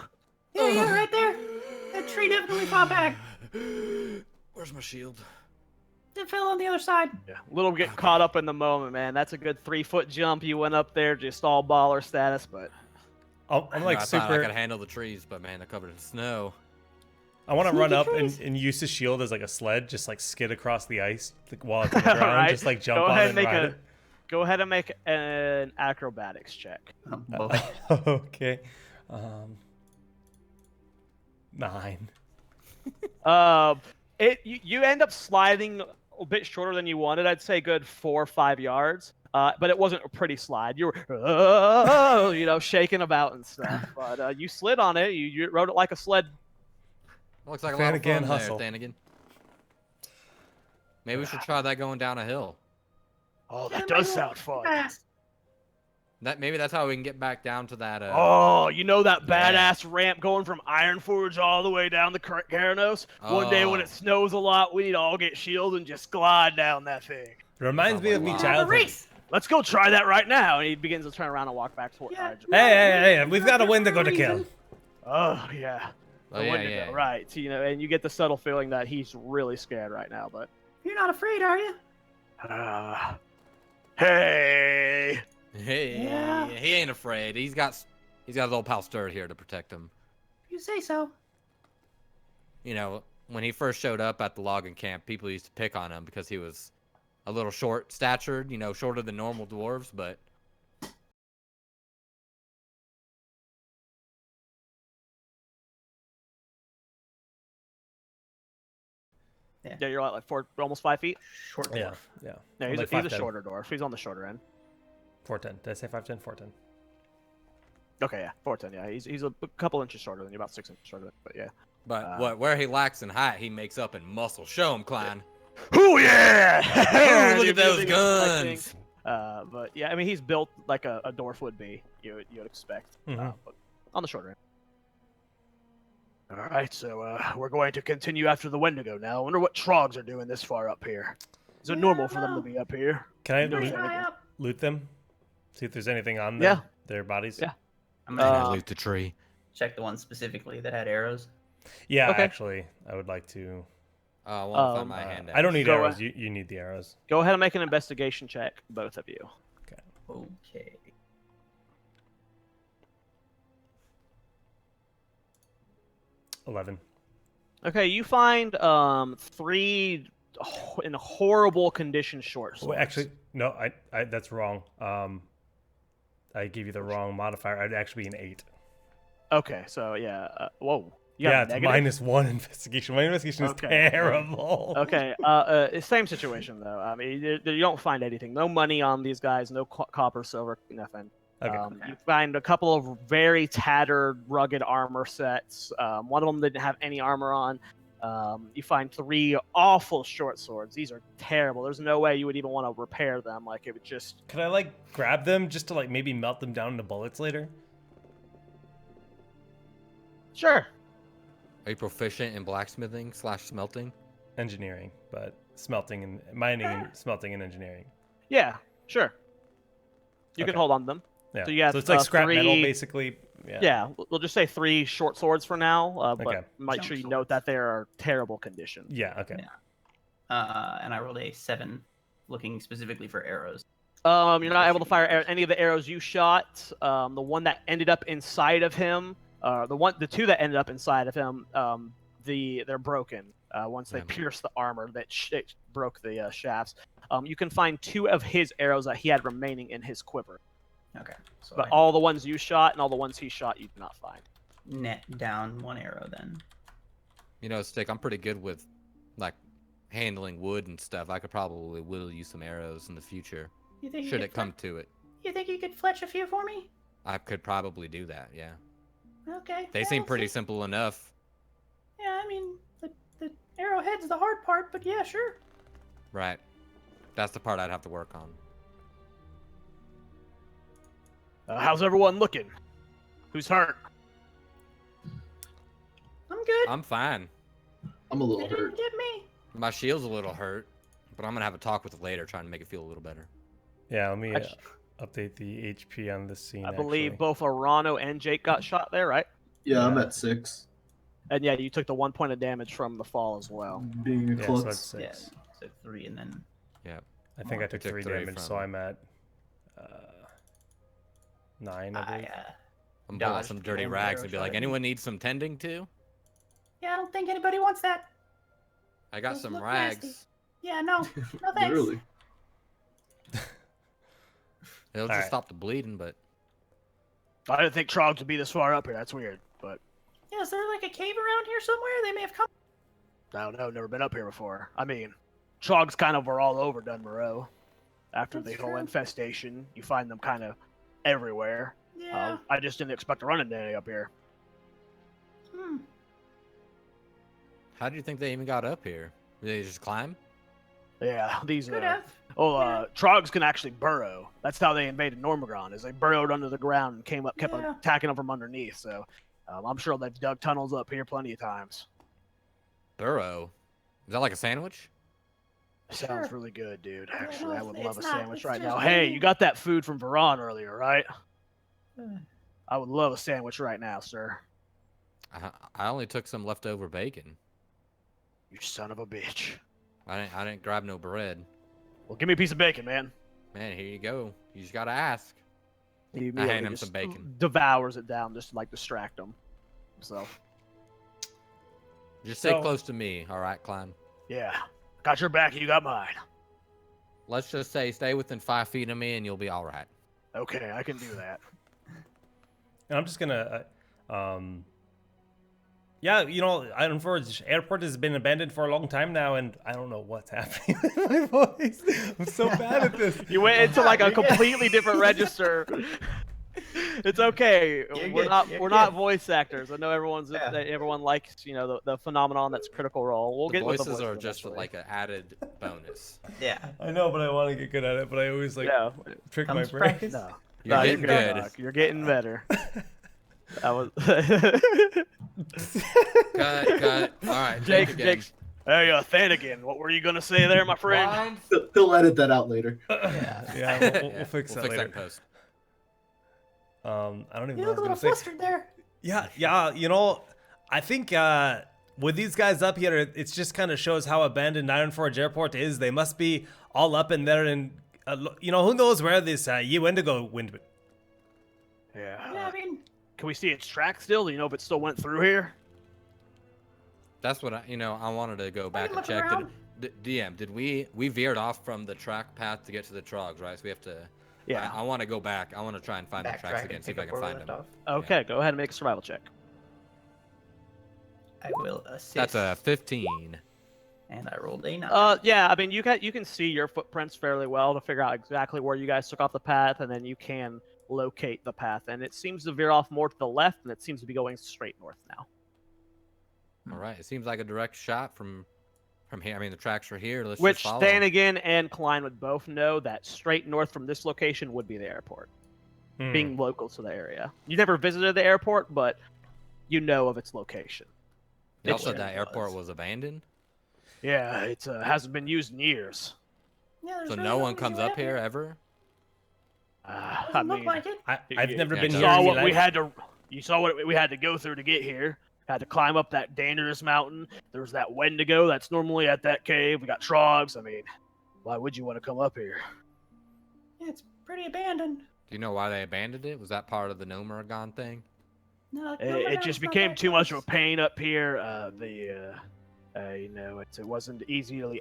Yeah, right there. That tree definitely fought back. Where's my shield? It fell on the other side. Yeah, a little get caught up in the moment, man. That's a good 3-foot jump. You went up there, just all baller status, but I'm like I thought I super. could handle the trees, but man, they're covered in snow. I want to run Sneaky up trees. and use the shield as like a sled, just like skid across the ice like, while it's on the ground, Right. just like jump Go on ahead it and and make ride a Go ahead and make an acrobatics check. Both. it. Okay. 9. You end up sliding a bit shorter than you wanted. I'd say good 4 or 5 yards. But it wasn't a pretty slide. You were, shaking about and stuff. But you slid on it. You rode it like a sled. Looks like a lot of Thanigan fun hustle. there, Thanigan. Maybe we should try that going down a hill. Oh, Yeah, that might does go sound fun. fast. Maybe that's how we can get back down to that. Oh, you know that Yeah. badass ramp going from Ironforge all the way down to Garanos? One day when Oh. it snows a lot, we need to all get shields and just glide down that thing. Reminds me of me Wow. Have a childhood. race. Let's go try that right now. And he begins to turn around and walk back toward Yeah. Hey, we've got a Wendigo to kill. Oh, yeah. Oh, The yeah, Wendigo, yeah. right. And you get the subtle feeling that he's really scared right now, but... You're not afraid, are you? Hey! Hey, Yeah. he ain't afraid. He's got his old pal Sturd here to protect him. You say so. You know, when he first showed up at the logging camp, people used to pick on him because he was a little short-statured, shorter than normal dwarves, but Yeah, you're like almost 5 feet? Short Yeah, dwarf. yeah. No, I'm he's, like he's a 5'10". shorter dwarf. He's on the shorter end. 4'10". Did I say 5'10"? 4'10". Okay, yeah, 4'10", yeah. He's a couple inches shorter than you, about 6 inches shorter than but yeah. where he lacks in height, he makes up in muscle. Show him, Klein. Oh yeah! Ooh, look Dude, at those big flexing. guns. But yeah, I mean he's built like a dwarf would be. You'd expect. Mhm. But on the shorter end. All right, so we're going to continue after the Wendigo now. I wonder what trogs are doing this far up here. Is it Yeah, normal for them to no. be up here? Can I You know Pretty Pretty high up. loot them? See if there's anything on them. Yeah. Their bodies. Yeah. I'm And gonna I loot the tree. check the one specifically that had arrows. Yeah, Okay. actually, I would like to. I want to find my hand. I don't need Go arrows. You need the arrows. Go ahead and make an investigation check, both of you. Okay. 11. Okay, you find 3 in horrible condition short Oh, swords. actually, no. I that's wrong. I gave you the wrong modifier. I'd actually be an 8. Okay, so yeah. Whoa. You got Yeah, a it's negative? -1 investigation. My investigation is Okay. terrible. Okay. Same situation though. I mean, you don't find anything. No money on these guys. No copper, silver, nothing. Okay. You find a couple of very tattered, rugged armor sets. One of them didn't have any armor on. You find 3 awful short swords. These are terrible. There's no way you would even want to repair them. Like it would just. Could I like grab them just to like maybe melt them down into bullets later? Sure. Are you proficient in blacksmithing / smelting? Engineering, but smelting and mining and smelting and engineering. Yeah. Sure. You Okay. can hold on to them. Yeah. So you have, it's like scrap metal 3 basically. Yeah. Yeah, we'll just say 3 short swords for now, but Okay. make Junk sure you swords. note that they are terrible condition. Yeah. Okay. Yeah. And I rolled a 7, looking specifically for arrows. You're not able to fire any of the arrows you shot. The one that ended up inside of him, the 2 that ended up inside of him, they're broken. Once they Yeah. pierced the armor, it broke the shafts. You can find 2 of his arrows that he had remaining in his quiver, Okay. So but I all the ones you shot and all the ones he shot, you do not find. net down 1 arrow then. Stick, I'm pretty good with like handling wood and stuff. I could probably whittle you some arrows in the future. You think you Should could it come to it. You think you could fletch a few for me? I could probably do that, yeah. Okay. They yeah, seem we'll pretty see. simple enough. Yeah, I mean, the arrowhead's the hard part, but yeah, sure. Right. That's the part I'd have to work on. How's everyone looking? Who's hurt? I'm good. I'm fine. I'm a They little didn't hurt. get me. My shield's a little hurt, but I'm gonna have a talk with it later, trying to make it feel a little better. Yeah. Let me I- update the HP on this scene. I believe actually. both Arano and Jake got shot there, right? Yeah, I'm Yeah. at 6. And yeah, you took the 1 point of damage from the fall as well. Being a Yeah, so klutz. that's 6. took 3 and then I think I took took 3 3 damage, so from- I'm at 9, I believe. I'm pulling dodged some the dirty arrow rags and be shot like, at me. anyone need some tending to? Yeah, I don't think anybody wants that. I got Those some look rags. nasty. Yeah, no, no thanks. Literally. It'll just Alright. stop the bleeding, but I didn't think Trogs would be this far up here. That's weird, but Yeah, is there like a cave around here somewhere? They may have come. I don't know. Never been up here before. I mean, Trogs kind of were all over Dunmorrow after That's the whole true. infestation. You find them kind of everywhere. Yeah. I just didn't expect to run into any up here. Hmm. how do you think they even got up here? Did they just climb? Yeah, these Could have. Trogs can actually burrow. That's how they invaded Normagron. Is they burrowed under the ground and came up, kept Yeah. attacking them from underneath. So I'm sure they've dug tunnels up here plenty of times. Burrow. Is that like a sandwich? Sounds Sure. really good, dude. Yeah, Actually, no, I would it's love a not. sandwich It's right just now. Hey, maybe- you got that food from Varan earlier, right? Uh, I would love a sandwich right now, sir. I only took some leftover bacon. You son of a bitch. I didn't grab no bread. Well, give me a piece of bacon, man. Man, here you go. You just gotta ask. He I immediately hand him just some bacon. Devours it down just to like distract him. So Just stay So- close to me, all right, Klein? yeah, got your back. You got mine. Let's just say stay within 5 feet of me and you'll be all right. Okay, I can do that. And I'm just gonna, yeah, you know, Ironforge Airport has been abandoned for a long time now, and I don't know what's happening with my voice. I'm so bad at this. You went into like a completely different register. It's okay. You're We're good, not you're we're not good. voice actors. I know Yeah. everyone likes the phenomenon that's Critical Role. We'll The get with voices the are voices just eventually. like an added bonus. yeah. I know, but I want to get good at it. But I always like yeah. trick my Comes brain. practice. No. You're No, getting good. Doc. You're getting better. That was Cut. All right, Jake. Jake again. Jake. Hey, Thanagan, what were you gonna say there, my friend? He'll edit that out later. Yeah, we'll fix that We'll later. in post. I don't even You know look a what I was little gonna say. flustered there. Yeah. You know, I think with these guys up here, it just kind of shows how abandoned Ironforge Airport is. They must be all up in there, and you know, who knows where this Wendigo wind. Yeah. Yeah, I mean, Can we see its track still? Do you know if it still went through here? That's what I wanted to go back can and look check. around. DM, did we veered off from the track path to get to the trogs, right? So we have to. Yeah. I want to go back. I want to try and find the tracks Backtrack again, and see if pick I up can where we find left them. off. Okay, go ahead and make a survival check. I will assist. That's a 15. And I rolled a 9. Yeah, I mean, you can see your footprints fairly well to figure out exactly where you guys took off the path, and then you can locate the path. And it seems to veer off more to the left, and it seems to be going straight north now. All right. It seems like a direct shot from here. I mean, the tracks are here. Let's Which just follow 'em. Thanagan and Klein would both know that straight north from this location would be the airport, being local to the area. You never visited the airport, but you know of its location. Y'all It said that was. airport was abandoned, Yeah, it hasn't been used in years. yeah, there's so really no one nothing to comes do up out here ever. I Doesn't look mean, like it. I've never you been Yeah, here. saw in what my we life. had to. You saw what we had to go through to get here. Had to climb up that dangerous mountain. There was that Wendigo that's normally at that cave. We got Trogs. I mean, why would you want to come up here? Yeah, it's pretty abandoned. Do you know why they abandoned it? Was that part of the Nomuragon thing? No, It just became too much of a pain up here. It wasn't easily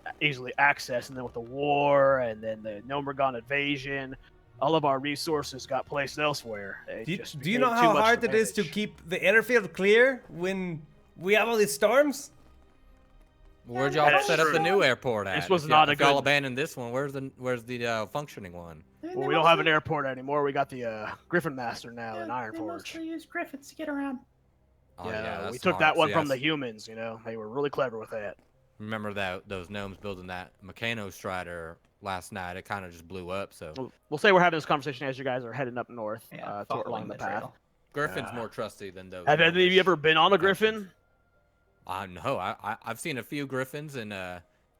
accessed, and then with the war, and then the Nomergon invasion, all of our resources got placed elsewhere. It Do you, just do you became know too how much hard it is to manage. keep the airfield clear when we have all these storms? Where'd Yeah, y'all that's set up the true. new airport at? This was If not y'all- a if y'all good- abandoned this one, where's the functioning one? Well, we don't have an airport anymore. We got the Griffin Master now in They Ironforge. mostly use griffins to get around. Oh, Yeah, that's we took smart. that one See, from the that's- humans. They were really clever with that. Remember those gnomes building that Meccano Strider last night? It kind of just blew up. So We'll say we're having this conversation as you guys are heading up north Yeah, along the path. trail. Griffin's Yeah. more trusty than those. Have any of you gnomish ever been on a Griffins. Griffin? No, I've seen a few Griffins in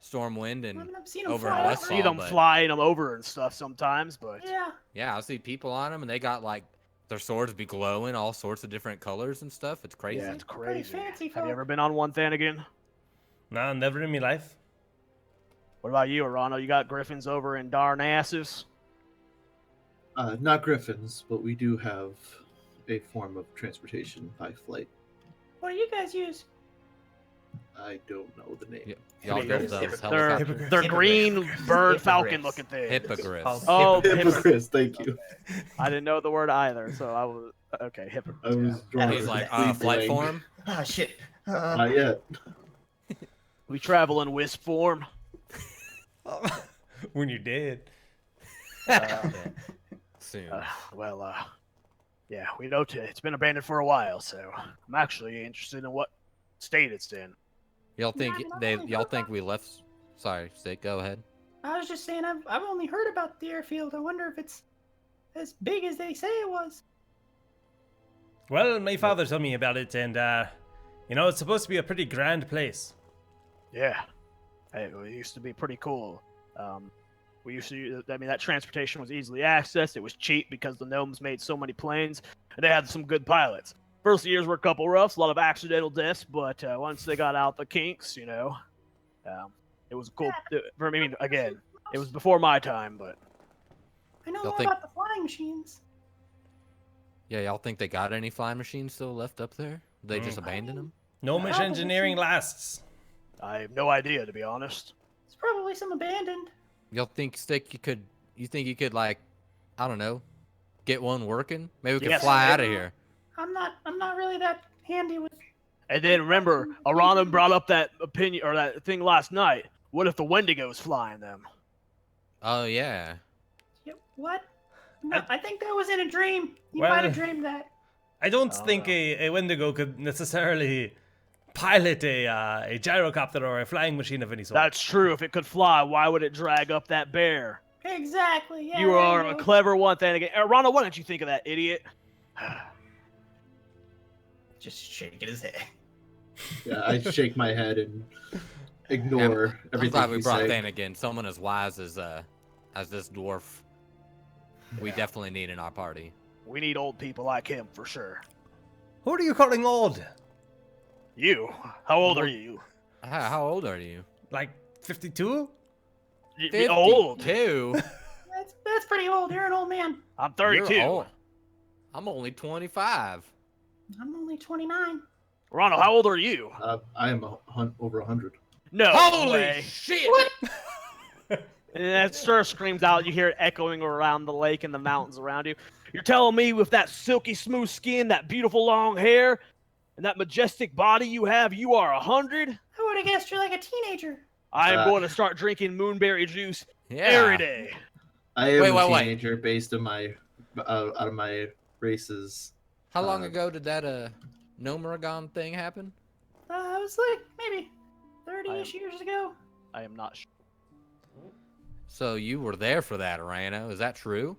Stormwind I and mean, I've seen them over in fly I West over. see Fall, them but- flying them over and stuff sometimes, but Yeah. yeah, I see people on them and they got like their swords be glowing all sorts of different colors and stuff. It's crazy. yeah, it's Pretty crazy. fancy Have folk. you ever been on one, Thanagan? Nah, never in my life. What about you, Arano? You got griffins over in Darnassus? Not griffins, but we do have a form of transportation by flight. What do you guys use? I don't know the name. Y'all build those They're helicopters. green bird Hippogriffs. falcon looking things. Hippogriffs. Oh, Hippogriffs, thank you. I didn't know the word either, so I was okay. I Hippogriffs. was drawing He's a like, complete flight blank. form? Oh shit. Not yet. We travel in wisp form. When you're dead. Soon. Yeah, we know it's been abandoned for a while, so I'm actually interested in what state it's in. Y'all think Yeah, y'all think we left? Sorry, Stick. Go ahead. I was just saying, I've only heard about the airfield. I wonder if it's as big as they say it was. Well, my father told me about it, and it's supposed to be a pretty grand place. Yeah, it used to be pretty cool. We used to, that transportation was easily accessed. It was cheap because the gnomes made so many planes, and they had some good pilots. First years were a couple roughs, a lot of accidental deaths, but once they got out the kinks, it was cool. I mean, again, it was before my time, but I know Y'all more think- about the flying machines. Yeah, y'all think they got any flying machines still left up there? They just abandoned them? No much engineering lasts. I have no idea, to be honest. It's probably some abandoned. Y'all think Stick you think you could like, I don't know, get one working? Maybe we could Yes. fly out of here. I'm not really that handy with. And then remember, Arano brought up that opinion or that thing last night. What if the Wendigo's flying them? Oh yeah. What? No, I think that was in a dream. You Well- might have dreamed that. I don't think a Wendigo could necessarily pilot a gyrocopter or a flying machine of any sort. That's true. If it could fly, why would it drag up that bear? Exactly. Yeah. You there are you a go. clever one, then again. Arano, why don't you think of that, idiot? Just shaking his head. Yeah, I shake my head and ignore I'm everything glad we you brought say. Thane again. Someone as wise as this dwarf. We definitely need in our party. We need old people like him for sure. Who are you calling old? You? How old are you? How old are you? Like 52? Old. 52? That's pretty old. You're an old man. I'm You're 32. old. I'm only 25. I'm only 29. Arano, how old are you? I am over 100. No Holy way. shit! And that stir screams out. You hear it echoing around the lake and the mountains around you. You're telling me with that silky smooth skin, that beautiful long hair, and that majestic body you have, you are 100? I would have guessed you're like a teenager. I am Uh, going to start drinking moonberry juice Yeah. every day. I am Wait, a wait, wait. teenager based on my out of my races. How long ago did that Nomaragon thing happen? It was like maybe 30-ish years ago. I am not sure. So you were there for that, Arano. Is that true?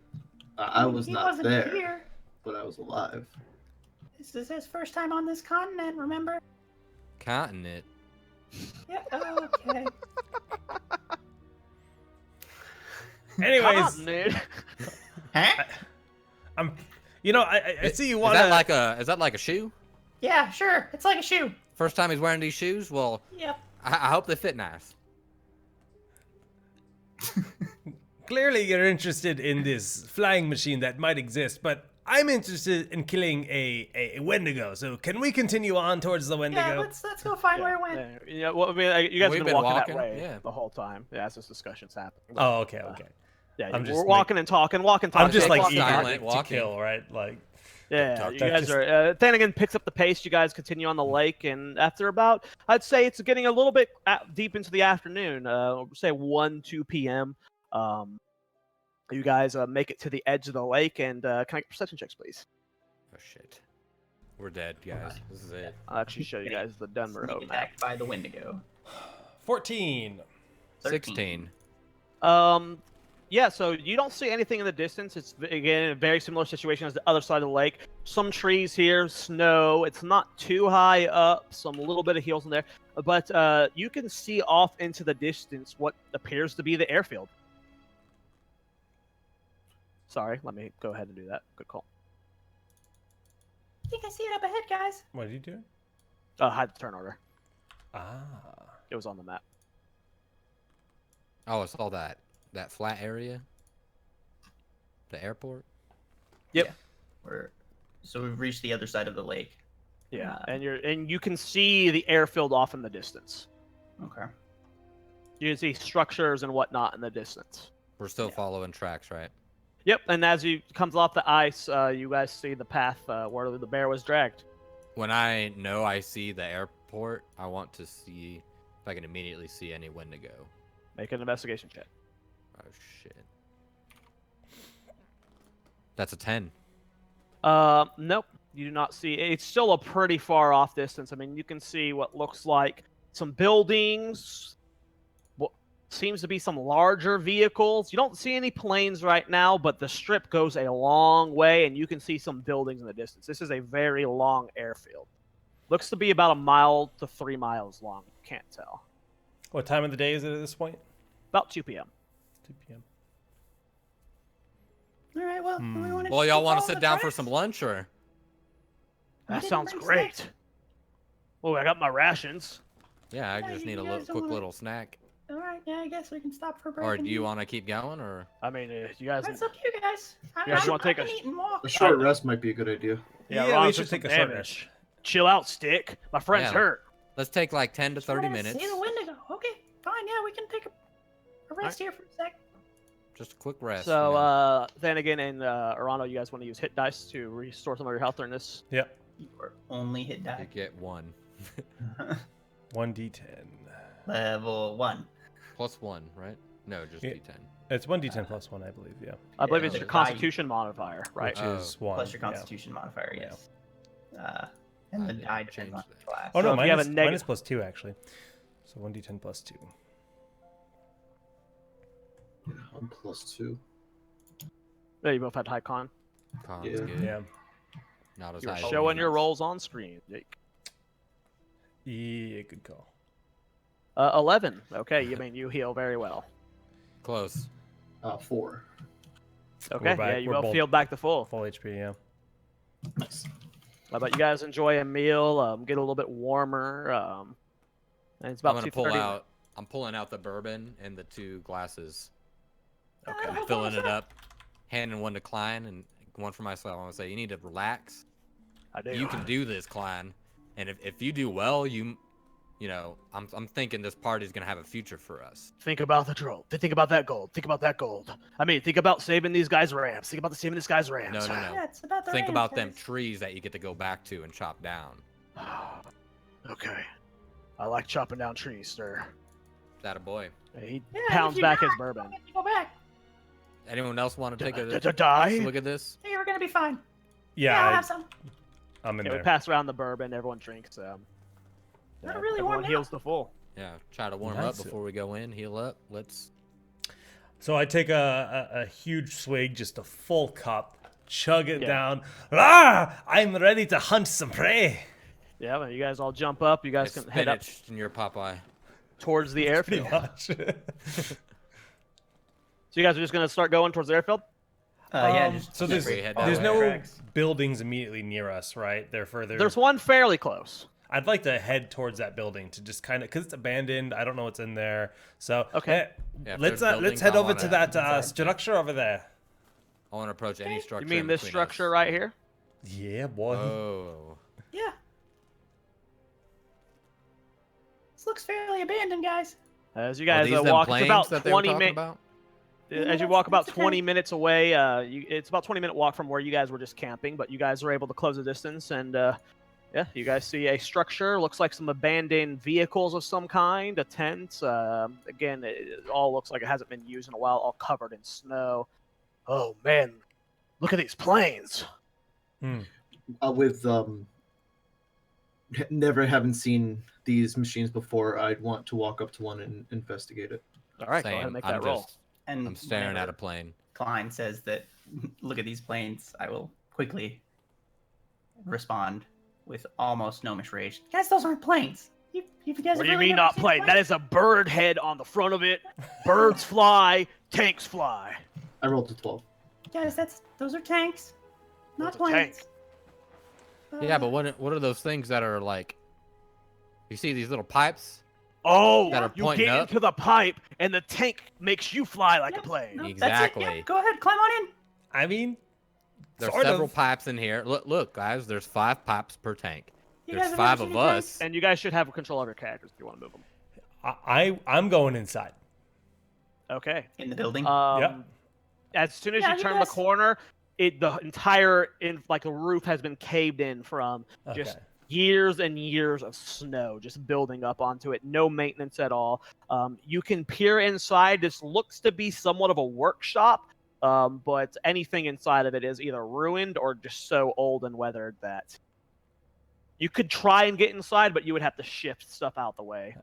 I was he not wasn't there, here. but I was alive. This is his first time on this continent, remember? Continent. Yeah. Okay. Anyways, Continent. Huh? I see you Is want that like a shoe? Yeah, sure. It's like a shoe. First time he's wearing these shoes? Well, Yep. I hope they fit nice. Clearly, you're interested in this flying machine that might exist, but I'm interested in killing a Wendigo. So can we continue on towards the Wendigo? Yeah, let's go find where it went. Yeah, well, I mean, you guys We've have been been walking that walking, way yeah. the whole time. Yeah, as this discussion's happening. Oh, okay, okay. Yeah, I'm we're just walking and talking, talking. I'm just like walking, eager silent to walking. kill, right? Like, Yeah, talk, you talk, guys just- are. Thanagan picks up the pace. You guys continue on the lake, and after about, I'd say it's getting a little bit deep into the afternoon. Say 1-2 p.m. You guys make it to the edge of the lake, and can I get perception checks, please? Oh shit. We're dead, guys. This is it. I'll actually show you guys the Denver Sneak map. attacked by the Wendigo. 14. 16. Yeah, so you don't see anything in the distance. It's, again, a very similar situation as the other side of the lake. Some trees here, snow. It's not too high up, some little bit of hills in there. But you can see off into the distance what appears to be the airfield. Sorry, let me go ahead and do that. Good call. I think I see it up ahead, guys. What are you doing? Hide the turn order. Ah. It was on the map. Oh, it's all that flat area. The airport. So we've reached the other side of the lake. Yeah, and you can see the airfield off in the distance. Okay. You can see structures and whatnot in the distance. We're still following tracks, right? Yep, and as you comes off the ice, you guys see the path where the bear was dragged. When I know I see the airport, I want to see if I can immediately see any Wendigo. Make an investigation check. Oh shit. That's a 10. Nope. You do not see. It's still a pretty far off distance. I mean, you can see what looks like some buildings, what seems to be some larger vehicles. You don't see any planes right now, but the strip goes a long way, and you can see some buildings in the distance. This is a very long airfield. Looks to be about 1 mile to 3 miles long. You can't tell. What time of the day is it at this point? About 2 p.m. 2 p.m. All right, well, we want to. Well, y'all want to sit down for some lunch, or? That didn't sounds bring great. snacks. Oh, I got my rations. Yeah, I Yeah, just you need a guys quick wanna- little snack. All right, yeah, I guess we can stop for a break. Or and do you eat. want to keep going, or? I mean, you guys. It's up to you guys. You guys wanna take I a- can eat and walk. A short rest might be a good idea. Yeah, we Ron should took take some a short damage. rest. Chill out, Stick. My friend's Yeah. hurt. Let's take like 10 to Just 30 wanted to minutes. See the Wendigo. Okay, fine. Yeah, we can take a rest here for a sec. Just a quick rest. So, you know. then again, and Arano, you guys want to use hit dice to restore some of your health during this? Yep. Your only hit You die. get 1. 1d10. Level 1. Plus 1, right? No, just Yeah. D10. It's 1d10 plus 1, I believe. Yeah. I believe Yeah, it's your the die- Constitution modifier, right? Which is 1. Plus your yeah. Constitution modifier, Yeah. yes. And I the didn't die change depends on that. the class. Oh no, So if mine you have is, a mine neg- is plus 2 actually. So 1d10 plus 2. I'm +2. Yeah, you both had high con. Con's Yeah. good. Yeah. Not as You're high. as showing your yours. rolls on screen. Jake. Yeah, good call. 11. Okay, you mean you heal very well. Close. 4. Okay, back. yeah, you We're both both- healed back to full. Full HP, yeah. Nice. How about you guys enjoy a meal, get a little bit warmer, and it's I'm about gonna 2:30. pull out. I'm pulling out the bourbon and the 2 glasses. Okay. I'm filling it up, handing one to Klein and one for myself. I'm gonna say, you need to relax. I do. You can do this, Klein. And if you do well, you know, I'm thinking this party's gonna have a future for us. Think about the troll. Think about that gold. Think about that gold. I mean, think about saving these guys' rams. Think about saving this guy's rams. No. Yeah, it's about the Think range, about them guys. trees that you get to go back to and chop down. Okay. I like chopping down trees, sir. That a boy. He Yeah, pounds if you back his die, bourbon. you have to go back. Anyone else want to take a Die? look at this? Hey, we're gonna be fine. Yeah, I'll have some. I'm in Yeah, we there. pass around the bourbon. Everyone drinks. Not really everyone warmed heals to full. Yeah, try to warm That's up it. before we go in. Heal up. Let's. So I take a huge swig, just a full cup, chug it Yeah. down. Ah, I'm ready to hunt some prey. Yeah, well, you guys all jump up. You guys It's can head up spinach in your Popeye. towards the Pretty airfield. much. So you guys are just gonna start going towards the airfield? Yeah, just so keep there's where you head following there's that the no tracks. buildings immediately near us, right? They're further. There's one fairly close. I'd like to head towards that building to just kind of because it's abandoned. I don't know what's in there. So Okay. eh, Yeah, if let's there's buildings, head I over wanna- to that structure over there. I want to approach any structure. You mean in this between structure us. right here? Yeah, boy. Oh. Yeah. This looks fairly abandoned, guys. As you Are guys these them walk, it's planes about that they were 20 talking minutes. about? As you that's- walk about that's okay. 20 minutes away, it's about 20-minute walk from where you guys were just camping, but you guys are able to close the distance, and yeah, you guys see a structure. Looks like some abandoned vehicles of some kind, a tent. Again, it all looks like it hasn't been used in a while, all covered in snow. Oh man, look at these planes. With never having seen these machines before, I'd want to walk up to one and investigate it. All right, go ahead Same. and make I'm that roll. just- And I'm staring at whenever a plane. Klein says that, look at these planes, I will quickly respond with almost gnomish rage. Guys, those aren't planes. You guys What do you really mean never not seen a plane? That is a bird head on the front of it. Birds fly, tanks fly. I rolled a 12. Guys, those are tanks, not What's a tank? planes. Yeah, but what are those things that are like? You see these little pipes? Oh, That are you pointing get up? into the pipe, and the tank makes you fly like a plane. No, That's it. Exactly. Yeah, go ahead, climb on in. I mean, There's sort several of. pipes in here. Look, guys. There's 5 pipes per tank. You There's guys have 5 never of seen a tank? us. And you guys should have control of your characters if you want to move them. I'm going inside. Okay. In the building. Yep. As soon as Yeah, you you turn guys- the corner, the entire the roof has been caved in from just Okay. years and years of snow just building up onto it. No maintenance at all. You can peer inside. This looks to be somewhat of a workshop, but anything inside of it is either ruined or just so old and weathered that you could try and get inside, but you would have to shift stuff out the way.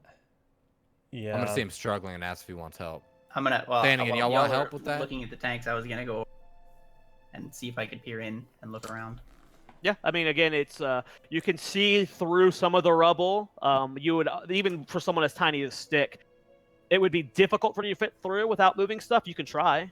Yeah. I'm gonna see him struggling and ask if he wants help. I'm gonna. Well, Flanagan, while y'all wanna are help with that? Looking at the tanks, I was gonna go and see if I could peer in and look around. Yeah, I mean, again, it's you can see through some of the rubble. You would even for someone as tiny as Stick, it would be difficult for you to fit through without moving stuff. You can try.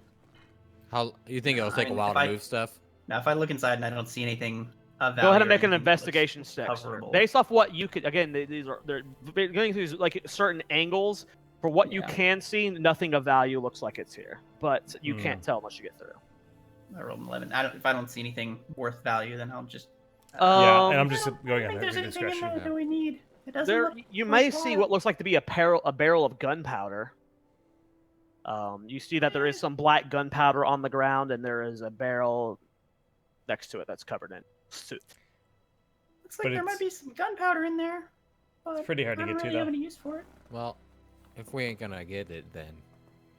How you think it'll I take a mean, while if to I- move stuff? Now, if I look inside and I don't see anything of value, Go ahead and or make an anything that looks investigation check, sir. coverable. Based off what you could. Again, they're going through like certain angles. For what you Yeah. can see, nothing of value looks like it's here, but you can't tell unless you get through. I rolled an 11. If I don't see anything worth value, then I'll just. Yeah, and I'm Um, just I don't going on think there there's for anything in discretion. there that we need. It doesn't There, look you may see worthwhile. what looks like to be a barrel of gunpowder. You see that there is some black gunpowder on the ground, and there is a barrel next to it that's covered in soot. Looks like But there might be some gunpowder in there. But pretty hard to I don't get to, really have though. any use for it. Well, if we ain't gonna get it, then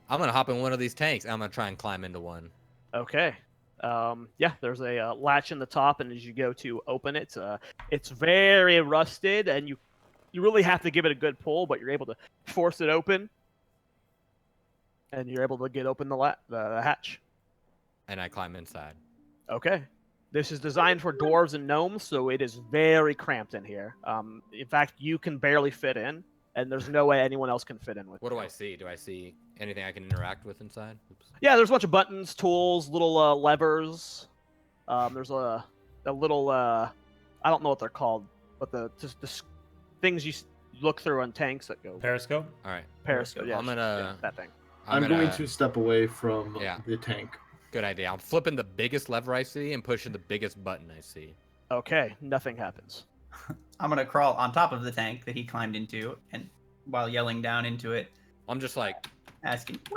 I'm gonna hop in one of these tanks. I'm gonna try and climb into one. Okay. Yeah, there's a latch in the top, and as you go to open it, it's very rusted, and you really have to give it a good pull, but you're able to force it open, and you're able to get open the hatch. And I climb inside. Okay. This is designed for dwarves and gnomes, so it is very cramped in here. In fact, you can barely fit in, and there's no way anyone else can fit in with What you. do I see? Do I see anything I can interact with inside? Oops. Yeah, there's a bunch of buttons, tools, little levers. There's a little I don't know what they're called, but the things you look through on tanks that go Periscope. All right. periscope. Yeah, I'm gonna- yeah, that thing. I'm gonna- going to step away from Yeah. the tank. Good idea. I'm flipping the biggest lever I see and pushing the biggest button I see. Okay, nothing happens. I'm gonna crawl on top of the tank that he climbed into, and while yelling down into it, I'm just like, asking, Sir,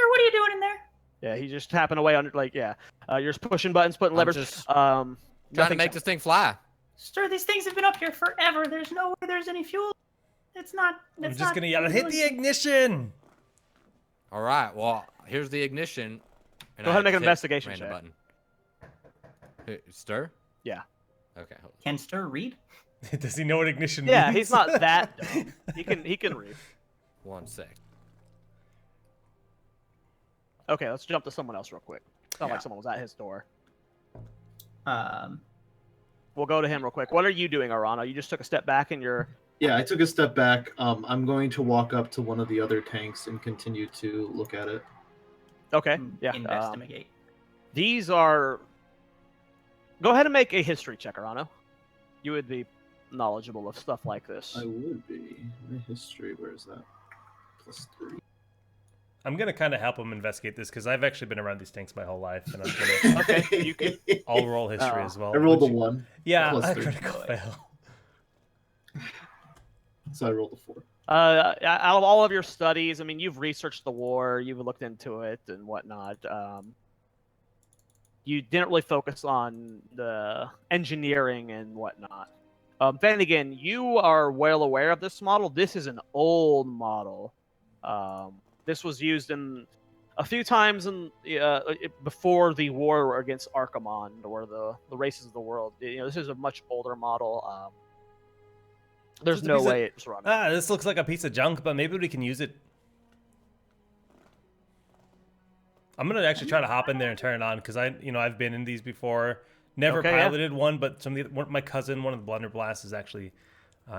what are you doing in there? Yeah, he just tapping away on you're just pushing buttons, putting I'm levers. just Nothing. trying to make this thing fly. Sir, these things have been up here forever. There's no way there's any fuel. It's not. I'm It's just not gonna yell, hit the ignition. All right. Well, here's the ignition. And Go ahead and I make an hit investigation random check. button. Stir? Yeah. Okay. Hold on. "Can Stir read?" Does he know what ignition Yeah, means? he's not that dumb. He can read. 1 sec. Okay, let's jump to someone else real quick. Sound Yeah. like someone was at his door. Um, We'll go to him real quick. What are you doing, Arano? You just took a step back and you're Yeah, I took a step back. I'm going to walk up to one of the other tanks and continue to look at it. okay. Yeah. investigate. These are. Go ahead and make a history check, Arano. You would be knowledgeable of stuff like this. I would be. My history, where is that? +3. I'm gonna kind of help him investigate this because I've actually been around these tanks my whole life, and I'm gonna. Okay, you can. I'll roll history as well. I rolled a Would you- 1, Yeah, plus a 3. critical fail. so I rolled a 4. Out of all of your studies, I mean, you've researched the war, you've looked into it and whatnot. You didn't really focus on the engineering and whatnot. Then again, you are well aware of this model. This is an old model. This was used in a few times in before the war against Archimonde or the races of the world. This is a much older model. There's Just a no piece of- way it's running. This looks like a piece of junk, but maybe we can use it. I'm gonna actually try to hop in there and turn it on because I've been in these before. Never Okay, yeah. piloted one, but my cousin, one of the Blunderblasts, has actually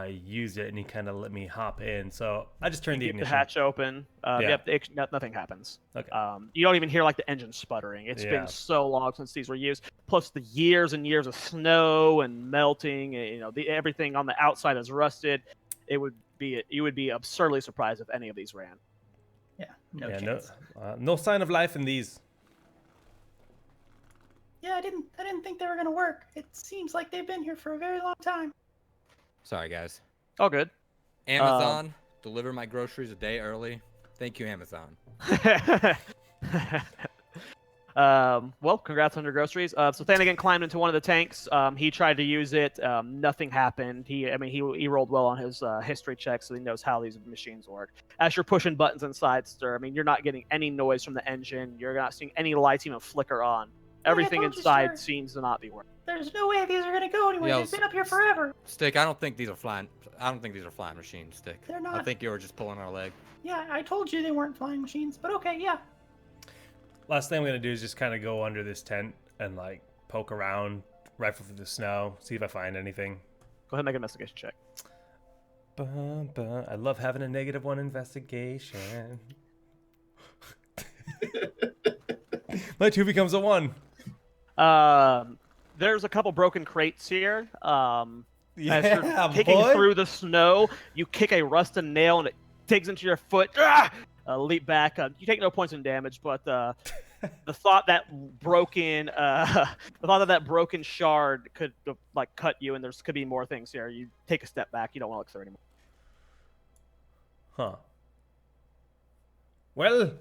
used it, and he kind of let me hop in. So I just turned the Get the ignition. hatch open. Yeah. Yep, nothing happens. Okay. You don't even hear like the engine sputtering. It's Yeah. been so long since these were used. Plus the years and years of snow and melting. And, everything on the outside is rusted. It would would be absurdly surprised if any of these ran. Yeah, no yeah, chance. no sign of life in these. Yeah, I didn't think they were gonna work. It seems like they've been here for a very long time. Sorry, guys. Oh, good. Amazon, deliver my groceries a day early. Thank you, Amazon. Well, congrats on your groceries. So Thanigan climbed into one of the tanks. He tried to use it. Nothing happened. He rolled well on his history check, so he knows how these machines work. As you're pushing buttons inside, Stir, you're not getting any noise from the engine. You're not seeing any lights even flicker on. Everything told you, inside Stir. seems to not be working. There's no way these are gonna go anywhere. Yo, They've been up here forever. Stick, I don't think these are flying. I don't think these are flying machines, Stick. They're I not. think you were just pulling our leg. Yeah, I told you they weren't flying machines, but okay, yeah. Last thing I'm gonna do is just kind of go under this tent and like poke around, rifle through the snow, see if I find anything. Go ahead and make an investigation check. I love having a -1 investigation. My 2 becomes a 1. There's a couple broken crates here. As you're Yeah, kicking boy. through the snow, you kick a rusted nail and it digs into your foot. Leap back. You take no points in damage, but the thought that that broken shard could like cut you, and could be more things here. You take a step back. You don't want to look through anymore. Huh. Well,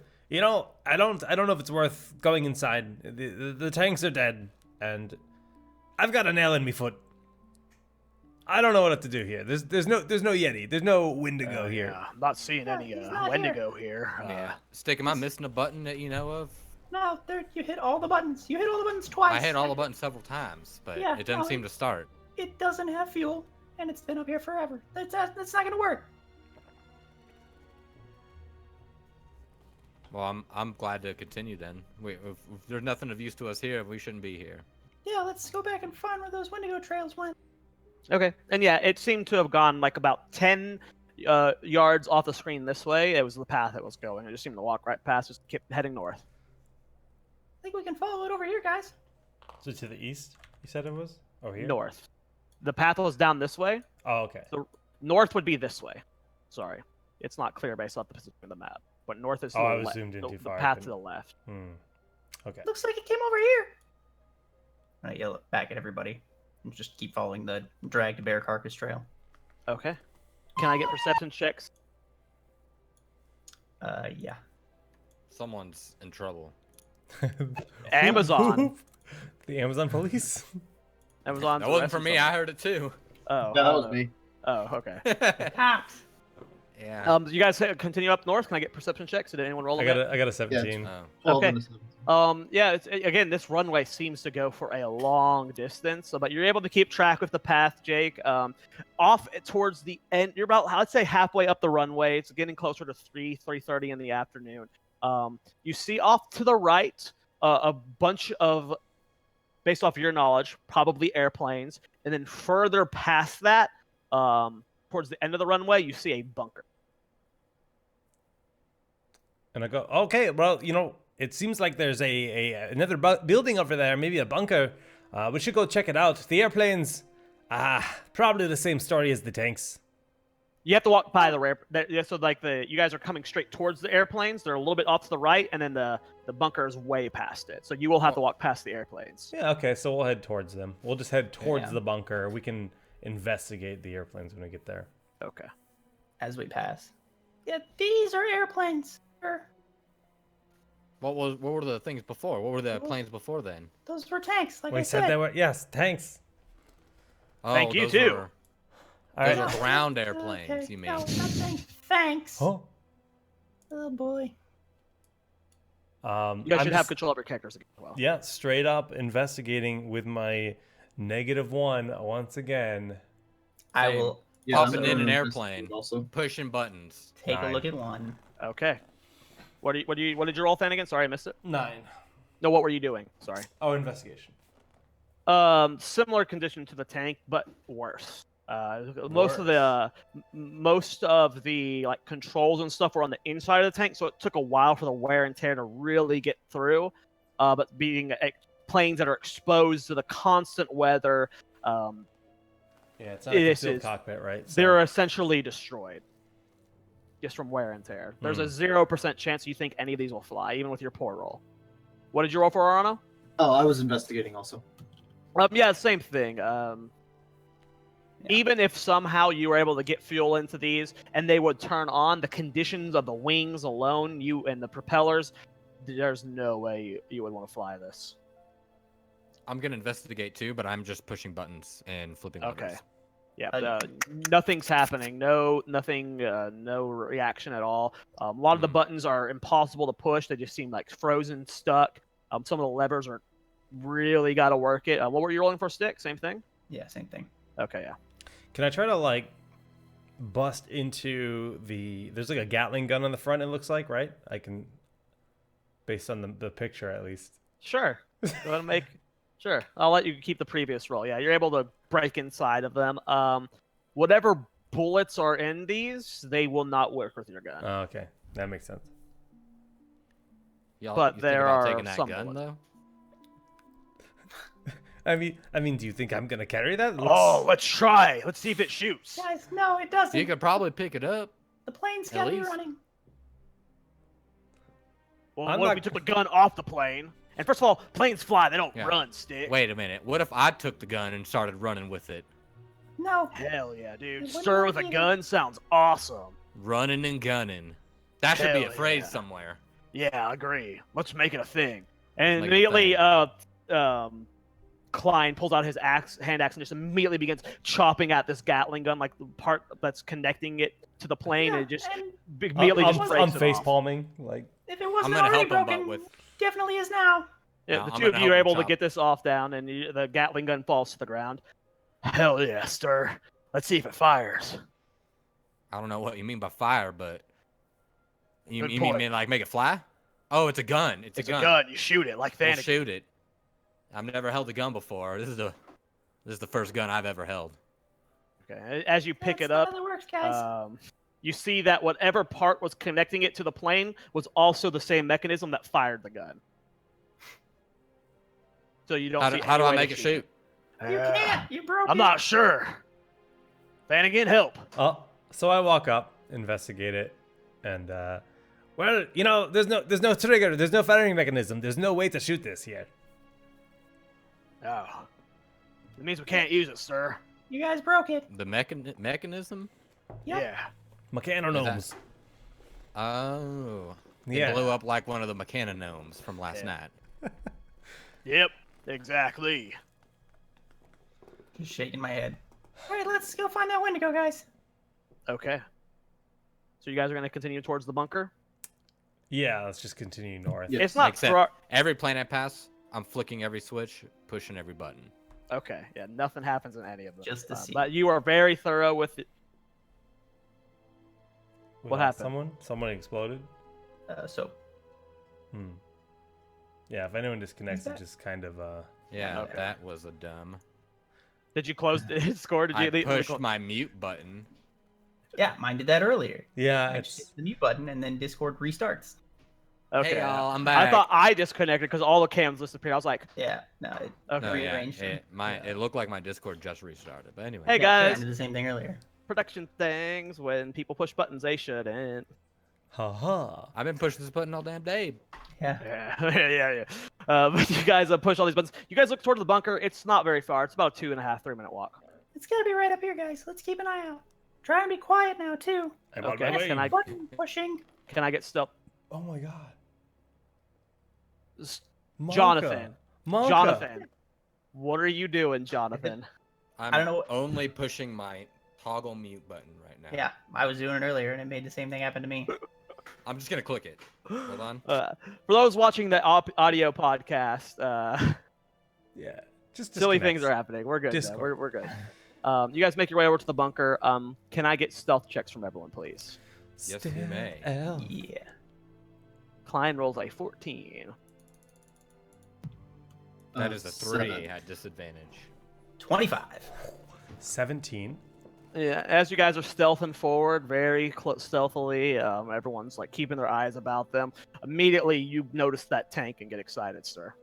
I don't know if it's worth going inside. The tanks are dead, and I've got a nail in me foot. I don't know what to do here. There's no Yeti. There's no Wendigo here. Yeah, I'm not seeing any he's not Wendigo here. Yeah. Stick, am I missing a button that you know of? No, you hit all the buttons. You hit all the buttons twice. I hit all the buttons several times, but Yeah, it doesn't no, seem to start. It doesn't have fuel, and it's been up here forever. That's not gonna work. Well, I'm glad to continue then. If there's nothing of use to us here, we shouldn't be here. Yeah, let's go back and find where those Wendigo trails went. Okay, and yeah, it seemed to have gone like about 10 yards off the screen this way. It was the path it was going. It just seemed to walk right past, just kept heading north. I think we can follow it over here, guys. So to the east, you said it was? Oh, here? North. The path was down this way. Oh, okay. North would be this way. Sorry, it's not clear based off the position of the map. But north is to I the was left. zoomed in too The far. path to the left. Okay. Looks like it came over here. I yell it back at everybody. And just keep following the dragged bear carcass trail. Okay. Can I get perception checks? Yeah. Someone's in trouble. Amazon. The Amazon police. Amazon. That wasn't for me. I heard it too. Oh. Yeah, that was me. Oh, okay. Cops. Yeah. You guys continue up north. Can I get perception checks? Did anyone roll? I got a 17. Oh. 12 Okay. and a 7. Yeah. Again, this runway seems to go for a long distance, but you're able to keep track with the path, Jake. Off towards the end, you're about, let's say, halfway up the runway. It's getting closer to 3:30 in the afternoon. You see off to the right a bunch of, based off your knowledge, probably airplanes, and then further past that, towards the end of the runway, you see a bunker. And I go, okay, well, it seems like there's another building over there, maybe a bunker. We should go check it out. The airplanes, probably the same story as the tanks. You have to walk by you guys are coming straight towards the airplanes. They're a little bit off to the right, and then the bunker is way past it. So you will have to walk past the airplanes. Yeah, okay, so we'll head towards them. We'll just head towards Yeah. the bunker. We can investigate the airplanes when we get there. Okay. As we pass. Yeah, these are airplanes. What were the things before? What were the planes before then? Those were tanks, like I We said said. they were, yes, tanks. Oh, Thank you, those too. were- All Those right. are ground airplanes, Okay, you mean? No, I'm not saying thanks. Oh. Oh boy. You guys I'm should have just- control of your characters again as well. Yeah, straight up investigating with my -1 once again. I Same. will Yeah, I'm Hopping gonna in an investigate airplane. Also. Pushing buttons. take a Nine. look at one. Okay. What did you roll, Thanigan? Sorry, I missed it. 9. No, what were you doing? Sorry. Oh, investigation. Similar condition to the tank, but worse. Most of the like controls and stuff were on the inside of the tank, so it took a while for the wear and tear to really get through. But being planes that are exposed to the constant weather, Yeah, it's not a This concealed is- cockpit, right? So- they're essentially destroyed. just from wear and tear. There's a 0% chance you think any of these will fly, even with your poor roll. What did you roll for, Arano? Oh, I was investigating also. Yeah, same thing. Even if somehow you were able to get fuel into these and they would turn on, the conditions of the wings alone, you and the propellers, there's no way you would want to fly this. I'm gonna investigate too, but I'm just pushing buttons and flipping Okay. levers. Yeah, nothing's happening. Nothing, no reaction at all. A lot of the buttons are impossible to push. They just seem like frozen, stuck. Some of the levers are really got to work it. What were you rolling for, stick? Same thing? Yeah, same thing. Okay, yeah. Can I try to like bust into there's like a Gatling gun on the front, it looks like, right? I can, based on the picture at least. Sure. Go ahead and make. Sure. I'll let you keep the previous roll. Yeah, you're able to break inside of them. Whatever bullets are in these, they will not work with your gun. Oh, okay. That makes sense. Y'all, But you there think about are taking that some gun bullets. though? I mean, do you think I'm gonna carry that? Oh, let's try. Let's see if it shoots. Guys, no, it doesn't. You could probably pick it up. The plane's At gotta be least. running. Well, I'm what if not- we took the gun off the plane? And first of all, planes fly. They don't Yeah. run, stick. Wait a minute. What if I took the gun and started running with it? No. Hell yeah, dude. What do Sir you with a mean? gun sounds awesome. Running and gunning. That should be a Hell phrase yeah. somewhere. Yeah, I agree. Let's make it a thing. And Make it a immediately, Klein pulls out his hand axe and just immediately begins chopping at this Gatling gun, like the part that's connecting it to the plane, Yeah, and just and immediately I'm, just I'm breaks it face off. palming, like. if it wasn't gonna already help him, but broken, with- definitely is now. Yeah, No, the I'm two of gonna you are help him able to chop. get this off down, and the Gatling gun falls to the ground. Hell yeah, Stir. Let's see if it fires. I don't know what you mean by fire, but you Good mean point. like make it fly? Oh, it's a gun. It's It's a a gun. gun. You shoot it like We'll Thanagar. shoot it. I've never held a gun before. This is the first gun I've ever held. Okay. As you pick That's it up, not how that works, guys. you see that whatever part was connecting it to the plane was also the same mechanism that fired the gun. So you don't see How do any I way to make it shoot? You can't. You broke it. I'm not sure. Flanagan, help. Oh, so I walk up, investigate it, and well, there's no trigger, there's no firing mechanism, there's no way to shoot this here. Oh. It means we can't use it, sir. You guys broke it. The mechanism? Yep. Yeah. Mechanonomes. Oh. It Yeah. blew up like one of the mechanognomes from last Yeah. night. Yep. Exactly. Just shaking my head. All right, let's go find that Wendigo, guys. Okay. So you guys are going to continue towards the bunker? Yeah, let's just continue north. Yeah. It's not Except far. every plane I pass, I'm flicking every switch, pushing every button. Okay. Yeah, nothing happens in any of them. Just to see. But you are very thorough with it. We What lost happened? Someone exploded. So Yeah, if anyone disconnects, it that- just kind of Yeah, Okay. that was a dumb. Did you close the Discord? Did you I leave- pushed my mute button. yeah, mine did that earlier. yeah, I just it's hit the mute button and then Discord restarts. Okay. Hey y'all, I'm I back. thought I disconnected because all the cams disappeared. I was like, Yeah, no, it okay. No, yeah, rearranged them. it looked like my Discord just restarted. But anyway. Hey, yeah, I guys. did the same thing earlier. Production things when people push buttons they shouldn't. haha. I've been pushing this button all damn day. Yeah. Yeah. But you guys push all these buttons. You guys look toward the bunker. It's not very far. It's about a 2.5, 3-minute walk. It's gotta be right up here, guys. Let's keep an eye out. Try and be quiet now, too. I'm on Okay, my way. can I Button pushing. get stealth? Oh my god. Monka. Jonathan. Monka. Jonathan. What are you doing, Jonathan? I'm don't know- only pushing my toggle mute button right now. Yeah, I was doing it earlier and it made the same thing happen to me. I'm just gonna click it. Hold on. For those watching the audio podcast, Yeah. Just silly disconnect. things are happening. We're good. though. Discord. We're good. You guys make your way over to the bunker. Can I get stealth checks from everyone, please? Yes, you may. L. Yeah. Klein rolls a 14. That is a 3 at disadvantage. 25. 17. Yeah, as you guys are stealthing forward, very stealthily, everyone's like keeping their eyes about them. Immediately, you notice that tank and get excited, sir.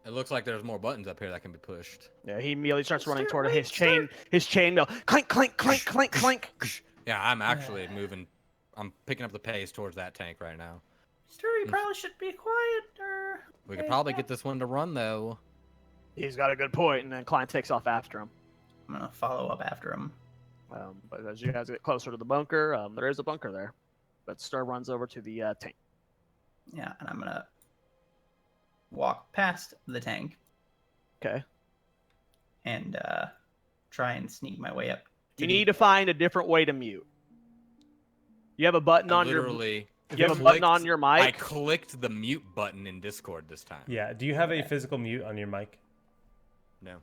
It looks like there's more buttons up here that can be pushed. Yeah, he immediately starts running Sir, toward it. wait, His chainmail, clank, clank, clank, clank, clank. Yeah, I'm actually moving. I'm picking up the pace towards that tank right now. Stir, you probably should be quiet, or... We could probably get this one to run, though. He's got a good point, and then Klein takes off after him. I'm gonna follow up after him. But as you guys get closer to the bunker, there is a bunker there. But Stir runs over to the tank. Yeah, and I'm gonna walk past the tank Okay. and try and sneak my way up. You need to find a different way to mute. You have a button on your. Literally, You have a button on your I mic. clicked the mute button in Discord this time. Yeah. Do you have a physical mute on your mic? No.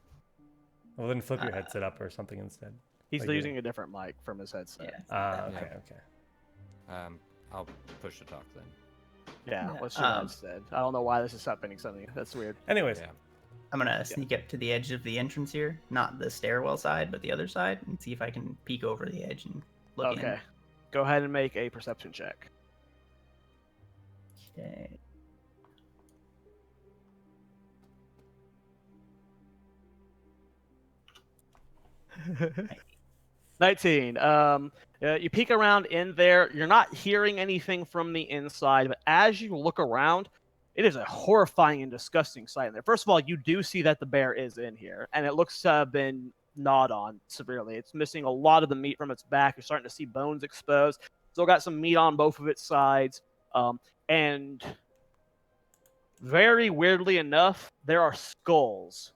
Well, then flip your headset up or something instead. He's Like using a different mic from his headset. Yeah. Okay. Okay. I'll push the talk then. Yeah. Yeah, Let's do that instead. I don't know why this is happening suddenly. That's weird. Anyways, Yeah. I'm gonna sneak up to the edge of the entrance here, not the stairwell side, but the other side, and see if I can peek over the edge and look Okay. Go ahead and make a perception check. in. Okay. 19. You peek around in there. You're not hearing anything from the inside, but as you look around, it is a horrifying and disgusting sight in there. First of all, you do see that the bear is in here, and it looks to have been gnawed on severely. It's missing a lot of the meat from its back. You're starting to see bones exposed. Still got some meat on both of its sides. And very weirdly enough, there are skulls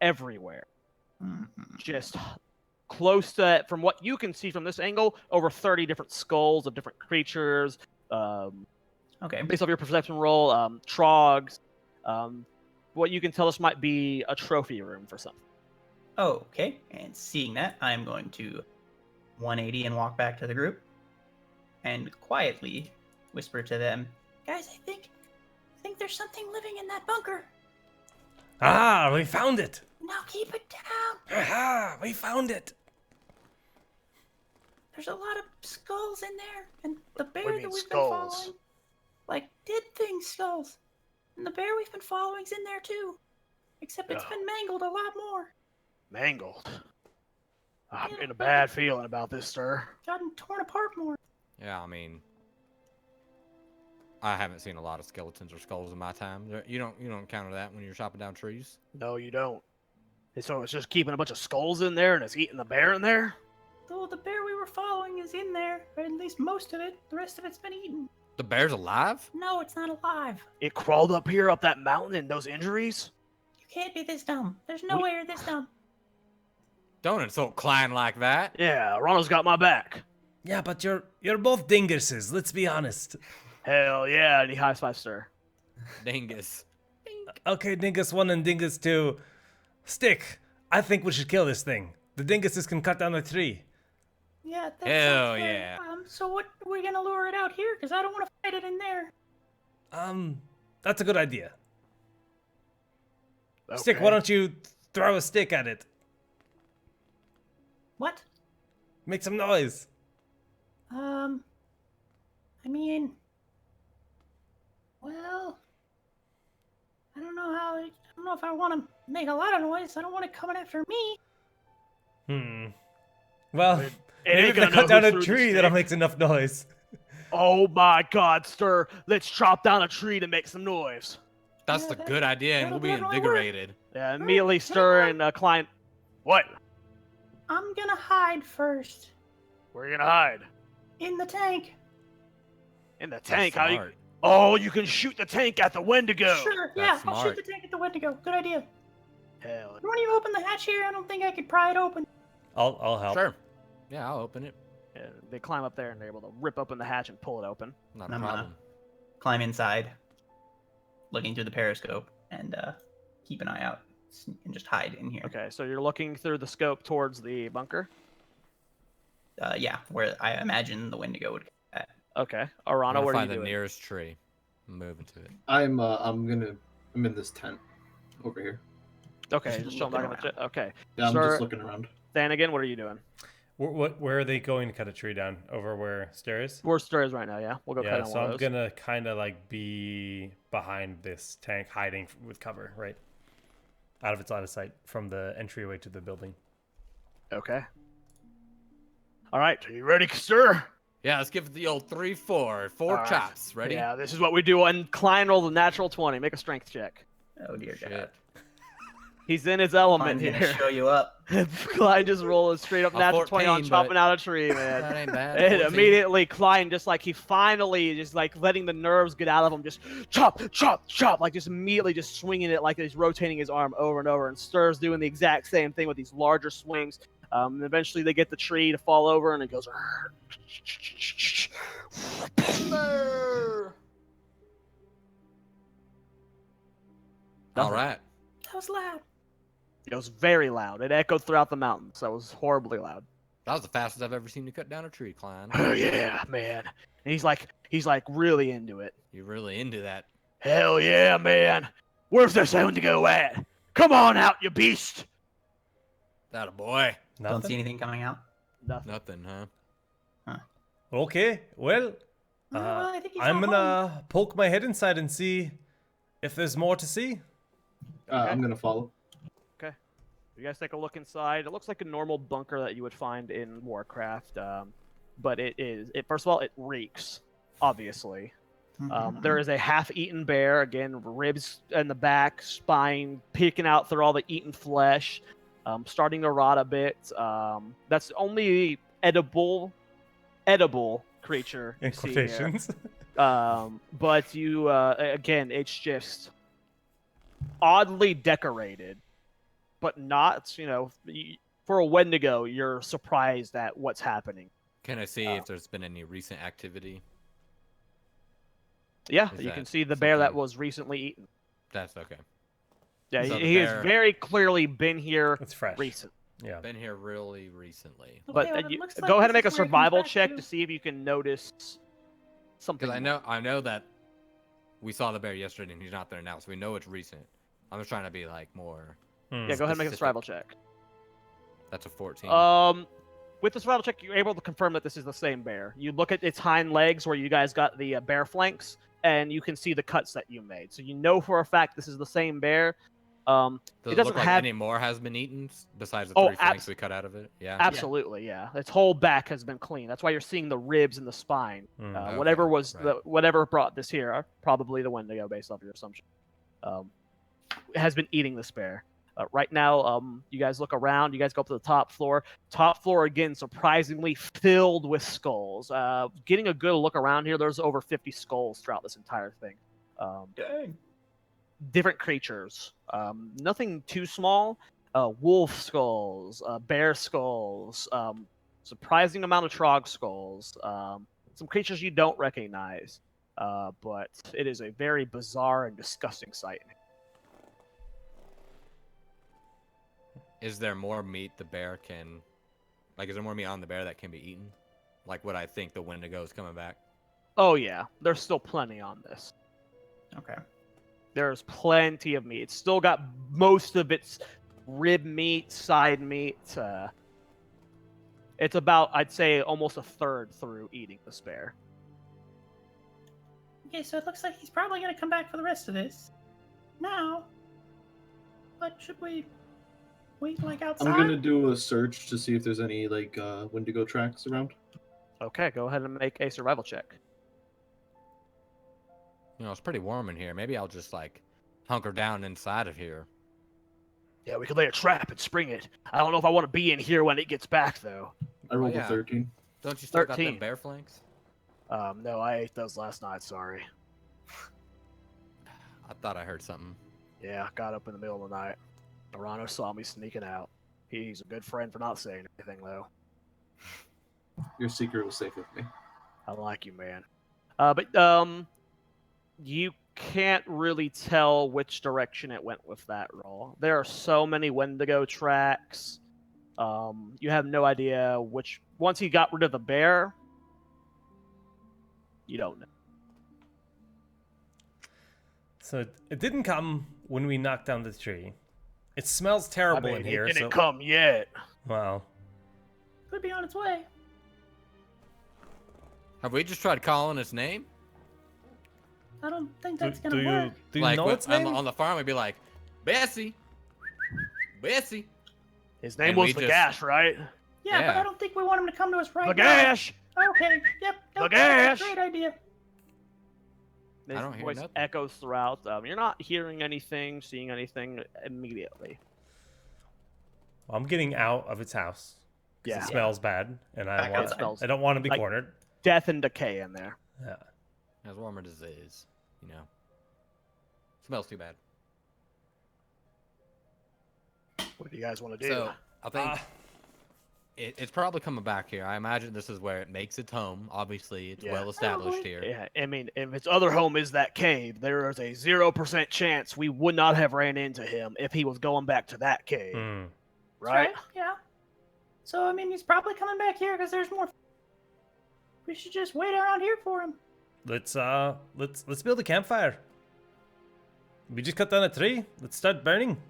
everywhere. Mhm. Just close to, from what you can see from this angle, over 30 different skulls of different creatures. Okay. Based off your perception roll, trogs. What you can tell us might be a trophy room for something. Okay. And seeing that, I'm going to 180 and walk back to the group and quietly whisper to them, Guys, I think there's something living in that bunker. Ah, we found it. Now keep it down. Aha, we found it. There's a lot of skulls in there, and the bear What do you that mean we've skulls? been following, like dead thing skulls, and the bear we've been following's in there too. Except it's Yeah. been mangled a lot more. Mangled. I'm Yeah, getting a bad feeling about this, sir. Gotten torn apart more. Yeah, I mean, I haven't seen a lot of skeletons or skulls in my time. You don't encounter that when you're chopping down trees. No, you don't. And so it's just keeping a bunch of skulls in there and it's eating the bear in there? Though the bear we were following is in there, or at least most of it. The rest of it's been eaten. The bear's alive? No, it's not alive. It crawled up here, up that mountain, and those injuries? You can't be this dumb. There's no way you're this dumb. Don't insult Klein like that. Yeah, Ronald's got my back. Yeah, but you're both dinguses. Let's be honest. Hell yeah, and he high five sir. Dingus. Okay, Dingus 1 and Dingus 2. Stick. I think we should kill this thing. The dinguses can cut down the tree. Yeah, that Hell sounds fair. yeah. So what? We're gonna lure it out here? Because I don't want to fight it in there. That's a good idea. Okay. Stick, why don't you throw a stick at it? What? Make some noise. I mean, well, I don't know how. I don't know if I want to make a lot of noise. I don't want it coming after me. Well, It maybe ain't if they gonna know cut down who a threw the tree, that'll stick. make enough noise. Oh my god, sir. Let's chop down a tree to make some noise. That's Yeah, the that- good idea, and that'll we'll be definitely work. invigorated. Yeah, immediately stir and Klein. What? I'm gonna hide first Where are you gonna hide? in the tank. In the That's tank? How you... smart. Oh, you can shoot the tank at the Wendigo. Sure. That's Yeah, I'll smart. shoot the tank at the Wendigo. Good idea. Hell. You want to open the hatch here? I don't think I could pry it open. I'll help. Sure. Yeah, I'll open it. Yeah, they climb up there and they're able to rip open the hatch and pull it open. Not a I'm problem. climb inside, looking through the periscope, and keep an eye out and just hide in here. Okay, so you're looking through the scope towards the bunker. Yeah, where I imagine the Wendigo would. Okay, I'm Arana, gonna what are you find the doing? nearest tree. I'm moving to it. I'm in this tent over here. Okay, just show them back on looking the Okay, Yeah, I'm Sir- just looking around. Dan again, what are you doing? Where are they going to cut a tree down? Over where stairs? We're stairs right now, yeah. We'll go Yeah, cut on so one I'm of those. gonna kind of like be behind this tank, hiding with cover, right? Out of its line of sight from the entryway to the building. Okay. All right, are you ready, sir? Yeah, let's give it the old 3-4. Four All right. chops. Ready? Yeah, this is what we do. And Klein rolled a natural 20. Make a strength check. Oh dear God. Shit. He's in his element I'm gonna here. show you up. Klein just rolled a straight up A natural 20 on 14, chopping but out a tree, man. That ain't bad. And 14. immediately Klein just like he finally just like letting the nerves get out of him, just chop, chop, chop, like just immediately just swinging it like he's rotating his arm over and over. And Stir's doing the exact same thing with these larger swings. And eventually they get the tree to fall over and it goes. All right. That was loud. It was very loud. It echoed throughout the mountains. That was horribly loud. That was the fastest I've ever seen you cut down a tree, Klein. Oh yeah, man. And he's like really into it. You're really into that. Hell yeah, man. Where's this Wendigo at? Come on out, you beast. That a boy. Don't see anything coming out. Nothing. Nothing, huh? Okay, well, I think he's I'm not home. gonna poke my head inside and see if there's more to see. I'm gonna follow. You guys take a look inside. It looks like a normal bunker that you would find in Warcraft, but first of all, it reeks, obviously. There is a half-eaten bear, again, ribs in the back, spine peeking out through all the eaten flesh, starting to rot a bit. That's the only edible creature you In see here. quotations. But you, again, it's just oddly decorated, but not, for a Wendigo, you're surprised at what's happening. Can I see if there's been any recent activity? Yeah, Is you that can see the bear that something- was recently eaten. That's okay. Yeah, So the he has bear- very clearly been here It's fresh. recent. Yeah. Been here really recently. But Okay, well, it you, looks go like ahead and this make a is where he comes survival back check to. to see if you can notice something. Because I know that we saw the bear yesterday and he's not there now, so we know it's recent. I'm just trying to be like more. Hmm. Yeah, go ahead and make a specific. survival check. That's a 14. With the survival check, you're able to confirm that this is the same bear. You look at its hind legs where you guys got the bear flanks, and you can see the cuts that you made. So you know for a fact this is the same bear. Does it it doesn't look like have- any more has been eaten besides the Oh, three flanks we cut out of it? Yeah. Absolutely, yeah. Its whole back has been clean. That's why you're seeing the ribs and the spine. Hmm. Okay, Whatever was right. whatever brought this here, probably the Wendigo, based off your assumption, has been eating this bear. Right now, you guys look around. You guys go up to the top floor. Top floor again, surprisingly filled with skulls. Getting a good look around here, there's over 50 skulls throughout this entire thing. Dang. Different creatures. Nothing too small. Wolf skulls, bear skulls, surprising amount of trog skulls. Some creatures you don't recognize. But it is a very bizarre and disgusting sight. Is there more meat the bear can... Like, is there more meat on the bear that can be eaten? Like what I think the Wendigo is coming back? Oh yeah, there's still plenty on this. Okay. There's plenty of meat. It's still got most of its rib meat, side meat. It's about, I'd say, almost a third through eating the bear. Okay, so it looks like he's probably gonna come back for the rest of this. Now, but should we wait like outside? I'm gonna do a search to see if there's any like Wendigo tracks around. Okay, go ahead and make a survival check. You know, it's pretty warm in here. Maybe I'll just, like, hunker down inside of here. Yeah, we could lay a trap and spring it. I don't know if I want to be in here when it gets back, though. I rolled yeah. a 13. Don't you still got 13. them bear flanks? No, I ate those last night, sorry. I thought I heard something. Yeah, got up in the middle of the night. Arano saw me sneaking out. He's a good friend for not saying anything, though. Your secret was safe with me. I like you, man. But you can't really tell which direction it went with that roll. There are so many Wendigo tracks. You have no idea which. Once he got rid of the bear, you don't know. So it didn't come when we knocked down the tree. It smells terrible in here. It so didn't come yet. wow. Could be on its way. Have we just tried calling its name? I don't think Do, that's gonna do you work. do you like know its name? on the farm, we'd be like, Bessie, Bessie. His name And was we just- Vagosh, right? Yeah, but Yeah. I don't think we want him to come to us right Vagosh! now. Okay, yep. Nope, Vagosh! that's a great idea. His don't hear voice nothing. echoes throughout. You're not hearing anything, seeing anything immediately. Well, I'm getting out of its house. 'Cause Yeah. it smells bad, and Back I outside. I don't want to be Like- cornered. Death and decay in there. Yeah. As warmer as it is, you know. Smells too bad. What do you guys want to do? So I think it's probably coming back here. I imagine this is where it makes its home. Obviously, it's Yeah. well established here. Yeah, I mean, if its other home is that cave, there is a 0% chance we would not have ran into him if he was going back to that cave, Hmm. That's right? Yeah. So, I mean, he's probably coming back here because there's more. We should just wait around here for him. Let's build a campfire. We just cut down a tree. Let's start burning.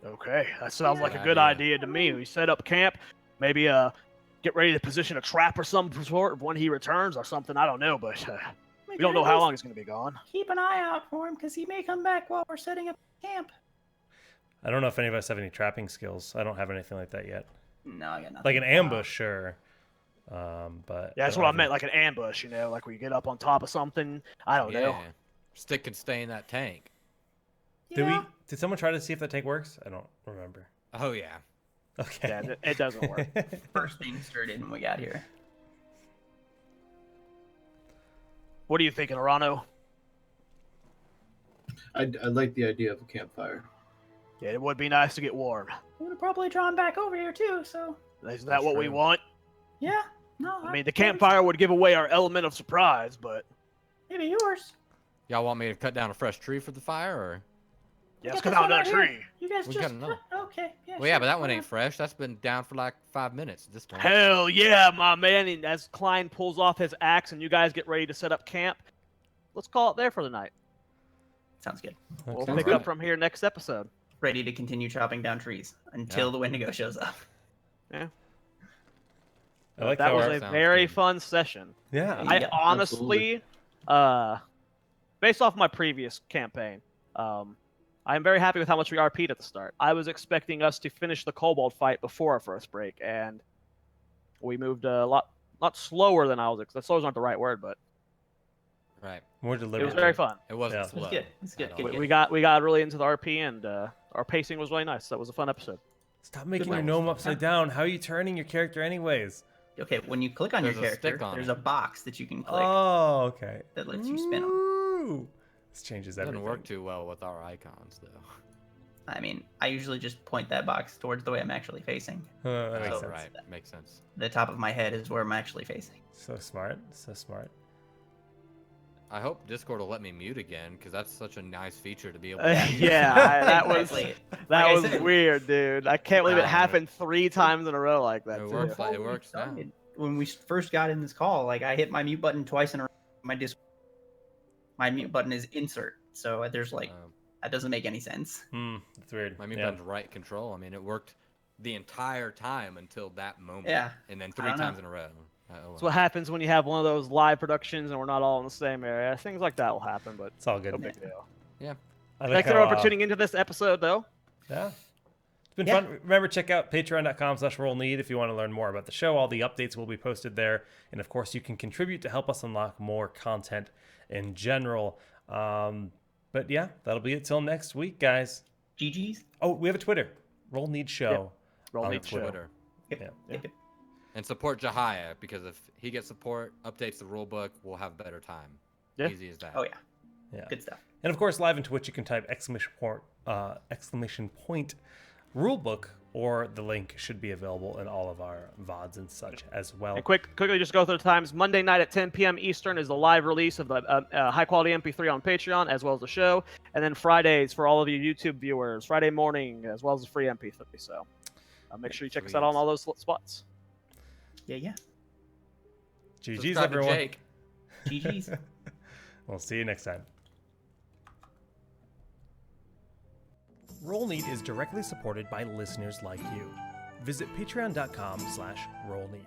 Okay, that sounds like a Good good idea. idea to me. We set up camp, maybe get ready to position a trap or some sort when he returns or something. I don't know, but we don't know how long he's going to be gone. Keep an eye out for him because he may come back while we're setting up camp. I don't know if any of us have any trapping skills. I don't have anything like that yet. No, I got nothing. Like an ambush, sure. But Yeah, that's I what I don't meant, like an ambush, like where you get up on top of something. I don't know. Yeah. Stick and stay in that tank. Did someone try to see if that tank works? I don't remember. Oh yeah. Okay. Yeah, it doesn't work. First thing started when we got here. What are you thinking, Arano? I like the idea of a campfire. Yeah, it would be nice to get warm. We would probably draw him back over here too. So, Isn't that what we true. want? yeah. No, I mean, the campfire would give away our element of surprise, but Maybe yours. Y'all want me to cut down a fresh tree for the fire, or? yeah, We let's got cut this down one another right here. tree. You guys We just got another. Okay. Yeah. Well, yeah, sure, but that one why ain't not? fresh. That's been down for like 5 minutes at this point. Hell yeah, my man. And as Klein pulls off his axe and you guys get ready to set up camp, let's call it there for the night. Sounds good. We'll Okay. pick up from here next episode. Ready to continue chopping down trees until the Wendigo shows up. I like That that. was Art. a Sounds very good. fun session. Yeah. Yeah, I honestly, based off my previous campaign, I'm very happy with how much we RP'd at the start. I was expecting us to finish the kobold fight before our first break, and we moved a lot slower than I was expecting. Slow is not the right word, but Right. More it deliberate. was very fun. It wasn't Yeah. slow. It's good. It's good. at Good, all. good. We got really into the RP, and our pacing was really nice. That was a fun episode. Stop making Good your one. gnome upside down. How are you turning your character anyways? Okay, when you click on There's your a stick character, on there's it. a box that you can click Oh, okay. that lets you spin them. Ooh. This changes It doesn't everything. work too well with our icons, though. I mean, I usually just point that box towards the way I'm actually facing. That makes Oh, sense. Right. Makes sense. The top of my head is where I'm actually facing. So smart. So smart. I hope Discord will let me mute again, because that's such a nice feature to be able Yeah, to that was Exactly. that Like I was said- weird, dude. I can't believe it Wow. happened 3 times in a row like that. It too. works. Before It we works now. started, when we first got in this call, like I hit my mute button twice in a row. My mute button is insert, so there's like that doesn't make any sense. That's weird. My mute Yeah. button's right control. I mean, it worked the entire time until that moment. Yeah. And then I 3 don't know. times in a row. Oh, That's what happens when you have one of those live productions and we're not all in the same area. Things like that will happen, but It's all good. no big deal. I Thanks how, everyone for tuning into this episode, though. Yeah. It's been Yeah. fun. Remember, check out patreon.com/rollneed if you want to learn more about the show. All the updates will be posted there. And of course, you can contribute to help us unlock more content in general. But yeah, that'll be it till next week, guys. GG's. Oh, we have a Twitter. Roll Need Show. Roll On Need Twitter. Show. Twitter. Yep. Yeah. Yep, yep. And support Jahia, because if he gets support, updates the rulebook, we'll have better time. Yeah. Easy as that. Oh yeah. Yeah. Good stuff. And of course, live in Twitch, you can type exclamation point rulebook, or the link should be available in all of our VODs and such as well. And quickly just go through the times. Monday night at 10 p.m. Eastern is the live release of the high-quality MP3 on Patreon, as well as the show. And then Fridays, for all of you YouTube viewers, Friday morning, as well as the free MP3. So make sure you check us out on all those spots. Yeah, yeah. GG's, Subscribe to everyone. Jake. GG's. We'll see you next time. Roll Need is directly supported by listeners like you. Visit patreon.com/rollneed.